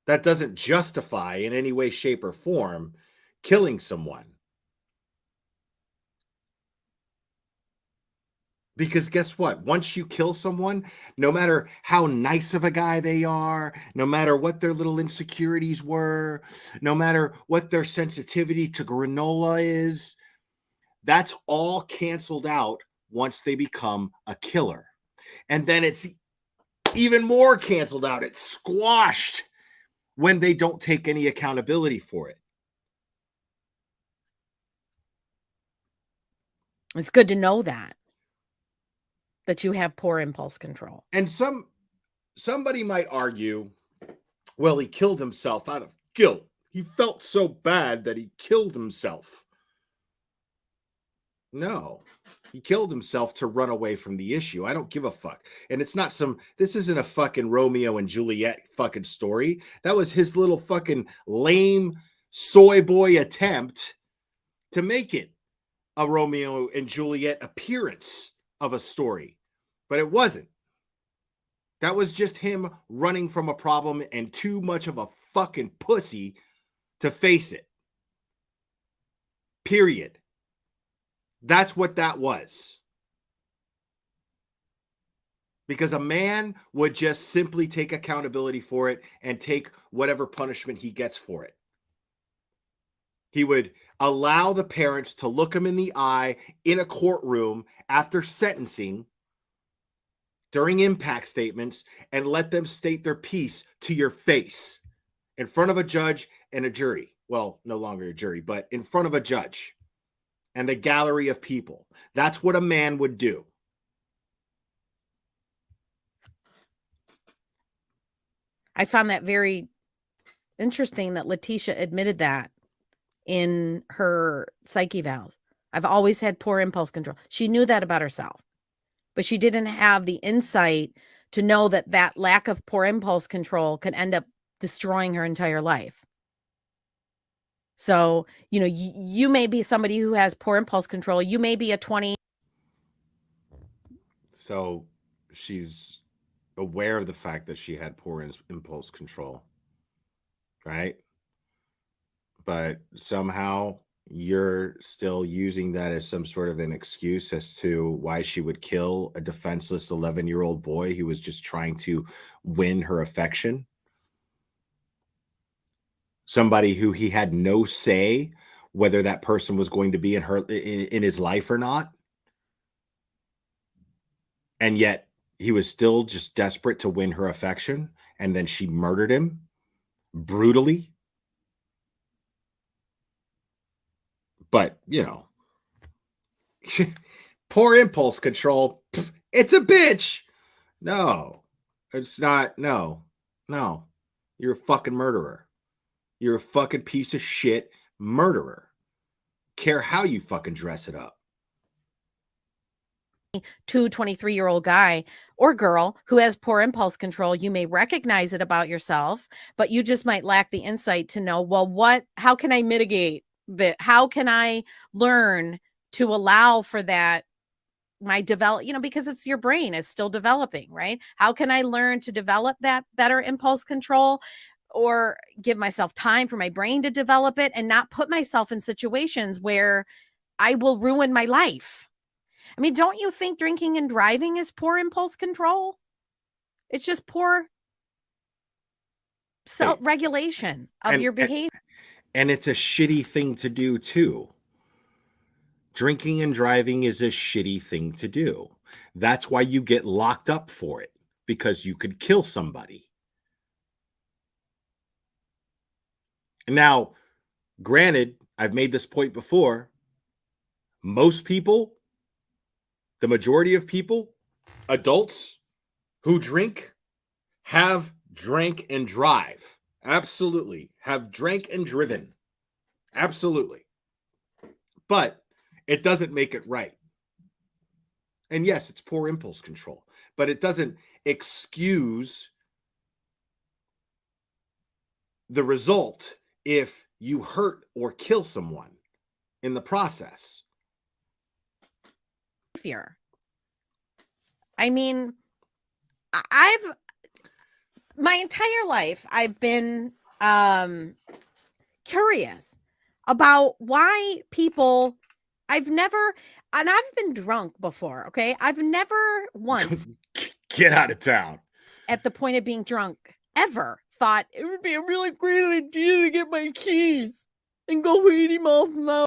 That doesn't justify in any way, shape, or form killing someone. Because guess what? Once you kill someone, no matter how nice of a guy they are, no matter what their little insecurities were, no matter what their sensitivity to granola is, that's all canceled out once they become a killer. And then it's even more canceled out. It's squashed when they don't take any accountability for it. It's good to know that you have poor impulse control. And somebody might argue, well, he killed himself out of guilt. He felt so bad that he killed himself. No, he killed himself to run away from the issue. I don't give a fuck. And it's not this isn't a fucking Romeo and Juliet fucking story. That was his little fucking lame soy boy attempt to make it a Romeo and Juliet appearance of a story. But it wasn't. That was just him running from a problem and too much of a fucking pussy to face it. Period. That's what that was. Because a man would just simply take accountability for it and take whatever punishment he gets for it. He would allow the parents to look him in the eye in a courtroom after sentencing during impact statements and let them state their piece to your face in front of a judge and a jury. Well, no longer a jury, but in front of a judge and a gallery of people. That's what a man would do. I found that very interesting that Letitia admitted that in her psyche evals. I've always had poor impulse control. She knew that about herself, but she didn't have the insight to know that that lack of poor impulse control could end up destroying her entire life. So, you may be somebody who has poor impulse control. You may be a 20. So she's aware of the fact that she had poor impulse control, right? But somehow you're still using that as some sort of an excuse as to why she would kill a defenseless 11-year-old boy who was just trying to win her affection. Somebody who he had no say whether that person was going to be in his life or not. And yet he was still just desperate to win her affection. And then she murdered him brutally. But, poor impulse control. It's a bitch. No, it's not. No. You're a fucking murderer. You're a fucking piece of shit murderer. Care how you fucking dress it up. 23-year-old guy or girl who has poor impulse control, you may recognize it about yourself, but you just might lack the insight to know, well, how can I mitigate that? How can I learn to allow for that? My because it's your brain is still developing, right? How can I learn to develop that better impulse control or give myself time for my brain to develop it and not put myself in situations where I will ruin my life? I mean, don't you think drinking and driving is poor impulse control? It's just poor self-regulation of your behavior. And it's a shitty thing to do too. Drinking and driving is a shitty thing to do. That's why you get locked up for it, because you could kill somebody. Now, granted, I've made this point before. Most people, the majority of people, adults who drink, have drank and drive Absolutely. Have drank and driven. Absolutely. But it doesn't make it right. And yes, it's poor impulse control, but it doesn't excuse the result if you hurt or kill someone in the process. Fear. I mean, my entire life, I've been curious about why people, I've been drunk before, okay? I've never once Get out of town. At the point of being drunk ever thought it would be a really great idea to get my keys and go 80 miles an hour.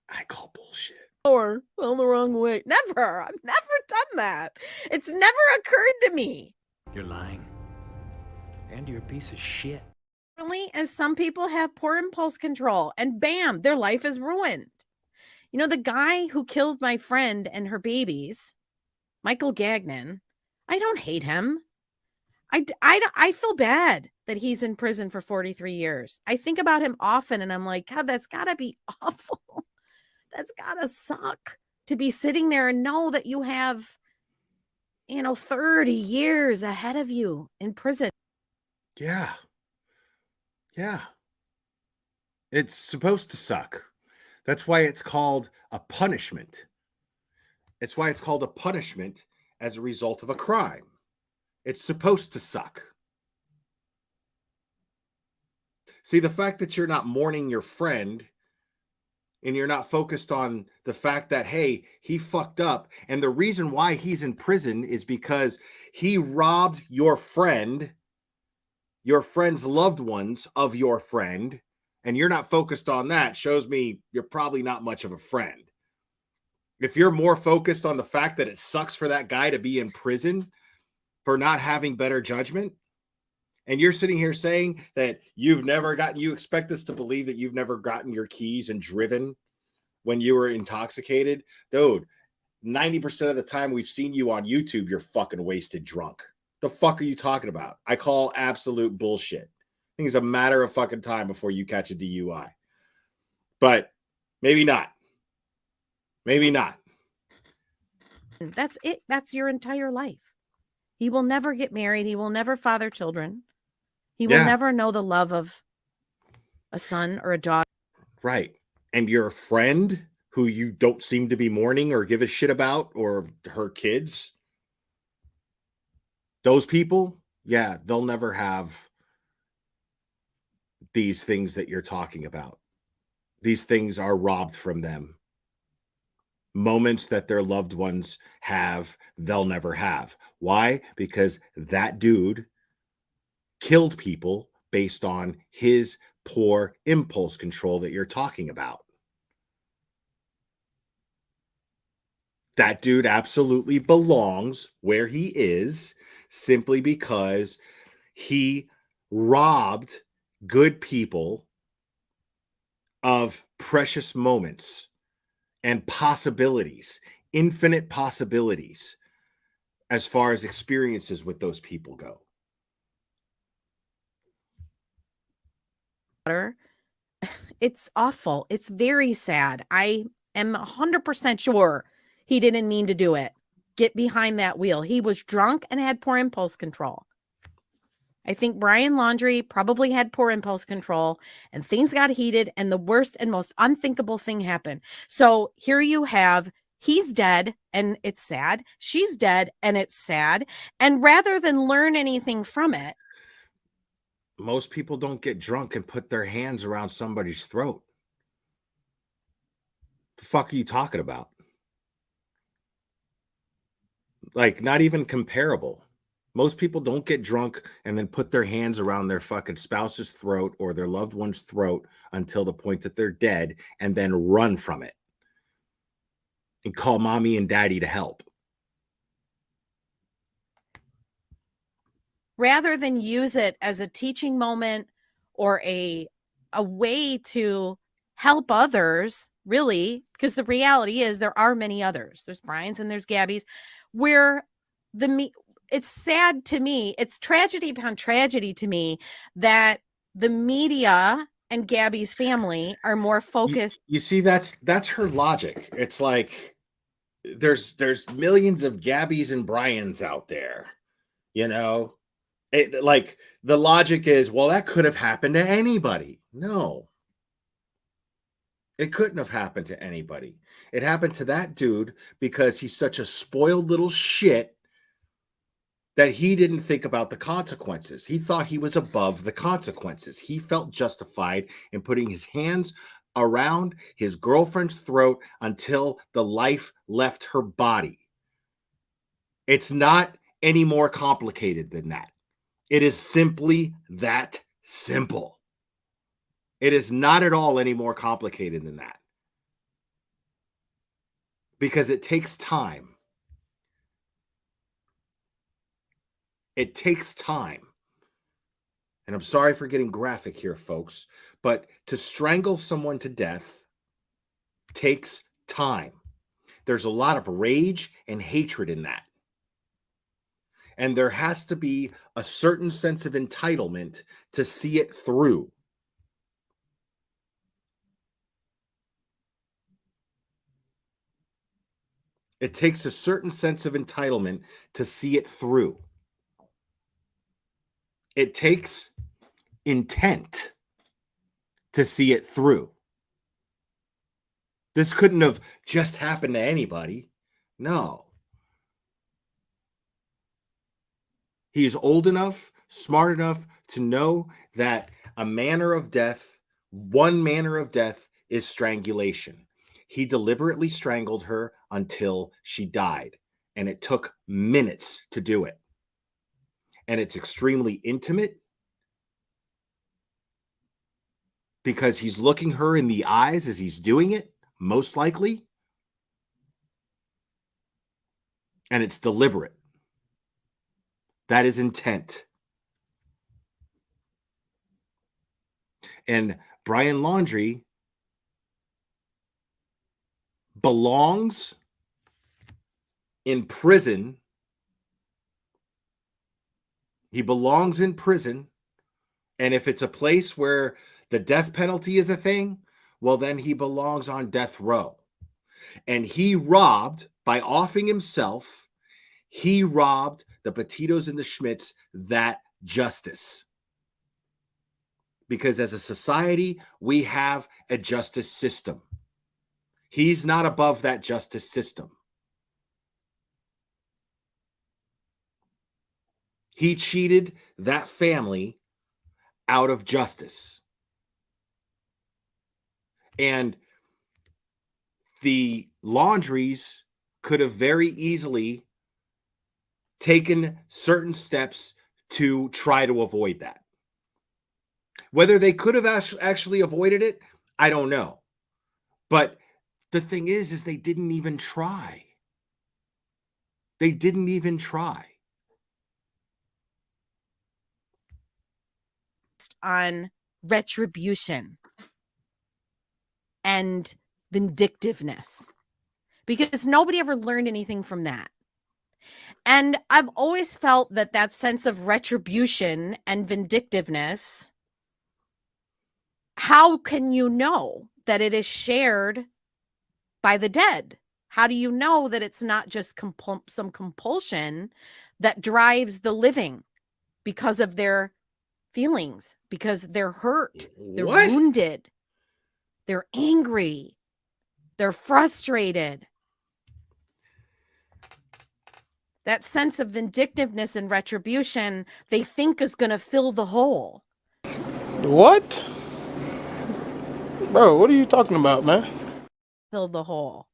I call bullshit. Or on the wrong way. Never. I've never done that. It's never occurred to me. You're lying. And you're a piece of shit. And some people have poor impulse control, and bam, their life is ruined. You know, the guy who killed my friend and her babies, Michael Gagnon, I don't hate him. I feel bad that he's in prison for 43 years. I think about him often, and I'm like, God, that's got to be awful. That's got to suck to be sitting there and know that you have, 30 years ahead of you in prison. Yeah. Yeah. It's supposed to suck. That's why it's called a punishment. It's why it's called a punishment as a result of a crime. It's supposed to suck. See, the fact that you're not mourning your friend and you're not focused on the fact that, hey, he fucked up. And the reason why he's in prison is because he robbed your friend's loved ones of your friend. And you're not focused on that, shows me you're probably not much of a friend. If you're more focused on the fact that it sucks for that guy to be in prison for not having better judgment, and you're sitting here saying that you expect us to believe that you've never gotten your keys and driven when you were intoxicated. Dude, 90% of the time we've seen you on YouTube, you're fucking wasted drunk. The fuck are you talking about? I call absolute bullshit. I think it's a matter of fucking time before you catch a DUI. But maybe not. Maybe not. That's it. That's your entire life. He will never get married. He will never father children. He will never know the love of a son or a daughter. Right. And your friend who you don't seem to be mourning or give a shit about, or her kids, those people, yeah, they'll never have these things that you're talking about. These things are robbed from them. Moments that their loved ones have, they'll never have. Why? Because that dude killed people based on his poor impulse control that you're talking about. That dude absolutely belongs where he is simply because he robbed good people of precious moments and possibilities, infinite possibilities, as far as experiences with those people go. It's awful. It's very sad. I am 100% sure he didn't mean to do it. Get behind that wheel. He was drunk and had poor impulse control. I think Brian Laundrie probably had poor impulse control, and things got heated, and the worst and most unthinkable thing happened. So here you have, he's dead and it's sad. She's dead and it's sad. And rather than learn anything from it, most people don't get drunk and put their hands around somebody's throat. The fuck are you talking about? Like, not even comparable. Most people don't get drunk and then put their hands around their fucking spouse's throat or their loved one's throat until the point that they're dead and then run from it and call mommy and daddy to help. rather than use it as a teaching moment or a way to help others, really, because the reality is there are many others. There's Brian's and there's Gabby's, where it's sad to me. It's tragedy upon tragedy to me that the media and Gabby's family are more focused. You see, that's her logic. It's like there's millions of Gabbies and Brians out there, you know. It, like the logic is, well, that could have happened to anybody. No, it couldn't have happened to anybody. It happened to that dude because he's such a spoiled little shit that he didn't think about the consequences. He thought he was above the consequences. He felt justified in putting his hands around his girlfriend's throat until the life left her body. It's not any more complicated than that. It is simply that simple. It is not at all any more complicated than that. Because it takes time. It takes time. And I'm sorry for getting graphic here, folks, but to strangle someone to death takes time. There's a lot of rage and hatred in that. And there has to be a certain sense of entitlement to see it through. It takes a certain sense of entitlement to see it through. It takes intent to see it through. This couldn't have just happened to anybody. No. He's old enough, smart enough to know that one manner of death is strangulation. He deliberately strangled her until she died, and it took minutes to do it. And it's extremely intimate because he's looking her in the eyes as he's doing it, most likely. And it's deliberate. That is intent. And Brian Laundrie belongs in prison. He belongs in prison. And if it's a place where the death penalty is a thing, well, then he belongs on death row. And he robbed, by offing himself, he robbed the Petitos and the Schmidts that justice. Because as a society, we have a justice system. He's not above that justice system. He cheated that family out of justice. And the Laundries could have very easily taken certain steps to try to avoid that. Whether they could have actually avoided it, I don't know. But the thing is they didn't even try. They didn't even try. On retribution and vindictiveness, because nobody ever learned anything from that. And I've always felt that sense of retribution and vindictiveness, how can you know that it is shared by the dead? How do you know that it's not just some compulsion that drives the living because of their feelings, because they're hurt, they're wounded, they're angry, they're frustrated? That sense of vindictiveness and retribution, they think is going to fill the hole. What? Bro, what are you talking about, man? Fill the hole.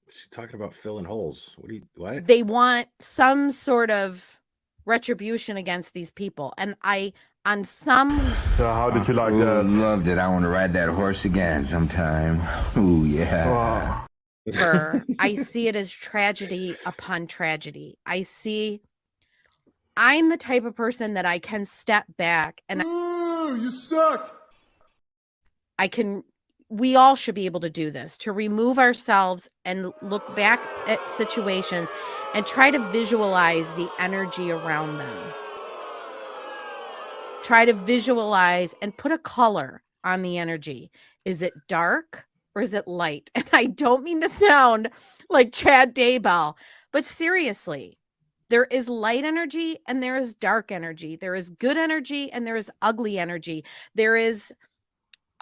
She's talking about filling holes. What? They want some sort of retribution against these people. And on some... So how did you like that? Loved it. I want to ride that horse again sometime. Ooh, yeah. Wow. I see it as tragedy upon tragedy. I'm the type of person that I can step back and you suck. I can we all should be able to do this, to remove ourselves and look back at situations and try to visualize the energy around them. Try to visualize and put a color on the energy. Is it dark or is it light? And I don't mean to sound like Chad Daybell, but seriously, there is light energy and there is dark energy. There is good energy and there is ugly energy. There is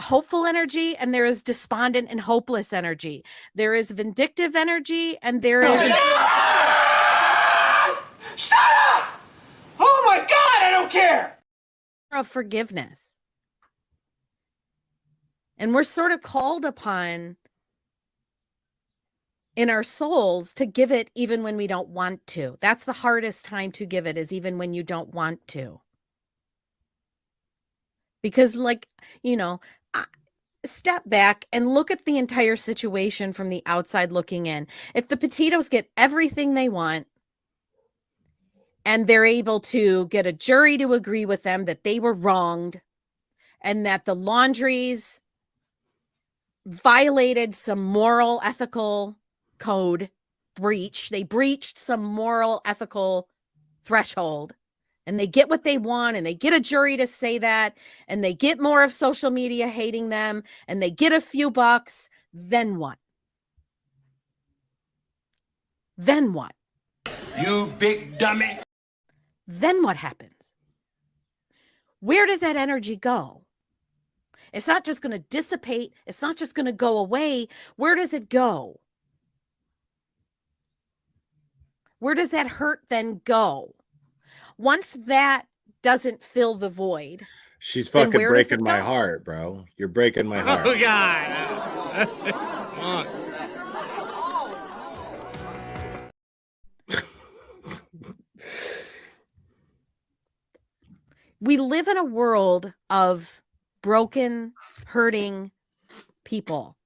hopeful energy and there is despondent and hopeless energy. There is vindictive energy and there is... Shut up! Oh my God, I don't care! Of forgiveness. And we're sort of called upon in our souls to give it even when we don't want to. That's the hardest time to give it, is even when you don't want to. Because, like, you know, step back and look at the entire situation from the outside looking in. If the Petitos get everything they want and they're able to get a jury to agree with them that they were wronged and that the Laundries violated some moral, ethical code breach. They breached some moral, ethical threshold, and they get what they want, and they get a jury to say that, and they get more of social media hating them, and they get a few bucks. Then what? Then what? You big dummy. Then what happens? Where does that energy go? It's not just going to dissipate. It's not just going to go away. Where does it go? Where does that hurt then go? Once that doesn't fill the void. She's fucking breaking my heart, bro. You're breaking my heart. Oh, God. We live in a world of broken, hurting people.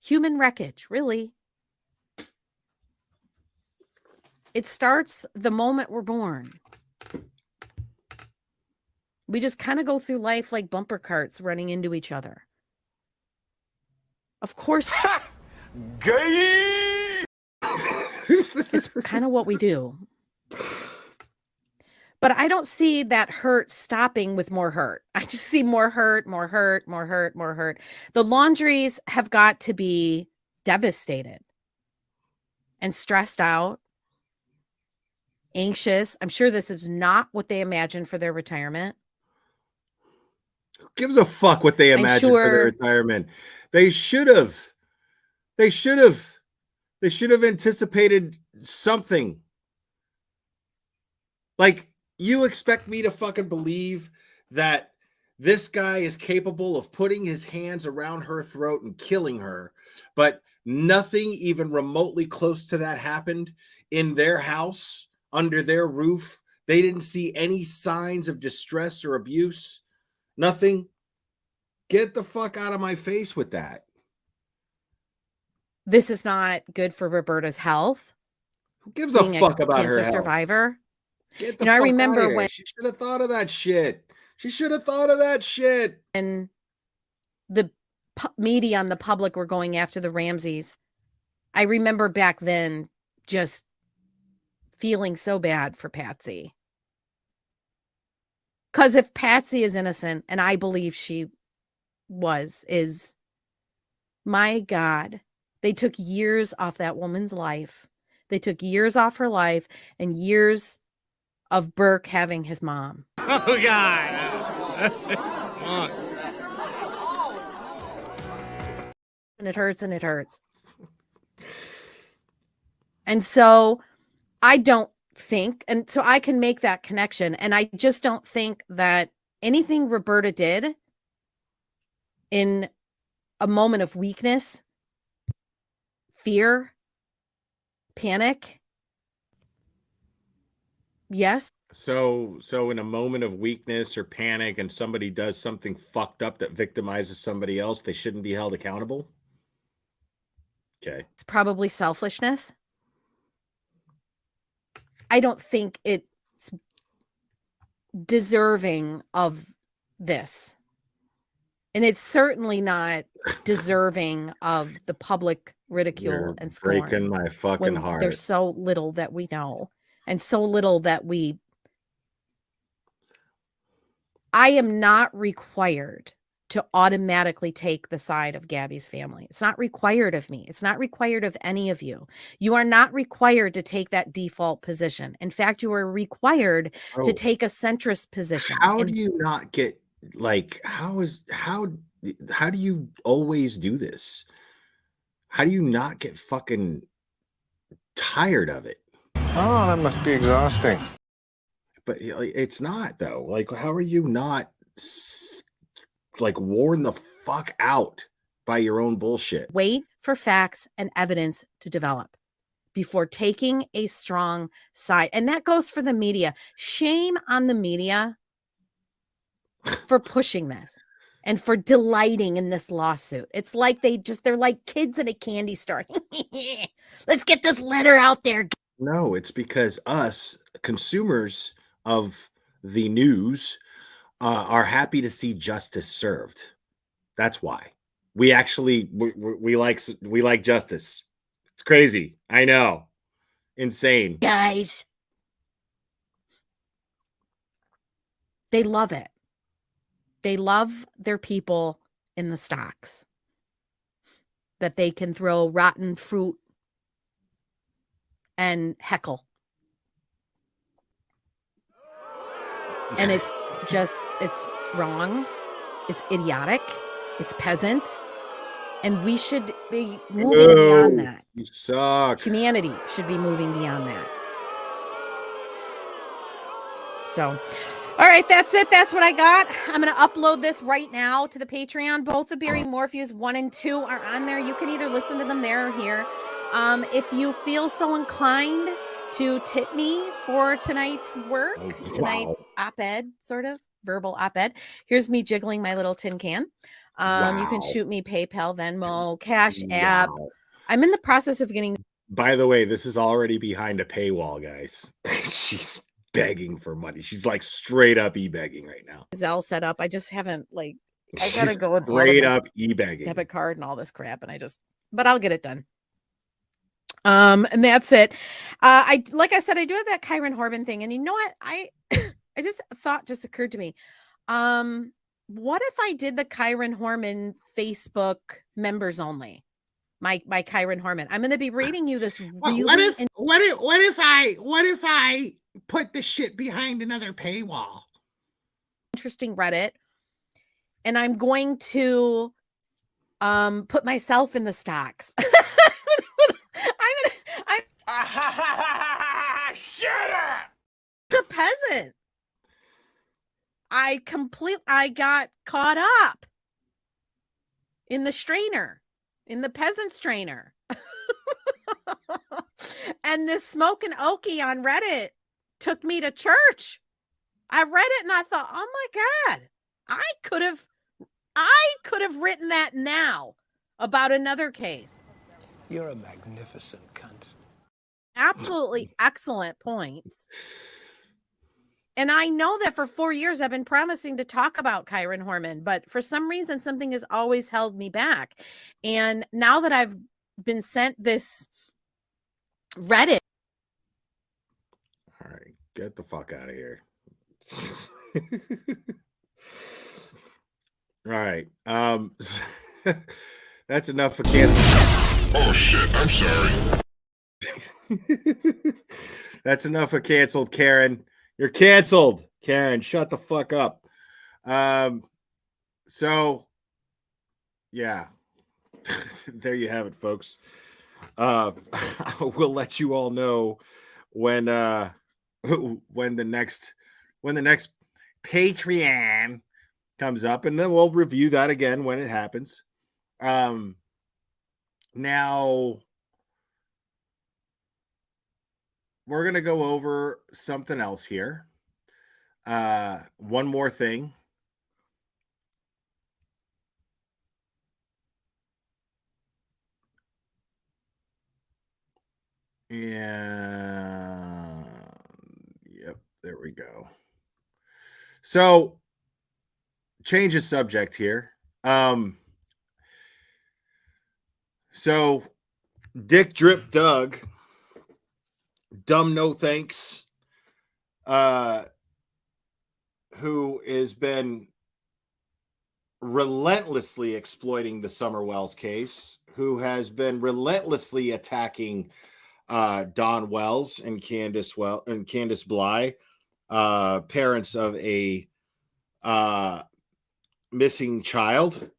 Human wreckage, really. It starts the moment we're born. We just kind of go through life like bumper carts running into each other. Of course. Gay! It's kind of what we do. But I don't see that hurt stopping with more hurt. I just see more hurt, more hurt, more hurt, more hurt. The Laundries have got to be devastated and stressed out, anxious. I'm sure this is not what they imagined for their retirement. Who gives a fuck what they imagine for their retirement? They should have anticipated something. Like, you expect me to fucking believe that this guy is capable of putting his hands around her throat and killing her, but nothing even remotely close to that happened in their house, under their roof? They didn't see any signs of distress or abuse? Nothing? Get the fuck out of my face with that. This is not good for Roberta's health. Who gives a fuck about her cancer health? Survivor. Get the You know, I fuck remember outta here. when She should have thought of that shit. She should have thought of that shit. And the media and the public were going after the Ramseys. I remember back then just feeling so bad for Patsy. Because if Patsy is innocent, and I believe she is, my God, they took years off that woman's life. They took years off her life and years of Burke having his mom. Oh, God. And it hurts and it hurts. And so I don't think, and so I can make that connection. And I just don't think that anything Roberta did in a moment of weakness, fear, panic. Yes. So in a moment of weakness or panic and somebody does something fucked up that victimizes somebody else, they shouldn't be held accountable? Okay. It's probably selfishness. I don't think it's deserving of this. And it's certainly not deserving of the public ridicule You're and scorn. breaking my fucking when heart. There's so little that we know and so little that I am not required to automatically take the side of Gabby's family. It's not required of me. It's not required of any of you. You are not required to take that default position. In fact, you are required to take a centrist position. How do you not get, like, how do you always do this? How do you not get fucking tired of it? Oh, that must be exhausting. But it's not, though. Like, how are you not like worn the fuck out by your own bullshit? Wait for facts and evidence to develop before taking a strong side. And that goes for the media. Shame on the media for pushing this and for delighting in this lawsuit. It's like they're like kids in a candy store. Let's get this letter out there. No, it's because us consumers of the news are happy to see justice served. That's why we actually we like justice. It's crazy. I know. Insane. Guys. They love it. They love their people in the stocks. That they can throw rotten fruit and heckle. And it's wrong. It's idiotic. It's peasant. And we should be moving beyond that. You suck. Humanity should be moving beyond that. So, all right, that's it. That's what I got. I'm going to upload this right now to the Patreon. Both the Barry Morphews 1 and 2 are on there. You can either listen to them there or here. If you feel so inclined to tip me for tonight's work, tonight's op-ed, sort of verbal op-ed. Here's me jiggling my little tin can. You can shoot me PayPal, Venmo, Cash App. I'm in the process of getting. By the way, this is already behind a paywall, guys. She's begging for money. She's like straight up e-begging right now. Zelle set up. I just haven't I gotta go with straight up e-begging, debit card and all this crap, and but I'll get it done. And that's it. Like I said, I do have that Kyron Horban thing, and you know what? I just occurred to me. What if I did the Kyron Horman Facebook members only? My Kyron Horman. I'm going to be reading you this. Really what if I put the shit behind another paywall? Interesting Reddit, and I'm going to put myself in the stocks. Shut up! A peasant. I got caught up in the strainer, in the peasant strainer. And this smoking okie on Reddit took me to church. I read it and I thought, oh my God, I could have written that now about another case. You're a magnificent cunt. Absolutely excellent points. And I know that for 4 years I've been promising to talk about Kyron Horman, but for some reason something has always held me back. And now that I've been sent this Reddit. All right, get the fuck out of here. All right. That's enough for cancel. Oh shit, I'm sorry. That's enough of canceled, Karen. You're canceled, Karen. Shut the fuck up. So yeah. There you have it, folks. We'll let you all know when the next Patreon comes up, and then we'll review that again when it happens. Now we're going to go over something else here. One more thing. And yep, there we go. So change of subject here. So Dick Drip Doug, Dumb No Thanks, who has been relentlessly exploiting the Summer Wells case, who has been relentlessly attacking Don Wells and Candace Bly, parents of a missing child.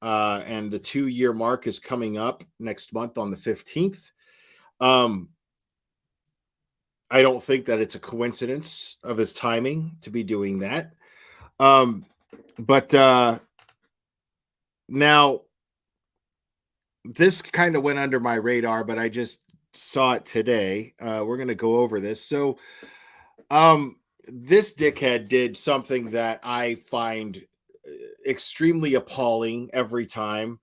And the 2-year mark is coming up next month on the 15th. I don't think that it's a coincidence of his timing to be doing that. But now this kind of went under my radar, but I just saw it today. We're going to go over this. So this dickhead did something that I find extremely appalling every time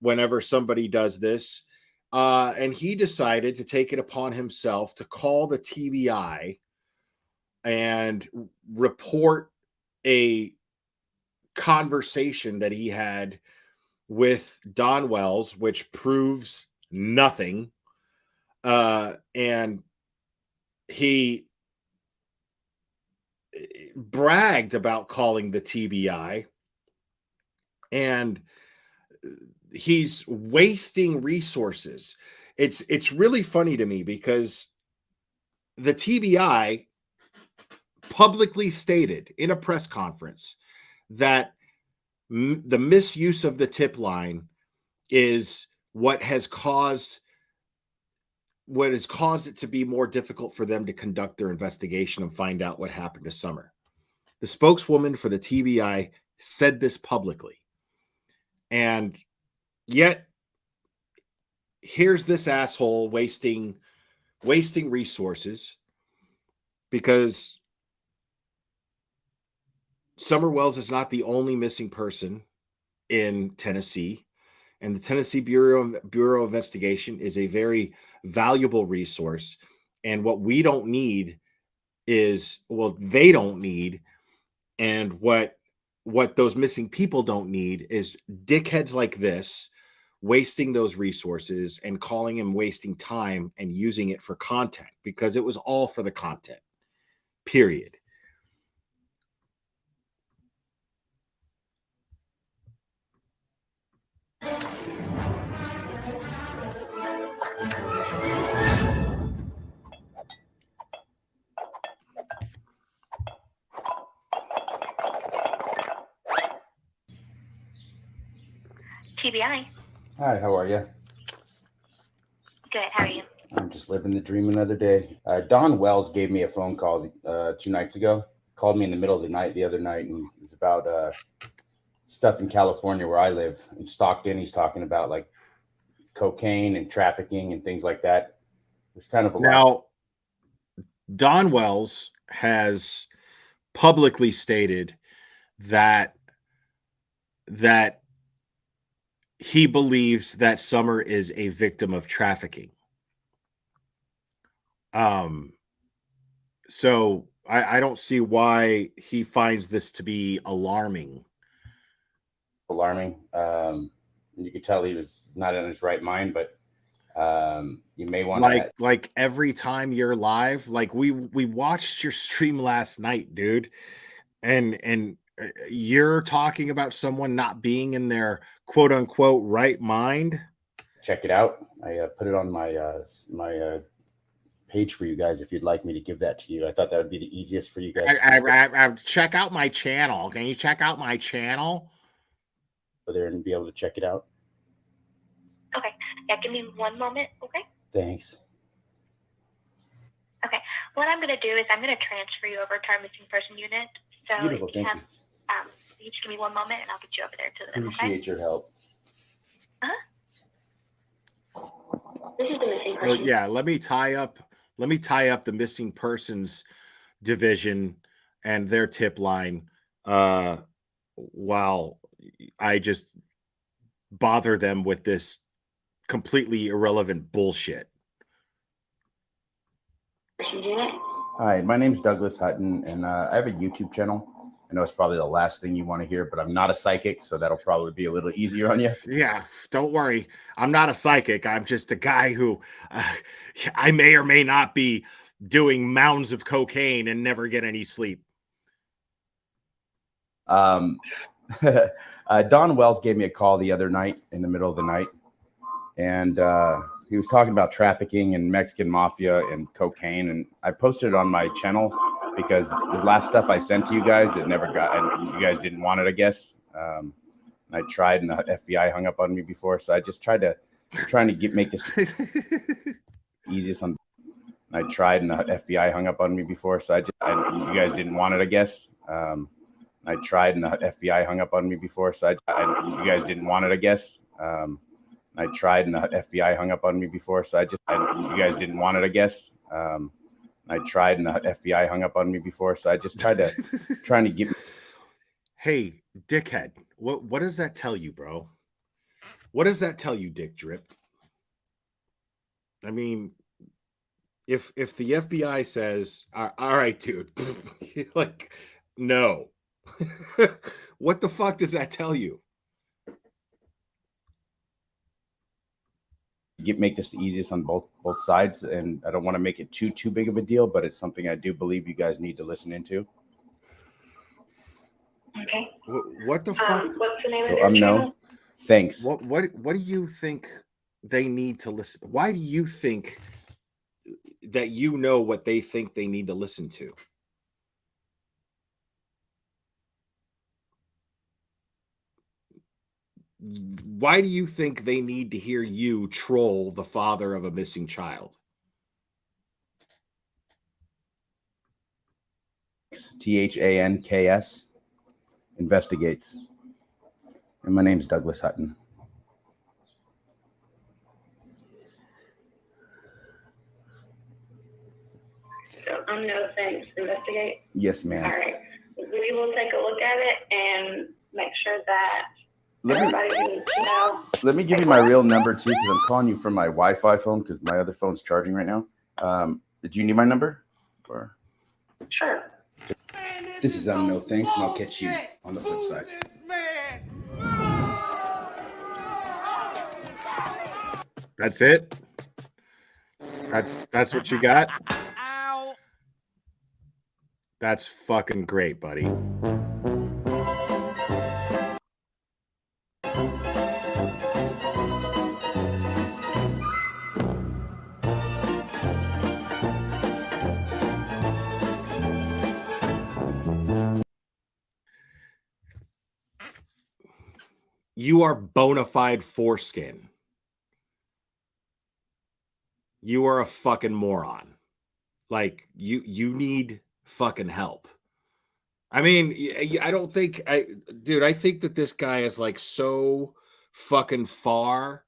whenever somebody does this. And he decided to take it upon himself to call the TBI and report a conversation that he had with Don Wells, which proves nothing. And he bragged about calling the TBI, and he's wasting resources. It's really funny to me because the TBI publicly stated in a press conference that the misuse of the tip line is what has caused it to be more difficult for them to conduct their investigation and find out what happened to Summer. The spokeswoman for the TBI said this publicly. And yet, here's this asshole wasting resources because Summer Wells is not the only missing person in Tennessee. And the Tennessee Bureau of Investigation is a very valuable resource. And what we don't need is, they don't need, and what those missing people don't need is dickheads like this wasting those resources and calling him wasting time and using it for content, because it was all for the content, period. TBI. Hi, how are you? Good, how are you? I'm just living the dream another day. Don Wells gave me a phone call 2 nights ago. Called me in the middle of the night the other night, and it was about stuff in California where I live. In Stockton, he's talking about like cocaine and trafficking and things like that. It's kind of a lot. Don Wells has publicly stated that he believes that Summer is a victim of trafficking. So I don't see why he finds this to be alarming. Alarming. You could tell he was not in his right mind, but you may want to like every time you're live, like we watched your stream last night, dude, and you're talking about someone not being in their quote unquote right mind. Check it out. I put it on my my page for you guys if you'd like me to give that to you. I thought that would be the easiest for you guys. I check out my channel. Can you check out my channel? Go there and be able to check it out. Okay. Yeah, give me one moment, okay? Thanks. Okay. What I'm going to do is I'm going to transfer you over to our missing person unit. So beautiful, thank you. You just give me one moment and I'll get you over there to them. Appreciate your help. This is the missing person. So yeah, let me tie up the missing persons division and their tip line while I just bother them with this completely irrelevant bullshit. Hi, my name's Douglas Hutton, and I have a YouTube channel. I know it's probably the last thing you want to hear, but I'm not a psychic, so that'll probably be a little easier on you. Yeah, don't worry. I'm not a psychic. I'm just a guy who I may or may not be doing mounds of cocaine and never get any sleep. Don Wells gave me a call the other night in the middle of the night, and he was talking about trafficking and Mexican mafia and cocaine, and I posted it on my channel because the last stuff I sent to you guys, it never got, and you guys didn't want it, I guess. I tried, and the FBI hung up on me before, so I just trying to make this easiest on. I tried, and the FBI hung up on me before, so you guys didn't want it, I guess. I tried, and the FBI hung up on me before, so you guys didn't want it, I guess. I tried, and the FBI hung up on me before, so you guys didn't want it, I guess. I tried, and the FBI hung up on me before, so I just trying to get. Hey, dickhead, what does that tell you, bro? What does that tell you, Dick Drip? I mean, if the FBI says, all right, dude, like, no. What the fuck does that tell you? Make this the easiest on both sides, and I don't want to make it too big of a deal, but it's something I do believe you guys need to listen into. Okay. What the fuck? What's the name of So your channel? Thanks. What do you think they need to listen? Why do you think that you know what they think they need to listen to? Why do you think they need to hear you troll the father of a missing child? THANKS investigates. And my name's Douglas Hutton. So no thanks. Investigate. Yes, ma'am. All right. We will take a look at it and make sure that everybody needs to know. Let me give you my real number too, because I'm calling you from my Wi-Fi phone because my other phone's charging right now. Do you need my number? Or Sure. This is No Thanks, and I'll catch you on the flip side. That's it. That's what you got. That's fucking great, buddy. You are bona fide foreskin. You are a fucking moron. Like, you need fucking help. I mean, I don't think I think that this guy is like so fucking far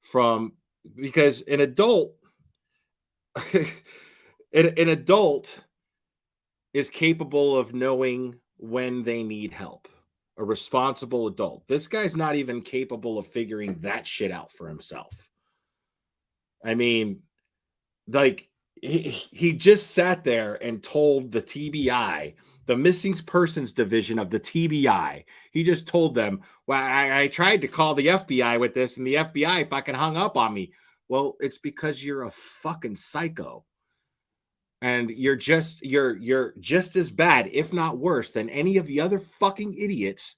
from, because an adult an adult is capable of knowing when they need help. A responsible adult. This guy's not even capable of figuring that shit out for himself. I mean, like, he just sat there and told the TBI, the missing persons division of the TBI, he just told them, well, I tried to call the FBI with this, and the FBI fucking hung up on me. Well, it's because you're a fucking psycho. And you're just as bad, if not worse, than any of the other fucking idiots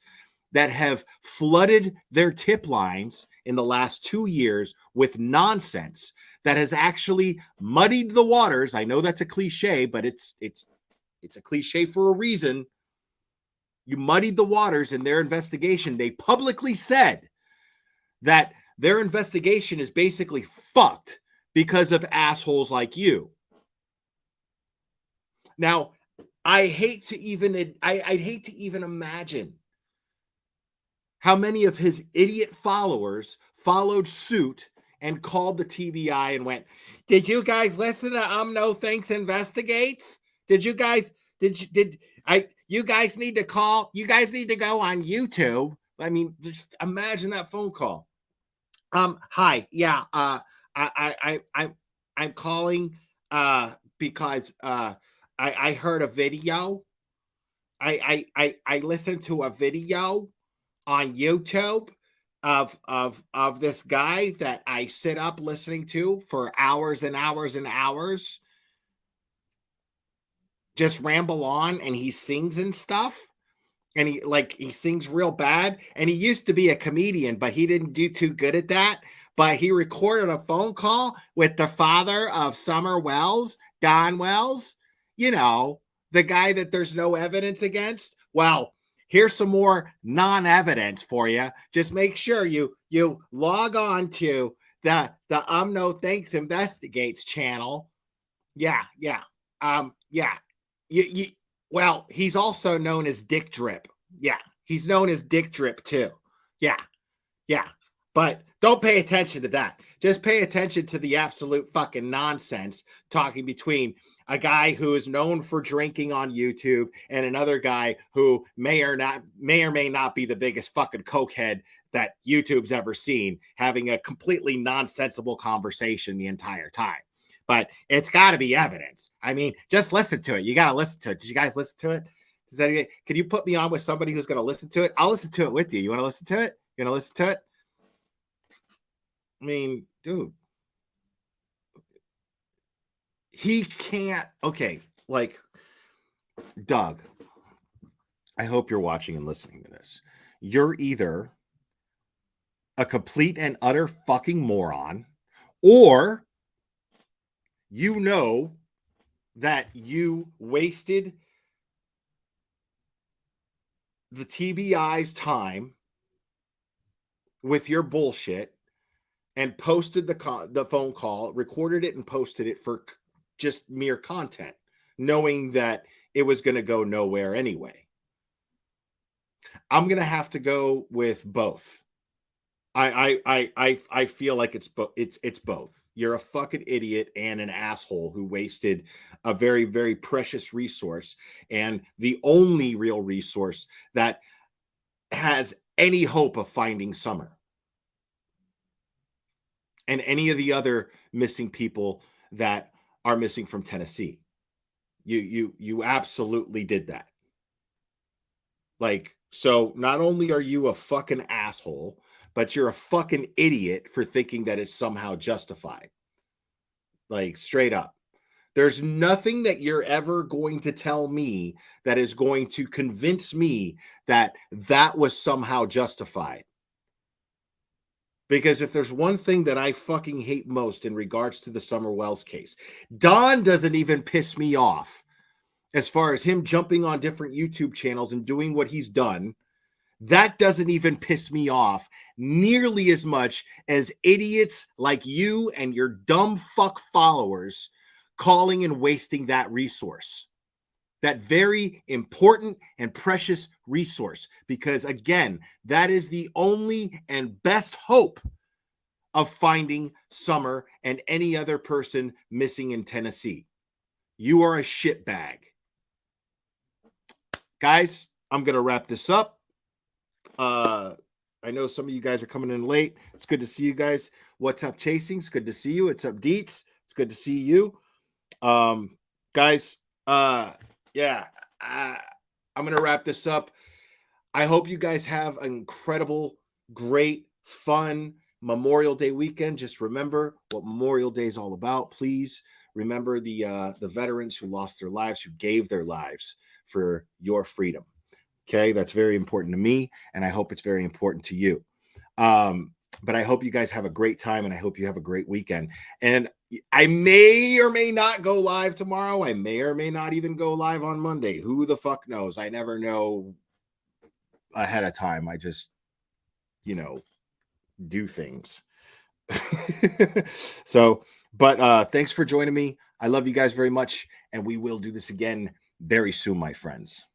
that have flooded their tip lines in the last 2 years with nonsense that has actually muddied the waters. I know that's a cliche, but it's a cliche for a reason. You muddied the waters in their investigation. They publicly said that their investigation is basically fucked because of assholes like you. Now, I'd hate to even imagine how many of his idiot followers followed suit and called the TBI and went, "Did you guys listen to No Thanks Investigates? You guys need to call, you guys need to go on YouTube." I mean, just imagine that phone call. Hi, yeah, I'm calling because I heard a video I listened to a video on YouTube of this guy that I sit up listening to for hours and hours and hours, just ramble on, and he sings and stuff, and he sings real bad, and he used to be a comedian, but he didn't do too good at that. But he recorded a phone call with the father of Summer Wells, Don Wells, you know, the guy that there's no evidence against. Well, here's some more non-evidence for you. Just make sure you log on to the No Thanks Investigates channel. Yeah. Well, he's also known as Dick Drip. Yeah, he's known as Dick Drip too. Yeah. But don't pay attention to that. Just pay attention to the absolute fucking nonsense talking between a guy who is known for drinking on YouTube and another guy who may or may not be the biggest fucking cokehead that YouTube's ever seen, having a completely nonsensical conversation the entire time. But it's got to be evidence. I mean, just listen to it. You got to listen to it. Did you guys listen to it? Can you put me on with somebody who's going to listen to it? I'll listen to it with you. You want to listen to it? You want to listen to it? I mean, dude, he can't. Okay, like, Doug, I hope you're watching and listening to this. You're either a complete and utter fucking moron, or you know that you wasted the TBI's time with your bullshit and posted the phone call, recorded it and posted it for just mere content, knowing that it was going to go nowhere anyway. I'm going to have to go with both. I feel like it's both. You're a fucking idiot and an asshole who wasted a very, very precious resource, and the only real resource that has any hope of finding Summer and any of the other missing people that are missing from Tennessee. You absolutely did that. Like, so not only are you a fucking asshole, but you're a fucking idiot for thinking that it's somehow justified. Like, straight up. There's nothing that you're ever going to tell me that is going to convince me that that was somehow justified. Because if there's one thing that I fucking hate most in regards to the Summer Wells case, Don doesn't even piss me off as far as him jumping on different YouTube channels and doing what he's done. That doesn't even piss me off nearly as much as idiots like you and your dumb fuck followers calling and wasting that resource. That very important and precious resource. Because again, that is the only and best hope of finding Summer and any other person missing in Tennessee. You are a shitbag. Guys, I'm going to wrap this up. I know some of you guys are coming in late. It's good to see you guys. What's up, Chasing? It's good to see you. What's up, Deets? It's good to see you. Guys, I'm going to wrap this up. I hope you guys have an incredible, great, fun Memorial Day weekend. Just remember what Memorial Day is all about. Please remember the veterans who lost their lives, who gave their lives for your freedom. Okay, that's very important to me, and I hope it's very important to you. But I hope you guys have a great time, and I hope you have a great weekend. And I may or may not go live tomorrow. I may or may not even go live on Monday. Who the fuck knows? I never know ahead of time. I just, do things. But thanks for joining me. I love you guys very much, and we will do this again very soon, my friends.